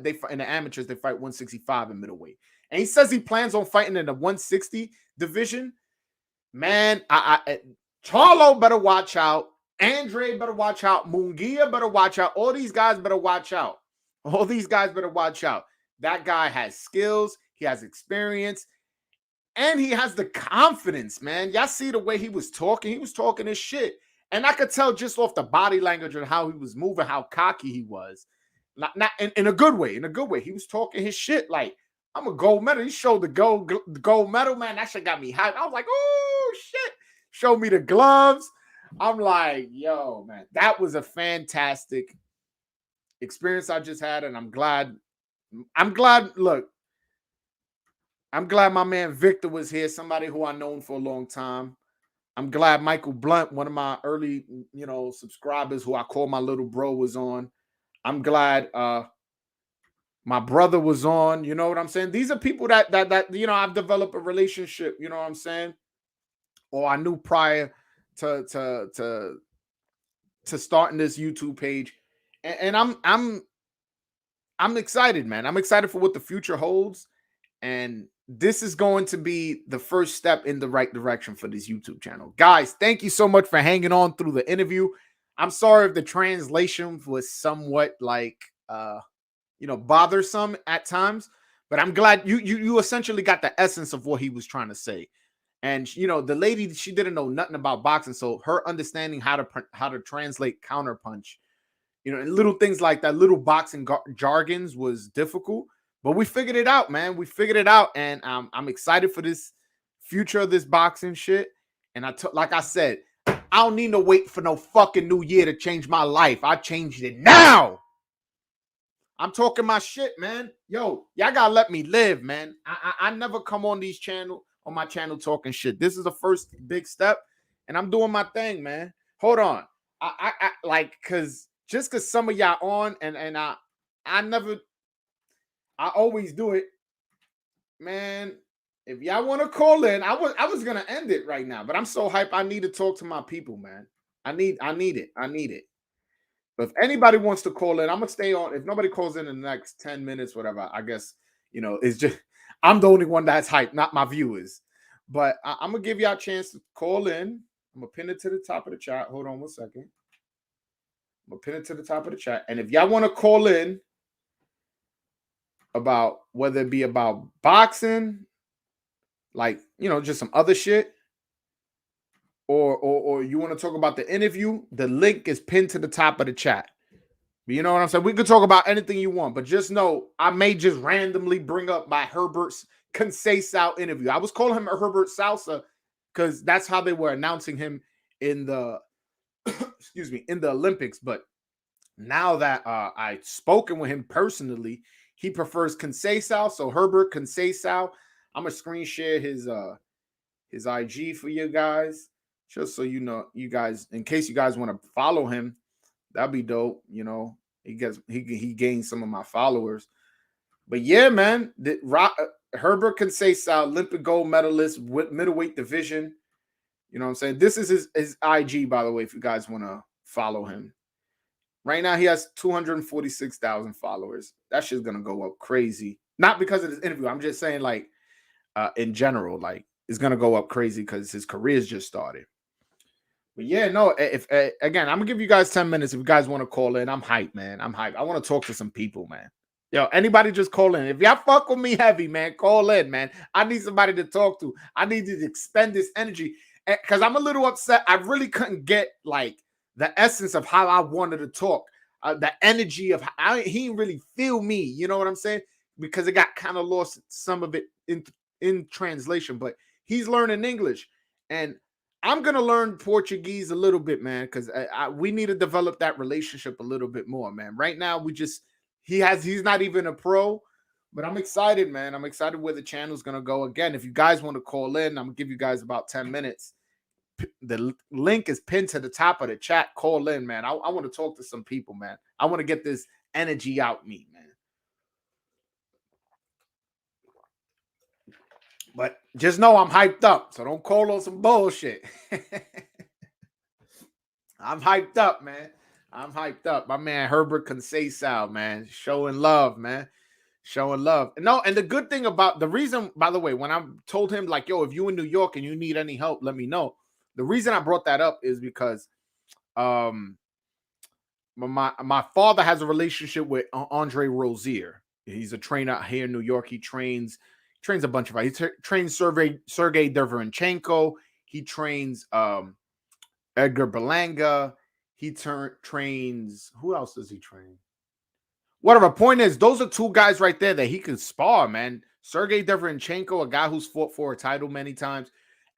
Speaker 1: They fight in the amateurs. They fight 165 in middleweight. And he says he plans on fighting in the 160 division. Man, Charlo better watch out. Andre better watch out. Munguia better watch out. All these guys better watch out. All these guys better watch out. That guy has skills. He has experience. And he has the confidence, man. Y'all see the way he was talking? He was talking his shit. And I could tell just off the body language and how he was moving, how cocky he was. Not in a good way. In a good way. He was talking his shit like, I'm a gold medal. He showed the gold medal, man. That shit got me hyped. I was like, oh, shit. Showed me the gloves. I'm like, yo, man, that was a fantastic experience I just had. And I'm glad, look, I'm glad my man Victor was here, somebody who I've known for a long time. I'm glad Michael Blunt, one of my early, subscribers who I call my little bro, was on. I'm glad my brother was on. You know what I'm saying? These are people that I've developed a relationship, you know what I'm saying? Or I knew prior to starting this YouTube page. And I'm excited, man. I'm excited for what the future holds. And this is going to be the first step in the right direction for this YouTube channel. Guys, thank you so much for hanging on through the interview. I'm sorry if the translation was somewhat bothersome at times, but I'm glad you essentially got the essence of what he was trying to say. And the lady, she didn't know nothing about boxing, so her understanding how to translate counterpunch, and little things like that, little boxing jargons was difficult. But we figured it out, man. We figured it out, and I'm excited for this future of this boxing shit. And like I said, I don't need to wait for no fucking new year to change my life. I changed it now. I'm talking my shit, man. Yo, y'all gotta let me live, man. I never come on my channel talking shit. This is the first big step, and I'm doing my thing, man. Hold on. Cause some of y'all on, and I always do it, man. If y'all want to call in, I was gonna end it right now, but I'm so hyped. I need to talk to my people, man. I need it. But if anybody wants to call in, I'm gonna stay on. If nobody calls in the next 10 minutes, whatever, I guess it's just I'm the only one that's hyped, not my viewers. But I'm gonna give y'all a chance to call in. I'm gonna pin it to the top of the chat. Hold on 1 second. I'm gonna pin it to the top of the chat, and if y'all want to call in about whether it be about boxing, just some other shit, or you want to talk about the interview, the link is pinned to the top of the chat. You know what I'm saying? We could talk about anything you want, but just know I may just randomly bring up my Herbert's Conceição interview. I was calling him a Herbert Salsa because that's how they were announcing him in the excuse me, in the Olympics. But now that I've spoken with him personally, he prefers Conceição. So Herbert Conceição. I'm gonna screen share his IG for you guys, just so you know, you guys, in case you guys want to follow him. That'd be dope. You know, he gains some of my followers. But yeah, man, Herbert Conceição, Olympic gold medalist with middleweight division. You know what I'm saying? This is his IG, by the way, if you guys want to follow him. Right now, he has 246,000 followers. That shit's gonna go up crazy. Not because of this interview. I'm just saying, like, in general, like, it's gonna go up crazy because his career's just started. But yeah, no, if again, I'm gonna give you guys 10 minutes if you guys want to call in. I'm hyped, man. I'm hyped. I want to talk to some people, man. Yo, anybody just call in. If y'all fuck with me heavy, man, call in, man. I need somebody to talk to. I need to expend this energy because I'm a little upset. I really couldn't get like the essence of how I wanted to talk, the energy of he didn't really feel me. You know what I'm saying? Because it got kind of lost some of it in translation. But he's learning English, and I'm gonna learn Portuguese a little bit, man, because we need to develop that relationship a little bit more, man. Right now, he's not even a pro, but I'm excited, man. I'm excited where the channel's gonna go. Again, if you guys want to call in, I'm gonna give you guys about 10 minutes. The link is pinned to the top of the chat. Call in, man. I want to talk to some people, man. I want to get this energy out me, man. But just know I'm hyped up, so don't call on some bullshit. I'm hyped up, man. I'm hyped up. My man Herbert Conceição, man, showing love, man, showing love. No, and the good thing about the reason, by the way, when I told him like, yo, if you in New York and you need any help, let me know. The reason I brought that up is because my father has a relationship with Andre Rozier. He's a trainer here in New York. He trains a bunch of guys. He trains Sergey Derevyanchenko. He trains Edgar Berlanga. He trains, who else does he train? Whatever. Point is, those are two guys right there that he can spar, man. Sergey Derevyanchenko, a guy who's fought for a title many times.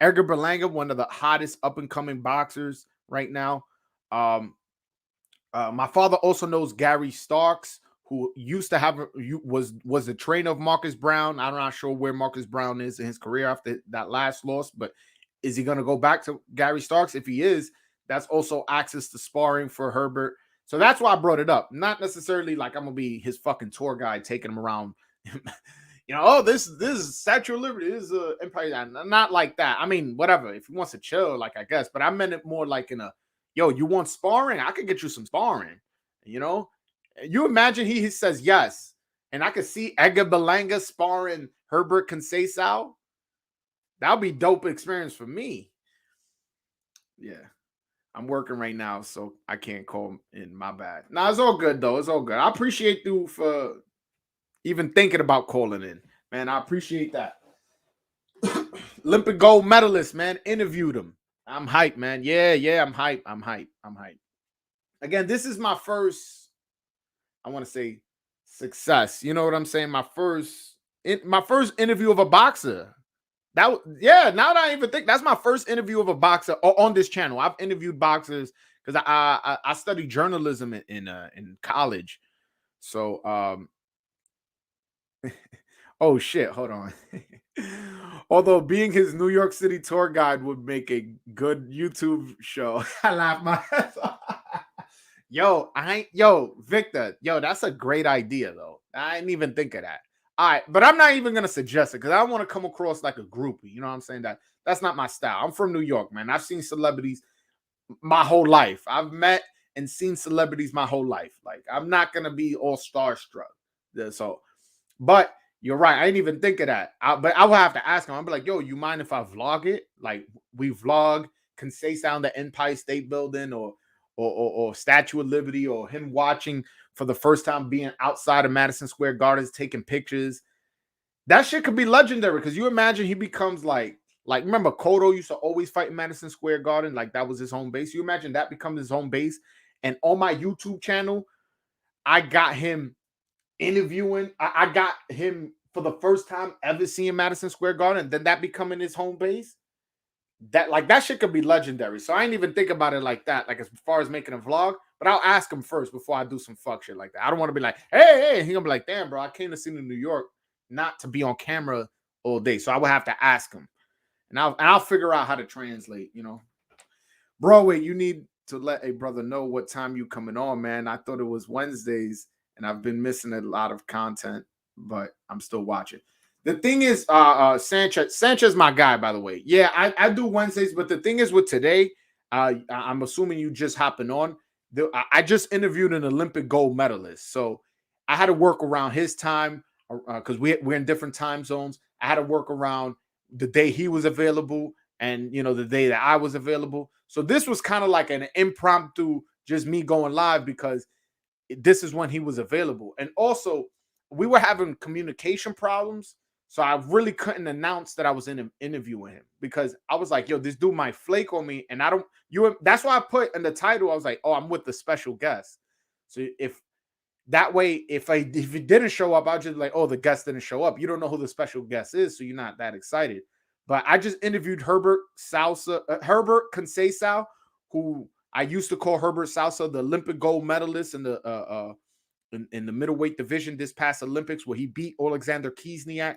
Speaker 1: Edgar Berlanga, one of the hottest up-and-coming boxers right now. My father also knows Gary Starks, who used to was the trainer of Marcus Brown. I'm not sure where Marcus Brown is in his career after that last loss, but is he going to go back to Gary Starks? If he is, that's also access to sparring for Herbert. So that's why I brought it up. Not necessarily like I'm going to be his fucking tour guide taking him around. You know, oh, this is Statue of Liberty. This is Empire. Not like that. I mean, whatever. If he wants to chill, like I guess. But I meant it more like in a, yo, you want sparring? I could get you some sparring. You know? You imagine he says yes. And I could see Edgar Berlanga sparring Herbert Conceição. That would be dope experience for me. Yeah. I'm working right now, so I can't call in. My bad. Nah, it's all good, though. It's all good. I appreciate you for even thinking about calling in. Man, I appreciate that. Olympic gold medalist, man. Interviewed him. I'm hyped, man. Yeah, I'm hyped. Again, this is my first, I want to say, success. You know what I'm saying? My first interview of a boxer. Now that I even think, that's my first interview of a boxer on this channel. I've interviewed boxers because I studied journalism in college. So oh shit, hold on. Although being his New York City tour guide would make a good YouTube show. I laugh my ass off. Victor, that's a great idea though. I didn't even think of that. All right, but I'm not even gonna suggest it because I don't want to come across like a groupie. You know what I'm saying? That's not my style. I'm from New York, man. I've seen celebrities my whole life. I've met and seen celebrities my whole life. Like, I'm not gonna be all starstruck. So, but you're right. I didn't even think of that. But I will have to ask him. I'll be like, yo, you mind if I vlog it? Like, we vlog Conceição, the Empire State Building, or Statue of Liberty, or him watching for the first time being outside of Madison Square Gardens taking pictures. That shit could be legendary because you imagine he becomes like Like, remember, Cotto used to always fight in Madison Square Garden. Like, that was his home base. You imagine that becomes his home base. And on my YouTube channel, I got him interviewing. I got him for the first time ever seeing Madison Square Garden. And then that becoming his home base. That shit could be legendary. So I ain't even think about it like that. Like, as far as making a vlog. But I'll ask him first before I do some fuck shit like that. I don't want to be like, hey. He gonna be like, damn, bro, I came to see him in New York, not to be on camera all day. So I would have to ask him. And I'll figure out how to translate, you know. Bro, wait, you need to let a brother know what time you coming on, man. I thought it was Wednesdays, and I've been missing a lot of content, but I'm still watching. The thing is, Sanchez, my guy, by the way. Yeah, I do Wednesdays, but the thing is with today, I'm assuming you just hopping on. I just interviewed an Olympic gold medalist, so I had to work around his time because we're in different time zones. I had to work around the day he was available and, you know, the day that I was available. So this was kind of like an impromptu, just me going live because this is when he was available. And also we were having communication problems. So I really couldn't announce that I was in an interview with him because I was like, yo, this dude might flake on me. And that's why I put in the title, I was like, oh, I'm with the special guest. So if he didn't show up, I'll just be like, oh, the guest didn't show up. You don't know who the special guest is, so you're not that excited. But I just interviewed Herbert Conceição, who I used to call Herbert Salsa, the Olympic gold medalist in the middleweight division this past Olympics, where he beat Alexander Kiesniak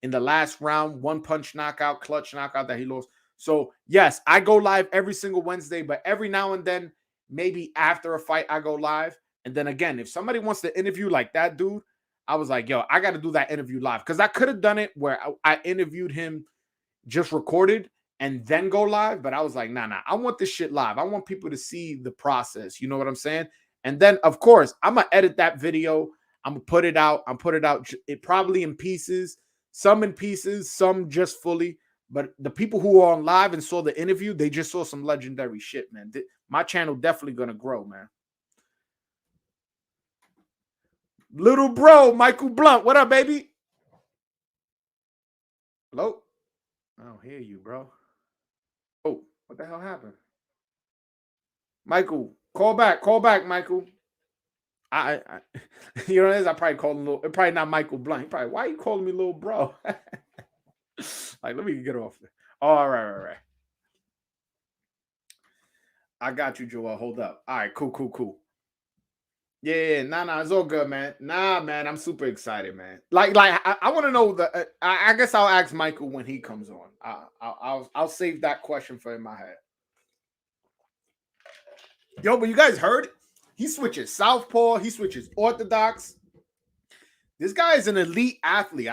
Speaker 1: in the last round, one-punch knockout, clutch knockout that he lost. So, yes, I go live every single Wednesday, but every now and then, maybe after a fight, I go live. And then again, if somebody wants to interview like that dude, I was like, yo, I got to do that interview live. Because I could have done it where I interviewed him, just recorded, and then go live. But I was like, nah, I want this shit live. I want people to see the process. You know what I'm saying? And then, of course, I'm going to edit that video. I'm going to put it out. It probably in pieces. Some in pieces, some just fully. But the people who are on live and saw the interview, they just saw some legendary shit, man. My channel definitely going to grow, man. Little bro, Michael Blunt. What up, baby? Hello? I don't hear you, bro. Oh, what the hell happened? Michael, call back, Michael. I you know what it is? I probably called him little, probably not Michael Blunt. He probably, why are you calling me little bro? Like, let me get off there. All right. I got you, Joel. Hold up. All right, cool. Yeah, nah, it's all good, man. Nah, man, I'm super excited, man. Like I want to know I guess I'll ask Michael when he comes on. I'll save that question for in my head. Yo, but you guys heard it? He switches southpaw. He switches orthodox. This guy is an elite athlete.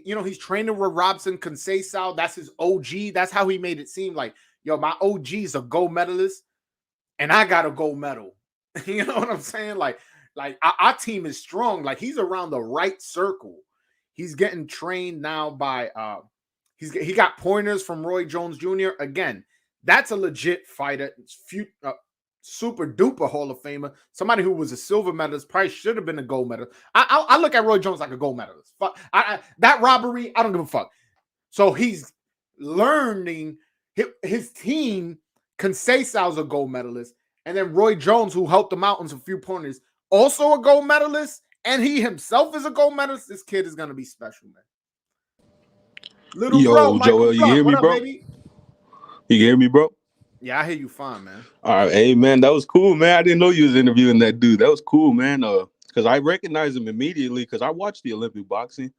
Speaker 1: He's training with Robson Conceição. That's his OG. That's how he made it seem like, yo, my OG is a gold medalist, and I got a gold medal. You know what I'm saying? Like our team is strong. Like, he's around the right circle. He's getting trained now by he got pointers from Roy Jones Jr. Again, that's a legit fighter. Super duper Hall of Famer. Somebody who was a silver medalist, probably should have been a gold medalist. I look at Roy Jones like a gold medalist. That robbery, I don't give a fuck. So he's learning his team. Conceição's a gold medalist. And then Roy Jones, who helped him out on some few pointers, also a gold medalist. And he himself is a gold medalist. This kid is going to be special, man. Little bro,
Speaker 4: Joel, you hear me, bro?
Speaker 1: Baby?
Speaker 4: You hear me, bro?
Speaker 1: Yeah, I hear you fine, man.
Speaker 4: All right, hey, man, that was cool, man. I didn't know you was interviewing that dude. That was cool, man. Because I recognized him immediately because I watched the Olympic boxing.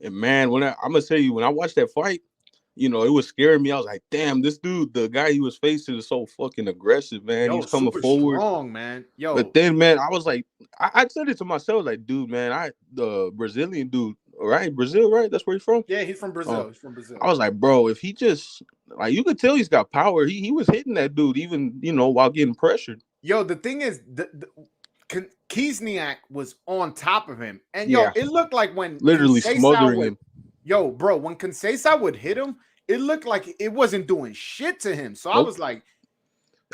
Speaker 4: And, man, I'm going to tell you, when I watched that fight, you know, it was scaring me. I was like, damn, this dude, the guy he was facing is so fucking aggressive, man. He's coming forward.
Speaker 1: Strong, man. Yo.
Speaker 4: But then, man, I was like, I said it to myself, like, dude, man, the Brazilian dude, right? Brazil, right? That's where he's from?
Speaker 1: Yeah, he's from Brazil.
Speaker 4: I was like, bro, if he just, like, you could tell he's got power. He was hitting that dude even, you know, while getting pressured.
Speaker 1: Yo, the thing is, Kiesniak was on top of him. And, yo, it looked like when
Speaker 4: literally smothering him.
Speaker 1: Yo, bro, when Conceição would hit him, it looked like it wasn't doing shit to him. So I was like,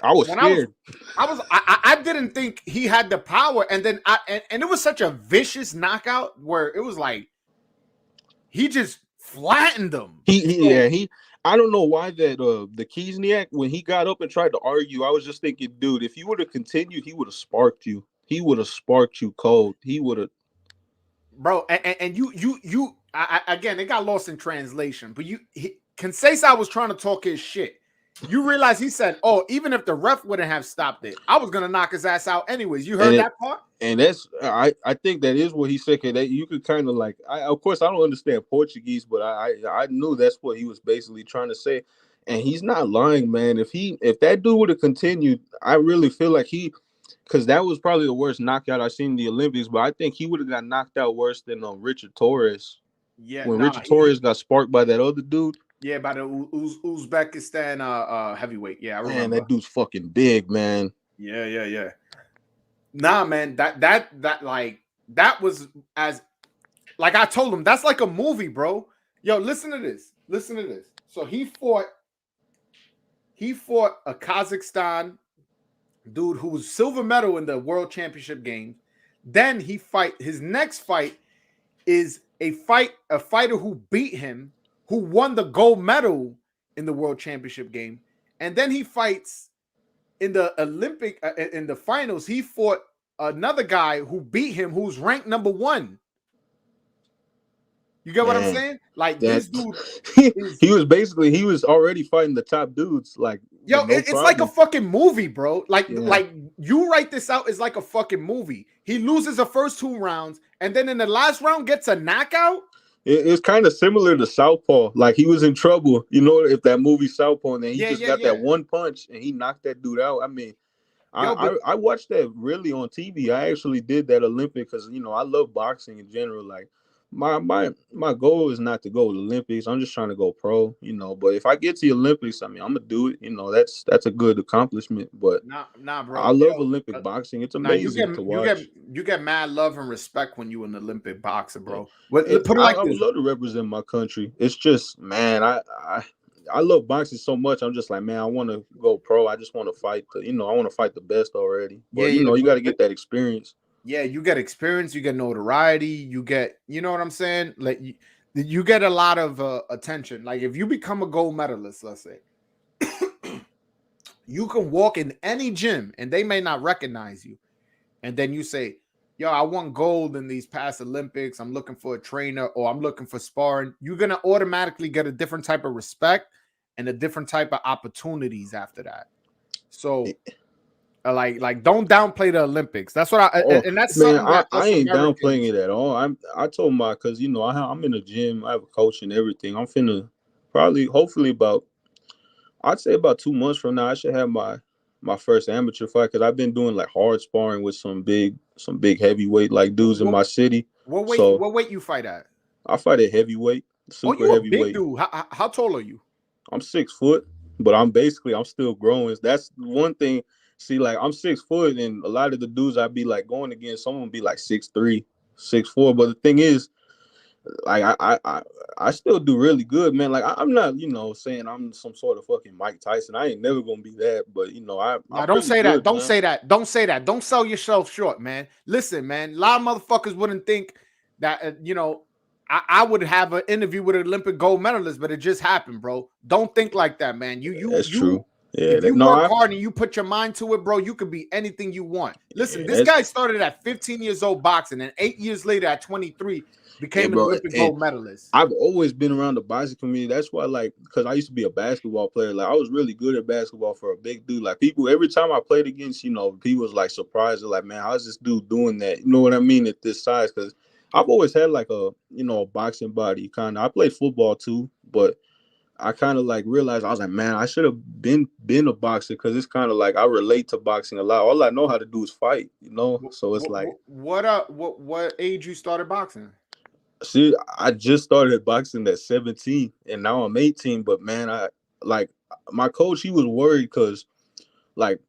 Speaker 4: I was scared.
Speaker 1: I didn't think he had the power. And then and it was such a vicious knockout where it was like he just flattened him.
Speaker 4: I don't know why that the Kiesniak, when he got up and tried to argue, I was just thinking, dude, if you would have continued, he would have sparked you. He would have sparked you cold. He would have,
Speaker 1: bro. And you again, it got lost in translation. But Conceição was trying to talk his shit. You realize he said, "Oh, even if the ref wouldn't have stopped it, I was gonna knock his ass out anyways." You heard that part?
Speaker 4: And that's I think that is what he said. That you could kind of like. Of course, I don't understand Portuguese, but I knew that's what he was basically trying to say. And he's not lying, man. If that dude would have continued, I really feel like because that was probably the worst knockout I've seen in the Olympics. But I think he would have got knocked out worse than Richard Torres.
Speaker 1: Yeah,
Speaker 4: when Richard Torres got sparked by that other dude.
Speaker 1: Yeah, by the Uzbekistan heavyweight. Yeah, I remember.
Speaker 4: Man, that dude's fucking big, man.
Speaker 1: Yeah. Nah, man, that was as like I told him, that's like a movie, bro. Yo, listen to this. So he fought a Kazakhstan dude who was silver medal in the World Championship games. Then his next fight is a fighter who beat him, who won the gold medal in the World Championship game. And then he fights in the Olympic, in the finals, he fought another guy who beat him, who's ranked number 1. You get what I'm saying? Like this dude,
Speaker 4: he was already fighting the top dudes. Like,
Speaker 1: yo, it's like a fucking movie, bro. Like you write this out, it's like a fucking movie. He loses the first 2 rounds, and then in the last round gets a knockout.
Speaker 4: It's kind of similar to Southpaw. Like he was in trouble, if that movie Southpaw, and then he got that one punch and he knocked that dude out. I mean, I watched that really on TV. I actually did that Olympic because I love boxing in general. Like my goal is not to go to the Olympics. I'm just trying to go pro, But if I get to the Olympics, I mean, I'm gonna do it. That's a good accomplishment. But
Speaker 1: nah, bro.
Speaker 4: I love Olympic boxing. It's amazing to watch.
Speaker 1: You get mad love and respect when you're an Olympic boxer, bro.
Speaker 4: I would love to represent my country. It's just, man, I love boxing so much. I'm just like, man, I want to go pro. I just want to fight. I want to fight the best already. But you got to get that experience.
Speaker 1: Yeah, you get experience, you get notoriety, you get, you know what I'm saying? Like you get a lot of attention. Like if you become a gold medalist, let's say, you can walk in any gym and they may not recognize you. And then you say, yo, I won gold in these past Olympics. I'm looking for a trainer or I'm looking for sparring. You're going to automatically get a different type of respect and a different type of opportunities after that. So like don't downplay the Olympics. That's what and that's
Speaker 4: man. I ain't downplaying it at all. I told because I'm in the gym. I have a coach and everything. I'm finna hopefully I'd say about 2 months from now I should have my first amateur fight because I've been doing like hard sparring with some big heavyweight like dudes in my city.
Speaker 1: What weight you fight at?
Speaker 4: I fight at heavyweight, super heavyweight.
Speaker 1: Big dude. How tall are you?
Speaker 4: I'm 6 foot, but I'm still growing. That's one thing. See, like I'm 6 foot, and a lot of the dudes I be like going against, some of them be like 6'3", 6'4". But the thing is, like I still do really good, man. Like I'm not, saying I'm some sort of fucking Mike Tyson. I ain't never gonna be that, but
Speaker 1: don't say that. Don't say that. Don't say that. Don't sell yourself short, man. Listen, man. A lot of motherfuckers wouldn't think that I would have an interview with an Olympic gold medalist, but it just happened, bro. Don't think like that, man.
Speaker 4: That's true. Yeah,
Speaker 1: if you work hard and you put your mind to it, bro, you could be anything you want. Listen, this guy started at 15 years old boxing, and 8 years later at 23 became an Olympic gold medalist.
Speaker 4: I've always been around the boxing community. That's why, because I used to be a basketball player. Like, I was really good at basketball for a big dude. Like, people, every time I played against, people was like surprised. They're like, man, how's this dude doing that? You know what I mean? At this size, because I've always had like a boxing body kind of. I played football too, but I kind of like realized I was like, man, I should have been a boxer because it's kind of like I relate to boxing a lot. All I know how to do is fight, So it's like,
Speaker 1: what age you started boxing?
Speaker 4: See, I just started boxing at 17, and now I'm 18. But man, my coach, he was worried because, like,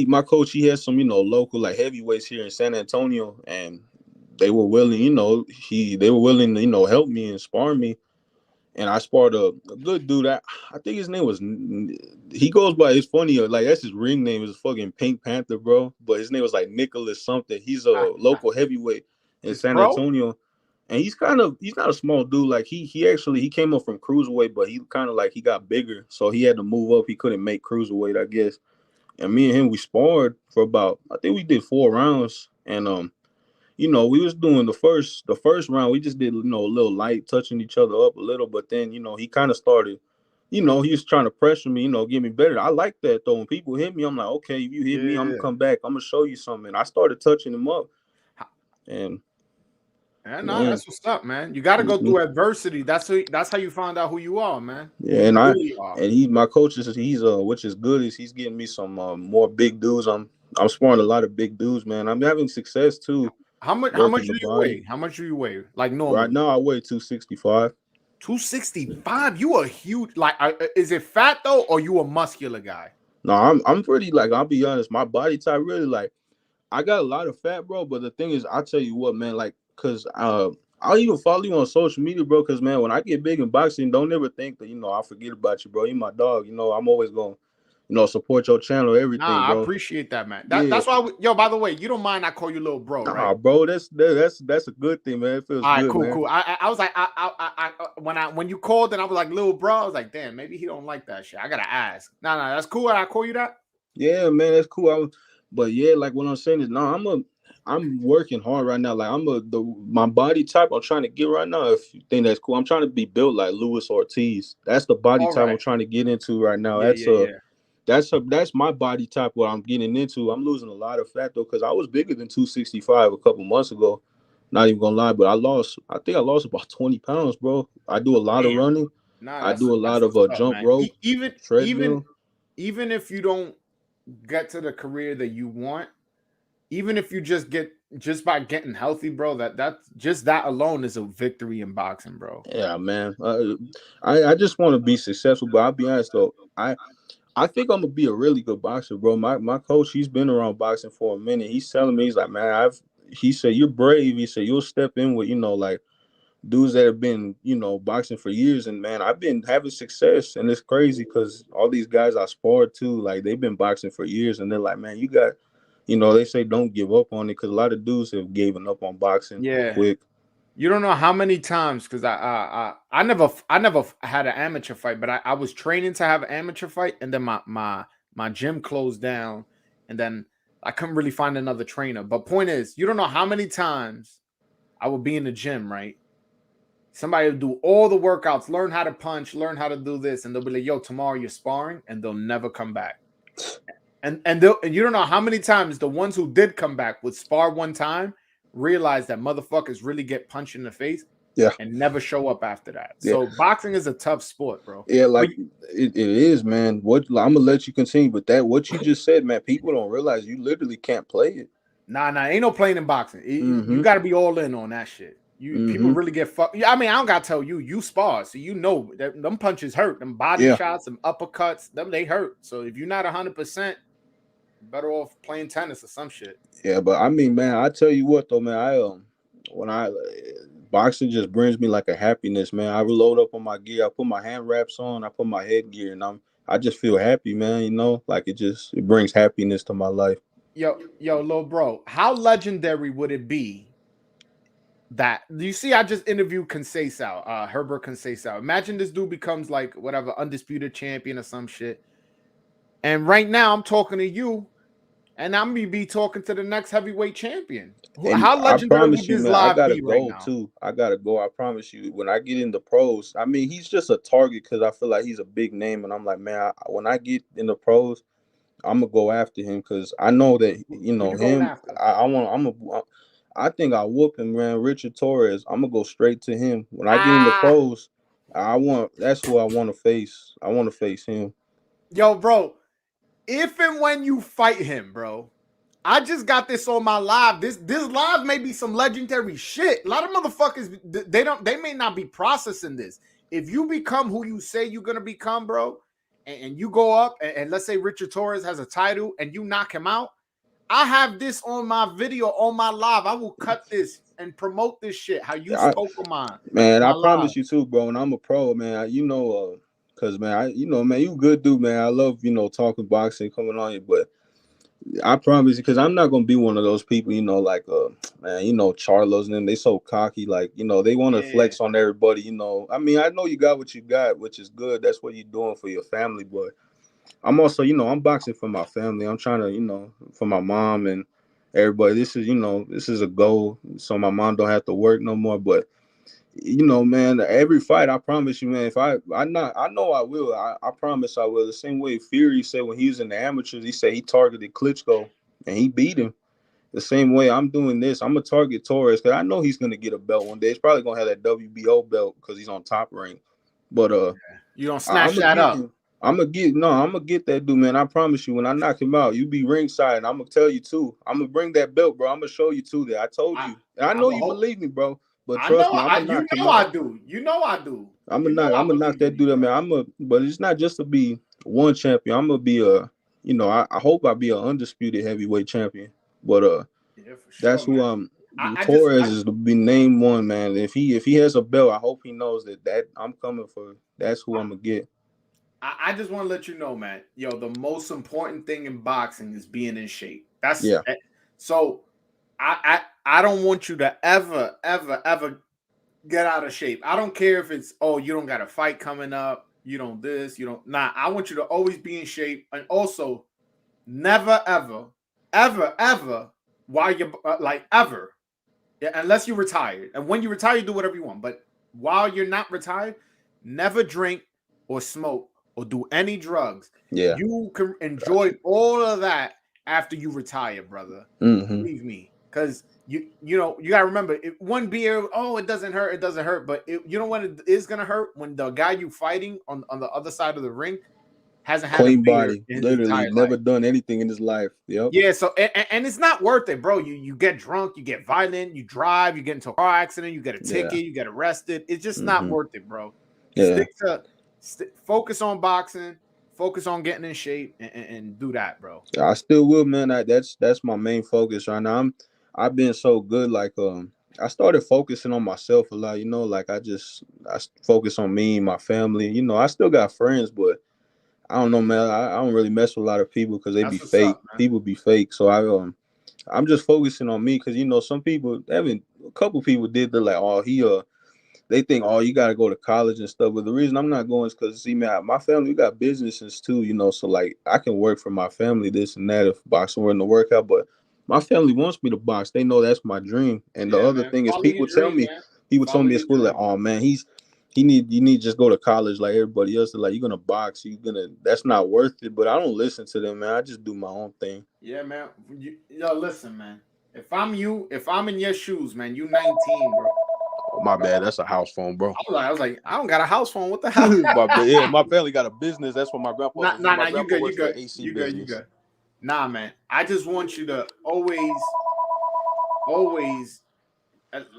Speaker 4: my coach, he has some local like heavyweights here in San Antonio, and they were willing, they were willing to help me and spar me. And I sparred a good dude. I think his name was, he goes by, it's funny, like that's his ring name is fucking Pink Panther, bro. But his name was like Nicholas something. He's a local heavyweight in San Antonio. And he's not a small dude. Like he came up from cruiserweight, but he kind of like he got bigger, so he had to move up. He couldn't make cruiserweight, I guess. And me and him, we sparred for about, I think we did 4 rounds. And we was doing the first round, we just did, a little light, touching each other up a little. But then, he kind of started, he was trying to pressure me, get me better. I like that though. When people hit me, I'm like, okay, if you hit me, I'm gonna come back. I'm gonna show you something. And I started touching him up. And
Speaker 1: no, that's what's up, man. You got to go through adversity. That's how you find out who you are, man.
Speaker 4: Yeah, and my coach he's which is good, is he's getting me some more big dudes. I'm sparring a lot of big dudes, man. I'm having success too.
Speaker 1: How much do you weigh? How much do you weigh? Like normal?
Speaker 4: Right now I weigh 265.
Speaker 1: 265? You are huge. Like, is it fat though, or you a muscular guy?
Speaker 4: No, I'm pretty, like, I'll be honest. My body type really, like, I got a lot of fat, bro. But the thing is, I'll tell you what, man, like, because I'll even follow you on social media, bro, because, man, when I get big in boxing, don't ever think that, I'll forget about you, bro. You my dog. I'm always going to, support your channel, everything, bro.
Speaker 1: I appreciate that, man. That's why, by the way, you don't mind I call you little bro, right?
Speaker 4: Nah, bro, that's a good thing, man. It feels good,
Speaker 1: cool,
Speaker 4: man.
Speaker 1: Cool. I was like, when you called and I was like, little bro, I was like, damn, maybe he don't like that shit. I got to ask. No, that's cool. I call you that?
Speaker 4: Yeah, man, that's cool. But yeah, like what I'm saying is, I'm working hard right now. Like my body type I'm trying to get right now. If you think that's cool, I'm trying to be built like Luis Ortiz. That's the body type I'm trying to get into right now. That's my body type. What I'm getting into. I'm losing a lot of fat though, because I was bigger than 265 a couple months ago. Not even gonna lie, but I think I lost about 20 pounds, bro. I do a lot of running. I do a lot of jump rope, treadmill.
Speaker 1: Even if you don't get to the career that you want, even if you just by getting healthy, bro, that alone is a victory in boxing, bro.
Speaker 4: Yeah, man. I just want to be successful, but I'll be honest though, I think I'm gonna be a really good boxer, bro. My coach, he's been around boxing for a minute. He's telling me, he's like, man, he said, you're brave. He said, you'll step in with, like dudes that have been, boxing for years. And man, I've been having success, and it's crazy because all these guys I sparred too, like they've been boxing for years, and they're like, man, you got, they say don't give up on it, because a lot of dudes have given up on boxing quick.
Speaker 1: You don't know how many times, because I never had an amateur fight, but I was training to have an amateur fight, and then my gym closed down, and then I couldn't really find another trainer. But point is, you don't know how many times I would be in the gym, right? Somebody would do all the workouts, learn how to punch, learn how to do this, and they'll be like, yo, tomorrow you're sparring, and they'll never come back. And you don't know how many times the ones who did come back would spar one time, realize that motherfuckers really get punched in the face, and never show up after that. So boxing is a tough sport, bro.
Speaker 4: Yeah, like it is, man. I'm gonna let you continue, but what you just said, man, people don't realize you literally can't play it.
Speaker 1: Nah, ain't no playing in boxing. You got to be all in on that shit. People really get fucked. I mean, I don't gotta tell you, you spar, so that them punches hurt, them body shots, them uppercuts, they hurt. So if you're not 100%, better off playing tennis or some shit.
Speaker 4: Yeah, but I mean, man, I tell you what though, man, boxing just brings me like a happiness, man. I load up on my gear, I put my hand wraps on, I put my headgear, and I just feel happy, man. Like it brings happiness to my life.
Speaker 1: Yo, little bro, how legendary would it be that you see? I just interviewed Conceição, Herbert Conceição. Imagine this dude becomes like whatever undisputed champion or some shit, and right now I'm talking to you. And I'm gonna be talking to the next heavyweight champion.
Speaker 4: And
Speaker 1: how legendary would this live
Speaker 4: I gotta
Speaker 1: be
Speaker 4: go
Speaker 1: right now?
Speaker 4: too. I gotta go. I promise you. When I get in the pros, I mean, he's just a target because I feel like he's a big name, and I'm like, man, when I get in the pros, I'm gonna go after him because I know that him. I think I whoop him, man. Richard Torres. I'm gonna go straight to him when I get in the pros. That's who I want to face. I want to face him.
Speaker 1: Yo, bro. If and when you fight him, bro, I just got this on my live. This live may be some legendary shit. A lot of motherfuckers, they may not be processing this. If you become who you say you're gonna become, bro, and you go up and let's say Richard Torres has a title and you knock him out, I have this on my video on my live. I will cut this and promote this shit. How you spoke of mine,
Speaker 4: man. I promise you too, bro. And I'm a pro, man. Cause man, man, you good dude, man. I love talking boxing, coming on you, but I promise you, because I'm not gonna be one of those people, like man, Charlos and them, they so cocky, like, they want to flex on everybody, I mean, I know you got what you got, which is good. That's what you're doing for your family, but I'm also, I'm boxing for my family. I'm trying to, for my mom and everybody. This is a goal, so my mom don't have to work no more. But man, every fight, I promise you, man, if I know I will. I promise I will. The same way Fury said when he was in the amateurs, he said he targeted Klitschko and he beat him. The same way I'm doing this, I'm gonna target Torres because I know he's gonna get a belt one day. He's probably gonna have that WBO belt because he's on Top Rank. But
Speaker 2: you don't snatch that up.
Speaker 4: I'm gonna get that dude, man. I promise you, when I knock him out, you be ringside, and I'm gonna tell you too. I'm gonna bring that belt, bro. I'm gonna show you too that I told you. And I know you believe me, bro. But trust me, I'm gonna knock him out.
Speaker 2: I do. You know I do.
Speaker 4: I'm gonna knock that dude out, man. But it's not just to be one champion. I'm gonna be I hope I be an undisputed heavyweight champion. But
Speaker 2: yeah, for sure,
Speaker 4: that's who Torres is to be named one, man. If he has a belt, I hope he knows that I'm coming for. That's who I'm gonna get.
Speaker 2: I just want to let you know, man. Yo, the most important thing in boxing is being in shape. So I don't want you to ever get out of shape. I don't care if it's you don't got a fight coming up, you don't this, you don't. Nah, I want you to always be in shape, and also never ever while you're unless you're retired. And when you retire, you do whatever you want. But while you're not retired, never drink or smoke or do any drugs.
Speaker 4: Yeah,
Speaker 2: you can enjoy all of that after you retire, brother.
Speaker 4: Mm-hmm.
Speaker 2: Believe me, because you gotta remember, one beer, it doesn't hurt, but you know what it is gonna hurt? When the guy you fighting on the other side of the ring hasn't had
Speaker 4: clean
Speaker 2: a beer
Speaker 4: body,
Speaker 2: in his
Speaker 4: literally never
Speaker 2: life.
Speaker 4: done anything in his life. Yep.
Speaker 2: Yeah, so and it's not worth it, bro. You get drunk, you get violent, you drive, you get into a car accident, you get a ticket, you get arrested. It's just not worth it, bro.
Speaker 4: Yeah.
Speaker 2: Focus on boxing, focus on getting in shape, and do that, bro.
Speaker 4: I still will, man. That's my main focus right now. I've been so good, like I started focusing on myself a lot, like I focus on me and my family. I still got friends, but I don't know, man. I don't really mess with a lot of people because they be fake. People be fake. So I'm just focusing on me because some people, a couple people did they think, you got to go to college and stuff. But the reason I'm not going is because, see, man, my family, we got businesses too, so like I can work for my family, this and that, if boxing were in the workout. But my family wants me to box. They know that's my dream. And the other thing is, people told me at school, like, oh man, you need to just go to college like everybody else. They're like, you're gonna box, that's not worth it. But I don't listen to them, man. I just do my own thing.
Speaker 2: Yeah, man. Listen, man. If I'm in your shoes, man, you 19, bro.
Speaker 4: Oh, my bad. That's a house phone, bro.
Speaker 2: I was like, I don't got a house phone. What the hell?
Speaker 4: My family got a business. That's what my grandpa.
Speaker 2: Nah, you good. You good. Nah, man. I just want you to always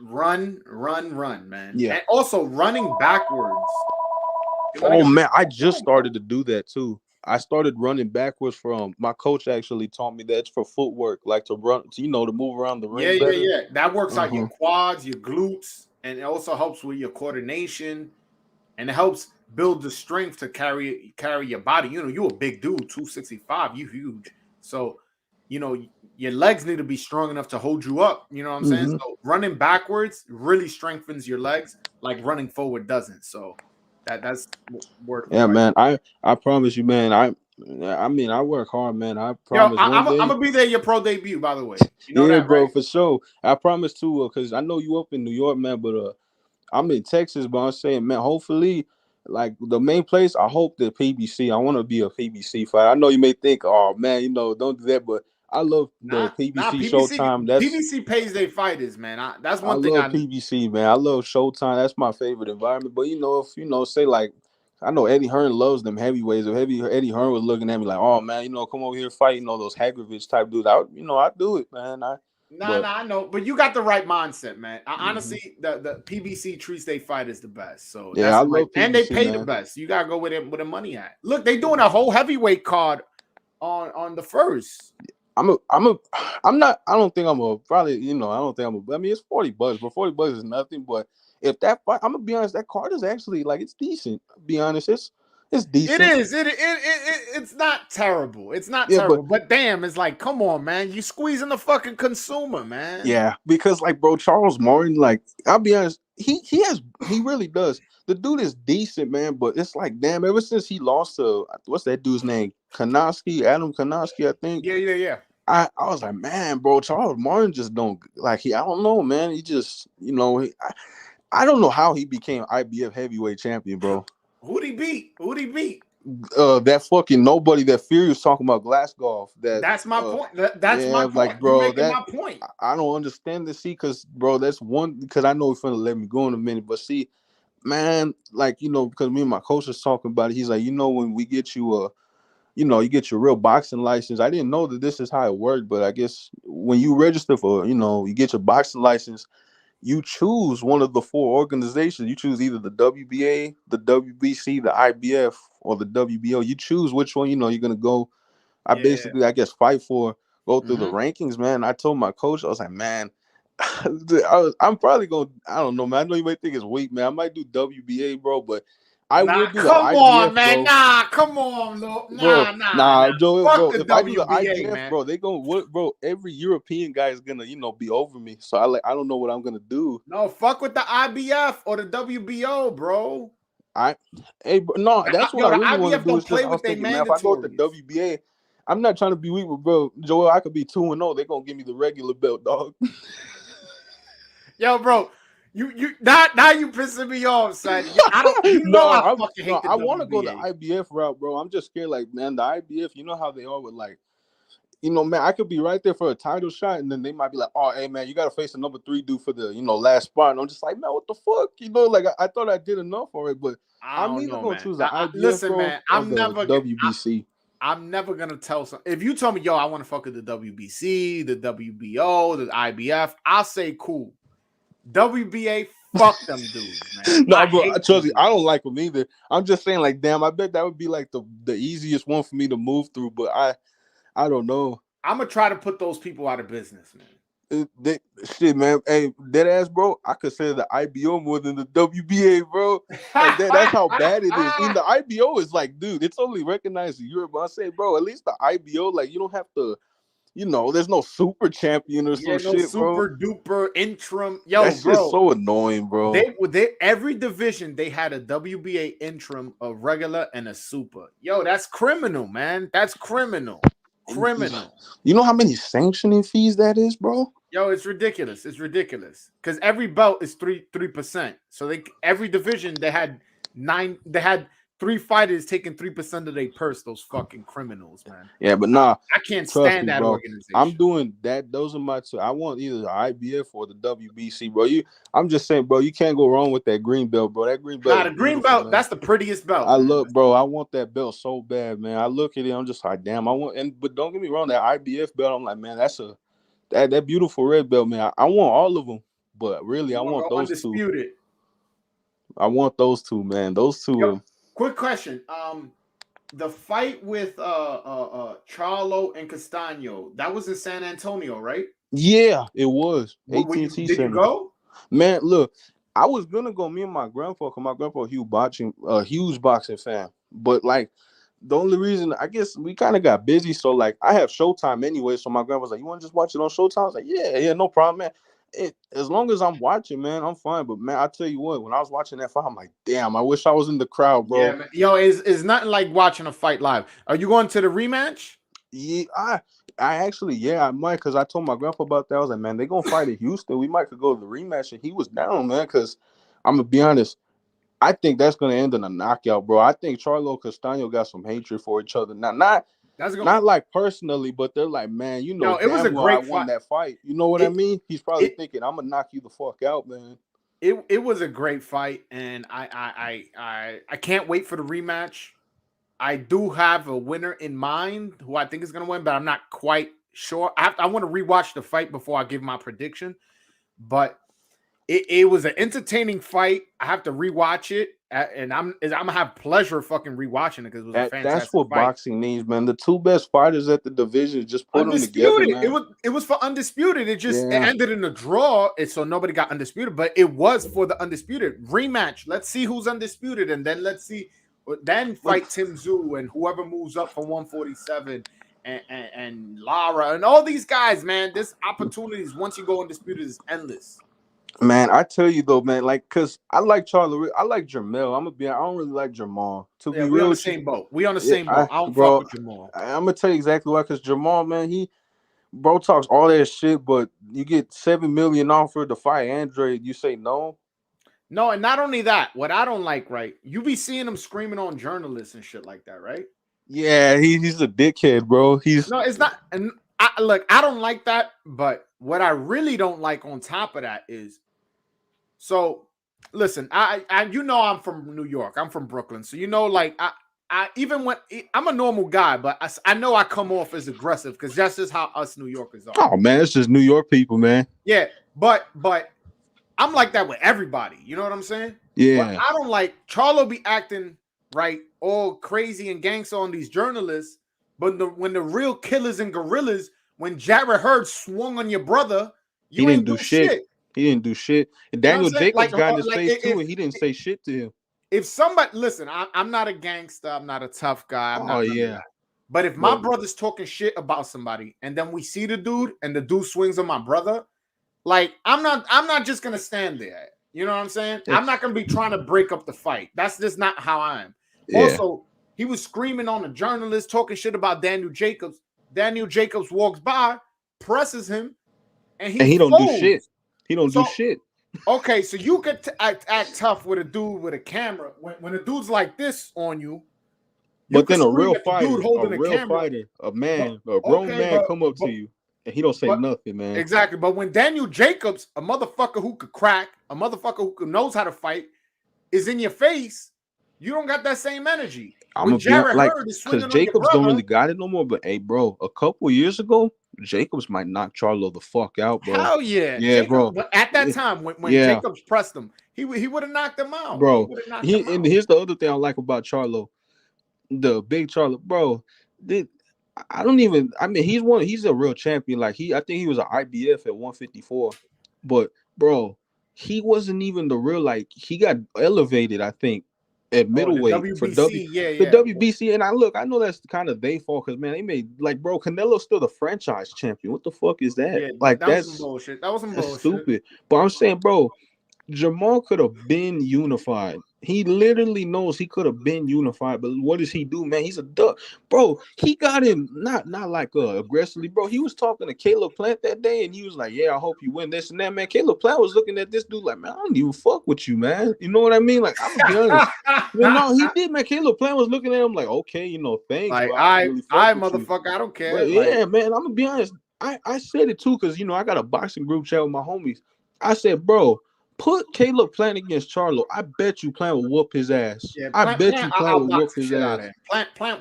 Speaker 2: run, man.
Speaker 4: Yeah.
Speaker 2: And also running backwards.
Speaker 4: Oh man, I just started to do that too. I started running backwards my coach actually taught me that it's for footwork, like to run, to move around the ring.
Speaker 2: Yeah. That works out your quads, your glutes, and it also helps with your coordination, and it helps build the strength to carry your body. You're a big dude, 265, you huge. So, your legs need to be strong enough to hold you up. You know what I'm saying? So running backwards really strengthens your legs, like running forward doesn't. So that's worth.
Speaker 4: Yeah, man. I promise you, man. I mean, I work hard, man. I promise.
Speaker 2: I'm gonna be there your pro debut, by the way.
Speaker 4: That, bro, right? For sure. I promise too, because I know you up in New York, man. But I'm in Texas, but I'm saying, man, hopefully, like the main place, I hope the PBC. I want to be a PBC fighter. I know you may think, oh man, don't do that, but I love the PBC Showtime.
Speaker 2: PBC pays their fighters, man. That's one thing.
Speaker 4: I love PBC, man. I love Showtime. That's my favorite environment. But if say like, I know Eddie Hearn loves them heavyweights. If Eddie Hearn was looking at me like, oh man, come over here fight, those Hagrovich type dudes. I do it, man.
Speaker 2: I know, but you got the right mindset, man. Honestly, the PBC treats their fighters the best. So
Speaker 4: yeah, I love PBC,
Speaker 2: and they pay the best. You gotta go with it, where the money at. Look, they doing a whole heavyweight card on the first.
Speaker 4: I don't think I'm a probably, I don't think I mean, it's $40, but $40 is nothing. But if that fight, I'm gonna be honest, that card is actually like, it's decent. To be honest, it's It's decent.
Speaker 1: It is. It's not terrible. It's not terrible. But damn, it's like, come on, man. You squeezing the fucking consumer, man.
Speaker 4: Yeah, because like, bro, Charles Martin, like, I'll be honest, he really does. The dude is decent, man, but it's like, damn, ever since he lost to what's that dude's name? Adam Konoski, I think.
Speaker 1: Yeah.
Speaker 4: I was like, man, bro, Charles Martin just don't like I don't know, man. He just, I don't know how he became IBF heavyweight champion, bro.
Speaker 1: Who'd he beat?
Speaker 4: That fucking nobody that Fury was talking about, Glasgow.
Speaker 1: That's my point. That's my point.
Speaker 4: Like, bro,
Speaker 1: my point.
Speaker 4: I don't understand this. See, because bro, that's one. Because I know he's gonna let me go in a minute, but see, man, like because me and my coach was talking about it. He's like, when we get you you get your real boxing license. I didn't know that this is how it worked, but I guess when you register for, you get your boxing license, you choose one of the 4 organizations. You choose either the WBA, the WBC, the IBF, or the WBO. You choose which one, you're going to go. I guess, fight for, go through the rankings, man. I told my coach, I was like, man, I'm probably going to, I don't know, man. I know you might think it's weak, man. I might do WBA, bro, but I will do the IBF,
Speaker 1: on, man.
Speaker 4: Bro.
Speaker 1: Come on, Joe.
Speaker 4: Bro.
Speaker 1: Fuck
Speaker 4: If
Speaker 1: the
Speaker 4: I do the
Speaker 1: WBA,
Speaker 4: IBF,
Speaker 1: man.
Speaker 4: bro, they gonna bro. Every European guy is gonna, be over me. So I don't know what I'm gonna do.
Speaker 1: No, fuck with the IBF or the WBO, bro.
Speaker 4: No, that's what I really want to do. Is
Speaker 1: play
Speaker 4: just, I was thinking, man, if I go with the WBA, I'm not trying to be weak, but bro, Joel, I could be 2-0. They're gonna give me the regular belt, dog.
Speaker 1: Yo, bro. You now you pissing me off, son. I fucking hate the
Speaker 4: I want to
Speaker 1: WBA.
Speaker 4: go the IBF route, bro. I'm just scared, like, man, the IBF, you know how they are with, like, man, I could be right there for a title shot, and then they might be like, oh, hey, man, you got to face a number 3 dude for the, last spot. And I'm just like, man, what the fuck? Like, I thought I did enough for it, but I'm either going to choose the IBF,
Speaker 1: listen,
Speaker 4: bro,
Speaker 1: man,
Speaker 4: or the WBC.
Speaker 1: I'm never going to tell some. If you tell me, yo, I want to fuck with the WBC, the WBO, the IBF, I'll say, cool. WBA, fuck them dudes, man.
Speaker 4: No, bro, trust me, I don't like them either. I'm just saying, like, damn, I bet that would be like the easiest one for me to move through, but I don't know.
Speaker 1: I'm gonna try to put those people out of business, man.
Speaker 4: Shit, man. Hey, dead ass, bro. I consider the IBO more than the WBA, bro. Like that's how bad it is. I mean, the IBO is like, dude, it's only recognized in Europe. But I say, bro, at least the IBO, like, you don't have to. There's no super champion or some shit, bro.
Speaker 1: Super duper interim. Yo,
Speaker 4: that's
Speaker 1: bro,
Speaker 4: just so annoying, bro.
Speaker 1: They every division they had a WBA interim, a regular, and a super. Yo, that's criminal, man. That's criminal.
Speaker 4: You know how many sanctioning fees that is, bro?
Speaker 1: Yo, it's ridiculous. It's ridiculous because every belt is 3%. So every division they had 3 fighters taking 3% of their purse. Those fucking criminals, man.
Speaker 4: Yeah, but nah,
Speaker 1: I can't stand that organization.
Speaker 4: I'm doing that. Those are my 2. I want either the IBF or the WBC, bro. I'm just saying, bro, you can't go wrong with that green belt, bro. That green belt.
Speaker 1: Nah, the green belt, man. That's the prettiest belt.
Speaker 4: Bro, I want that belt so bad, man. I look at it, I'm just like, damn, but don't get me wrong, that IBF belt, I'm like, man, that's that beautiful red belt, man. I want all of them, but really, I want those
Speaker 1: undisputed.
Speaker 4: 2. I want those 2, man. Those 2.
Speaker 1: Yo, quick question. The fight with Charlo and Castano, that was in San Antonio, right?
Speaker 4: Yeah, it was.
Speaker 1: Did you go?
Speaker 4: Man, look, I was gonna go. Me and my grandpa, because my grandpa a huge boxing fan. But like, the only reason, I guess, we kind of got busy. So like, I have Showtime anyway. So my grandpa was like, "You want to just watch it on Showtime?" I was like, "Yeah, no problem, man. As long as I'm watching, man, I'm fine." But man, I tell you what, when I was watching that fight, I'm like, damn, I wish I was in the crowd, bro.
Speaker 1: Yeah, man. Yo, it's nothing like watching a fight live. Are you going to the rematch?
Speaker 4: Yeah, I actually, I might, because I told my grandpa about that. I was like, man, they're gonna fight in Houston. We might could go to the rematch, and he was down, man. Because I'm gonna be honest, I think that's gonna end in a knockout, bro. I think Charlo and Castano got some hatred for each other. Not like personally, but they're like, man,
Speaker 1: it was a great fight.
Speaker 4: I won that fight. You know what I mean? He's probably thinking, I'm gonna knock you the fuck out, man.
Speaker 1: It was a great fight, and I can't wait for the rematch. I do have a winner in mind who I think is gonna win, but I'm not quite sure. I want to rewatch the fight before I give my prediction, but it was an entertaining fight. I have to rewatch it, and I'm gonna have pleasure fucking rewatching it because it was a fantastic
Speaker 4: That's what
Speaker 1: fight.
Speaker 4: Boxing needs, man. The 2 best fighters at the division, just put them together, man.
Speaker 1: It was for undisputed. It ended in a draw, so nobody got undisputed. But it was for the undisputed rematch. Let's see who's undisputed, and then let's see Then fight Tim Tszyu and whoever moves up from 147 and Lara and all these guys, man. This opportunities once you go undisputed is endless.
Speaker 4: Man, I tell you though, man, like, cause I like Charlie, I like Jermell. I don't really like Jamal. To be
Speaker 1: we
Speaker 4: real,
Speaker 1: on the same boat. We on the same boat. I don't
Speaker 4: bro,
Speaker 1: fuck with Jamal.
Speaker 4: I'm gonna tell you exactly why. Cause Jamal, man, bro talks all that shit, but you get $7 million offered to fight Andre, you say no.
Speaker 1: No, and not only that, what I don't like, right? You be seeing him screaming on journalists and shit like that, right?
Speaker 4: Yeah, he's a dickhead, bro.
Speaker 1: No, it's not. And I don't like that. But what I really don't like on top of that is, so listen, I I'm from New York. I'm from Brooklyn, so like I even when I'm a normal guy, but I know I come off as aggressive because that's just how us New Yorkers are.
Speaker 4: Oh man, it's just New York people, man.
Speaker 1: Yeah, but I'm like that with everybody. You know what I'm saying?
Speaker 4: Yeah.
Speaker 1: But I don't like Charlo be acting right, all crazy and gangster on these journalists. But when the real killers and gorillas, when Jarrett Hurd swung on your brother,
Speaker 4: he didn't do shit. He didn't do shit. And Daniel Jacobs got in his face too, and he didn't say shit to him.
Speaker 1: If somebody listen, I'm not a gangster. I'm not a tough guy. I'm not
Speaker 4: yeah.
Speaker 1: But if my brother's talking shit about somebody, and then we see the dude, and the dude swings on my brother. Like, I'm not just gonna stand there. You know what I'm saying? I'm not gonna be trying to break up the fight. That's just not how I am. Yeah. Also, he was screaming on a journalist, talking shit about Daniel Jacobs. Daniel Jacobs walks by, presses him, and he
Speaker 4: don't do shit. He don't do shit.
Speaker 1: Okay, so you could act tough with a dude with a camera. When a dude's like this on you,
Speaker 4: but then a real fighter, a grown man come up to you. And he don't say nothing, man.
Speaker 1: Exactly. But when Daniel Jacobs, a motherfucker who could crack, a motherfucker who knows how to fight, is in your face, you don't got that same energy.
Speaker 4: I'm gonna be like, because Jacobs don't really got it no more. But hey, bro, a couple years ago, Jacobs might knock Charlo the fuck out, bro.
Speaker 1: Hell yeah,
Speaker 4: Jacobs,
Speaker 1: bro. But at that time, when Jacobs pressed him, he would have knocked him out,
Speaker 4: bro. And here's the other thing I like about Charlo, the big Charlo, bro. He's a real champion. Like I think he was an IBF at 154, but bro, he wasn't even the real, like, he got elevated, I think, at middleweight for WBC. And I know that's kind of their fault because, man, they made, like, bro, Canelo's still the franchise champion. What the fuck is that?
Speaker 1: Yeah,
Speaker 4: like,
Speaker 1: that's some bullshit. That was some bullshit.
Speaker 4: Stupid. But I'm saying, bro, Jamal could have been unified. He literally knows he could have been unified, but what does he do, man? He's a duck, bro. He got him not like aggressively, bro. He was talking to Caleb Plant that day, and he was like, "Yeah, I hope you win this and that, man." Caleb Plant was looking at this dude like, "Man, I don't even fuck with you, man." You know what I mean? Like, I'm gonna be honest. No, he did, man. Caleb Plant was looking at him like, "Okay, thanks."
Speaker 1: Like, I motherfucker, I don't care.
Speaker 4: But, yeah, man. I'm gonna be honest. I said it too because I got a boxing group chat with my homies. I said, bro, put Caleb Plant against Charlo. I bet you Plant will whoop his ass. Yeah, I bet you Plant will whoop his ass.
Speaker 1: Plant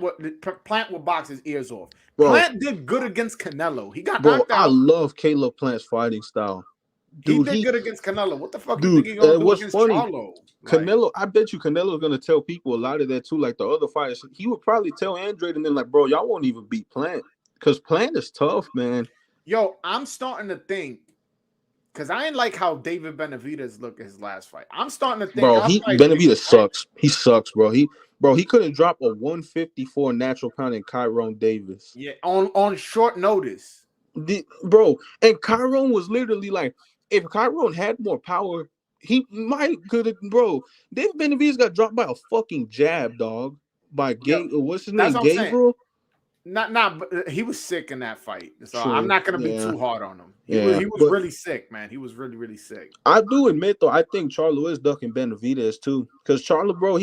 Speaker 1: will box his ears off.
Speaker 4: Bro,
Speaker 1: Plant did good against Canelo. He got knocked out.
Speaker 4: I love Caleb Plant's fighting style.
Speaker 1: Dude, he did good against Canelo. What the fuck do you think he gonna do against Charlo?
Speaker 4: Canelo, I bet you Canelo's gonna tell people a lot of that too. Like the other fighters, he would probably tell Andrade and then like, bro, y'all won't even beat Plant because Plant is tough, man.
Speaker 1: Yo, I'm starting to think. Because I ain't like how David Benavidez looked at his last fight. I'm starting to think,
Speaker 4: bro, Benavidez sucks. He sucks, bro. He couldn't drop a 154 natural pound in Kyron Davis.
Speaker 1: Yeah, on short notice.
Speaker 4: Bro, and Kyron was literally like, if Kyron had more power, he might could have, bro. David Benavidez got dropped by a fucking jab, dog. By what's his name? Gabriel?
Speaker 1: But he was sick in that fight. So true. I'm not gonna be too hard on him. He was really sick, man. He was really, really sick.
Speaker 4: I do admit though, I think Charlo is ducking Benavidez too. Because Charlo, bro,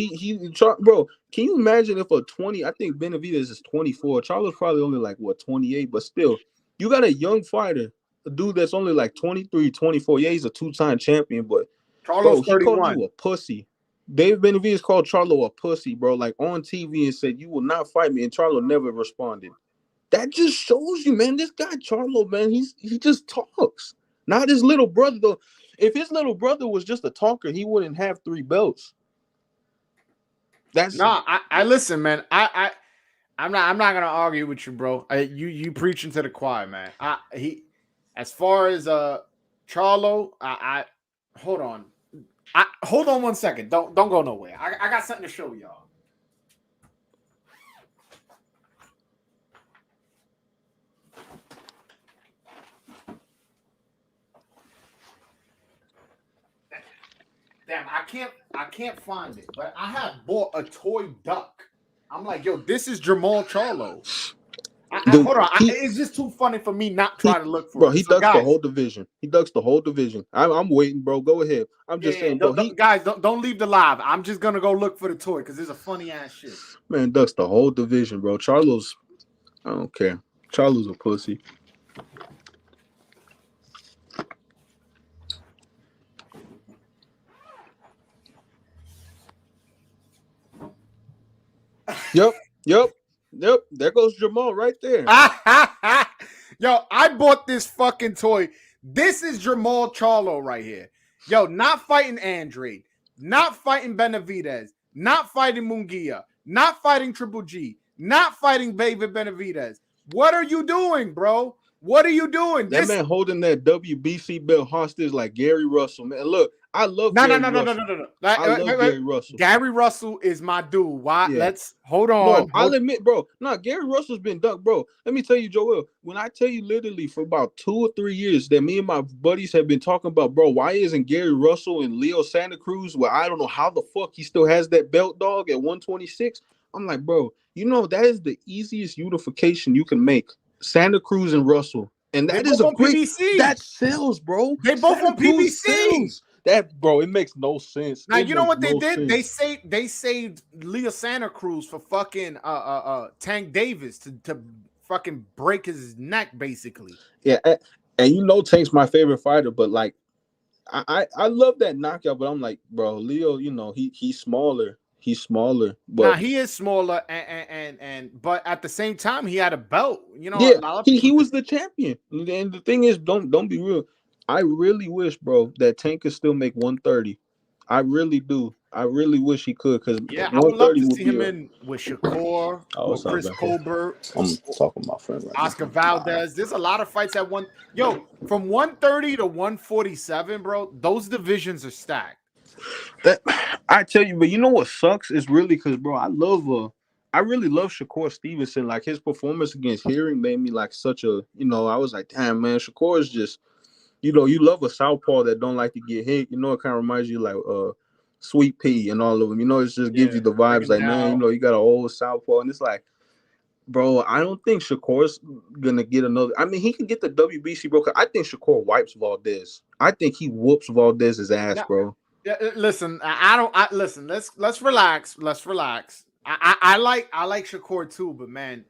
Speaker 4: bro, can you imagine if a 20? I think Benavidez is 24. Charlo's probably only like 28, but still, you got a young fighter, a dude that's only like 23, 24. Yeah, he's a 2-time champion, but
Speaker 1: Charlo's 31.
Speaker 4: He called you a pussy. David Benavidez called Charlo a pussy, bro, like on TV and said, "You will not fight me," and Charlo never responded. That just shows you, man, this guy Charlo, man, he just talks. Not his little brother, though. If his little brother was just a talker, he wouldn't have 3 belts.
Speaker 1: I listen, man. I'm not gonna argue with you, bro. You preaching to the choir, man. As far as Charlo, hold on. Hold on 1 second. Don't go nowhere. I got something to show y'all. Damn, I can't find it. But I have bought a toy duck. I'm like, yo, this is Jamal Charlo. Hold on, it's just too funny for me not try to look for it.
Speaker 4: Bro, he ducks the whole division. He ducks the whole division. I'm waiting, bro. Go ahead. I'm just saying, bro.
Speaker 1: Guys, don't leave the live. I'm just gonna go look for the toy because it's a funny ass shit.
Speaker 4: Man, ducks the whole division, bro. Charlo's, I don't care. Charlo's a pussy. Yep. There goes Jamal right there.
Speaker 1: Yo, I bought this fucking toy. This is Jamal Charlo right here. Yo, not fighting Andrade, not fighting Benavidez, not fighting Munguia, not fighting Triple G, not fighting David Benavidez. What are you doing, bro? What are you doing?
Speaker 4: That man holding that WBC belt hostage like Gary Russell, man. Look, I love
Speaker 1: No.
Speaker 4: I love Gary Russell.
Speaker 1: Gary Russell is my dude. Why? Yeah. Let's hold on.
Speaker 4: No, I'll admit, bro. No, Gary Russell's been ducked, bro. Let me tell you, Joel. When I tell you literally for about 2 or 3 years that me and my buddies have been talking about, bro, why isn't Gary Russell and Leo Santa Cruz? Well, I don't know how the fuck he still has that belt, dog, at 126. I'm like, bro, you know that is the easiest unification you can make. Santa Cruz and Russell. And that is a great PBC. That sells, bro.
Speaker 1: They both on PBC.
Speaker 4: That, bro, it makes no sense.
Speaker 1: Now you know what they did? Sense. They saved Leo Santa Cruz for fucking Tank Davis to fucking break his neck, basically.
Speaker 4: Yeah, and you know Tank's my favorite fighter, but like I love that knockout, but I'm like, bro, Leo, you know, he's smaller. He's smaller, but
Speaker 1: he is smaller, and but at the same time, he had a belt. You know,
Speaker 4: yeah, he was the champion. And the thing is, don't be real. I really wish, bro, that Tank could still make 130. I really do. I really wish he could, because
Speaker 1: I would love to see him in with Shakur, with Chris Colbert.
Speaker 4: I'm talking about friend right
Speaker 1: Oscar Valdez. There's a lot of fights at one. Yo, from 130 to 147, bro. Those divisions are stacked.
Speaker 4: That I tell you, but you know what sucks is really because, bro, I really love Shakur Stevenson. Like his performance against Hearing made me like such a, you know, I was like, damn, man, Shakur is just, you know, you love a southpaw that don't like to get hit. You know, it kind of reminds you like Sweet Pea and all of them. You know, it just gives you the vibes like, man, you know, you got an old southpaw, and it's like, bro, I don't think Shakur's gonna get another. I mean, he can get the WBC, bro. I think Shakur wipes Valdez. I think he whoops Valdez's ass, bro.
Speaker 1: Yeah, listen, listen. Let's relax. Let's relax. I like Shakur too, but man,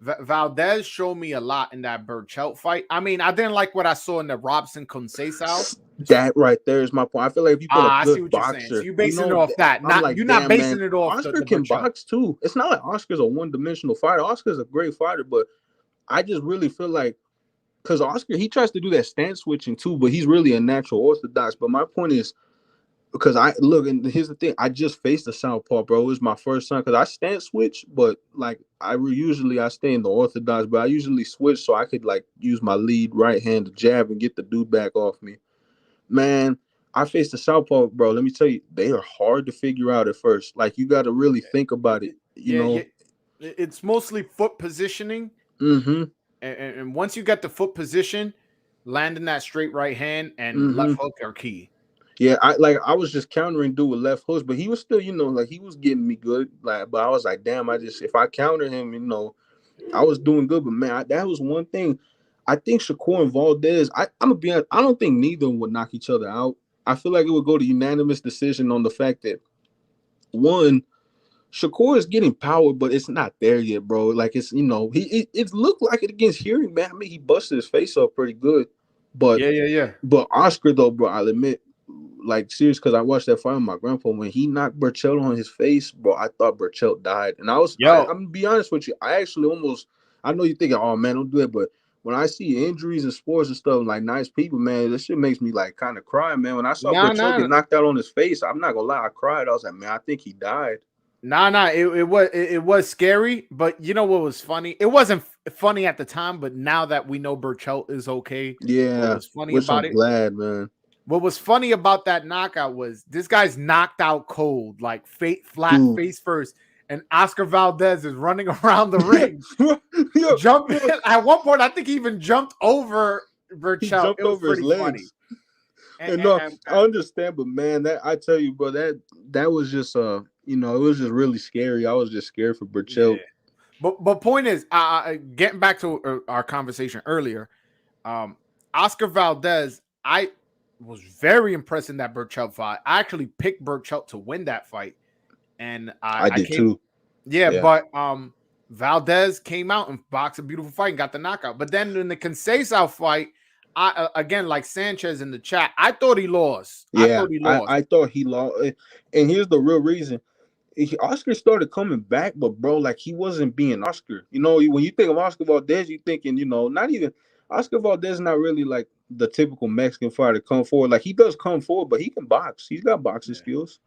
Speaker 1: Valdez showed me a lot in that Burchelt fight. I mean, I didn't like what I saw in the Robson Conceição.
Speaker 4: That right there is my point. I feel like if you put a good boxer,
Speaker 1: so you're basing it off that. You're not basing it off.
Speaker 4: Oscar can box too. It's not like Oscar's a one-dimensional fighter. Oscar's a great fighter, but I just really feel like because Oscar, he tries to do that stance switching too, but he's really a natural orthodox. But my point is, because and here's the thing, I just faced a southpaw, bro. It was my first time because I stance switch, but like usually I stay in the orthodox, but I usually switch so I could like use my lead right hand to jab and get the dude back off me. Man, I faced a southpaw, bro. Let me tell you, they are hard to figure out at first. Like you got to really think about it. You know,
Speaker 1: it's mostly foot positioning, and once you get the foot position, landing that straight right hand and left hook are key.
Speaker 4: Yeah, I was just countering dude with left hooks, but he was still, you know, like he was getting me good. Like, but I was like, damn, if I counter him, you know, I was doing good. But man, that was one thing. I think Shakur and Valdez, I'm gonna be honest, I don't think neither would knock each other out. I feel like it would go to unanimous decision on the fact that one, Shakur is getting power, but it's not there yet, bro. Like it's, you know, it looked like it against Hearing, man. I mean, he busted his face up pretty good. But But Oscar though, bro, I'll admit. Like serious, because I watched that fight with my grandpa when he knocked Burchelt on his face, bro. I thought Burchelt died, and I'm gonna be honest with you. I actually almost, I know you're thinking, oh man, don't do it, but when I see injuries in sports and stuff, like nice people, man, this shit makes me like kind of cry, man. When I saw Burchelt get knocked out on his face, I'm not gonna lie, I cried. I was like, man, I think he died.
Speaker 1: It was scary, but you know what was funny? It wasn't funny at the time, but now that we know Burchelt is okay,
Speaker 4: yeah,
Speaker 1: what was funny about
Speaker 4: I'm glad, man.
Speaker 1: What was funny about that knockout was this guy's knocked out cold, like flat face first, and Oscar Valdez is running around the ring, jumping. At one point, I think he even jumped over Burchelt.
Speaker 4: He jumped over his legs.
Speaker 1: Funny.
Speaker 4: And no, I understand, but man, that I tell you, bro, that was just you know, it was just really scary. I was just scared for Berchelt.
Speaker 1: Yeah. But point is, getting back to our conversation earlier, Oscar Valdez, I was very impressed in that Berchelt fight. I actually picked Berchelt to win that fight, and I
Speaker 4: did too.
Speaker 1: Yeah, but Valdez came out and boxed a beautiful fight and got the knockout. But then in the Conceição fight, I again, like Sanchez in the chat, I thought he lost.
Speaker 4: Yeah, I thought he lost. And here's the real reason. Oscar started coming back, but bro, like he wasn't being Oscar. You know, when you think of Oscar Valdez, you thinking, you know, not even Oscar Valdez, not really like the typical Mexican fighter come forward. Like he does come forward, but he can box. He's got boxing skills.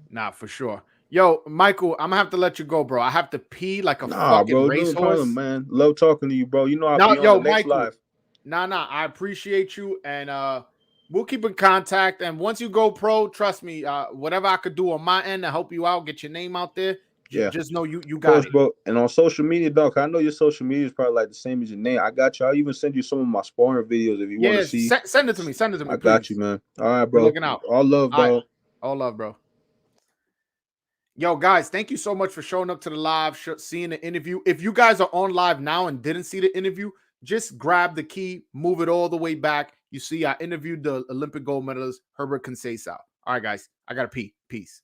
Speaker 1: Nah, for sure. Yo, Michael, I'm gonna have to let you go, bro. I have to pee like a fucking racehorse.
Speaker 4: Man. Love talking to you, bro. You know I'll be on the next live.
Speaker 1: Nah, I appreciate you, and we'll keep in contact. And once you go pro, trust me, whatever I could do on my end to help you out, get your name out there. Just know you got it,
Speaker 4: bro. And on social media, dog, I know your social media is probably like the same as your name. I got you. I'll even send you some of my sparring videos if you want to see.
Speaker 1: Send it to me. Send it to me.
Speaker 4: I got you, man. All right, bro.
Speaker 1: We're looking out.
Speaker 4: All love, dog.
Speaker 1: All love, bro. Yo, guys, thank you so much for showing up to the live, seeing the interview. If you guys are on live now and didn't see the interview, just grab the key, move it all the way back. You see, I interviewed the Olympic gold medalist, Herbert Conceição. All right, guys, I got to pee. Peace.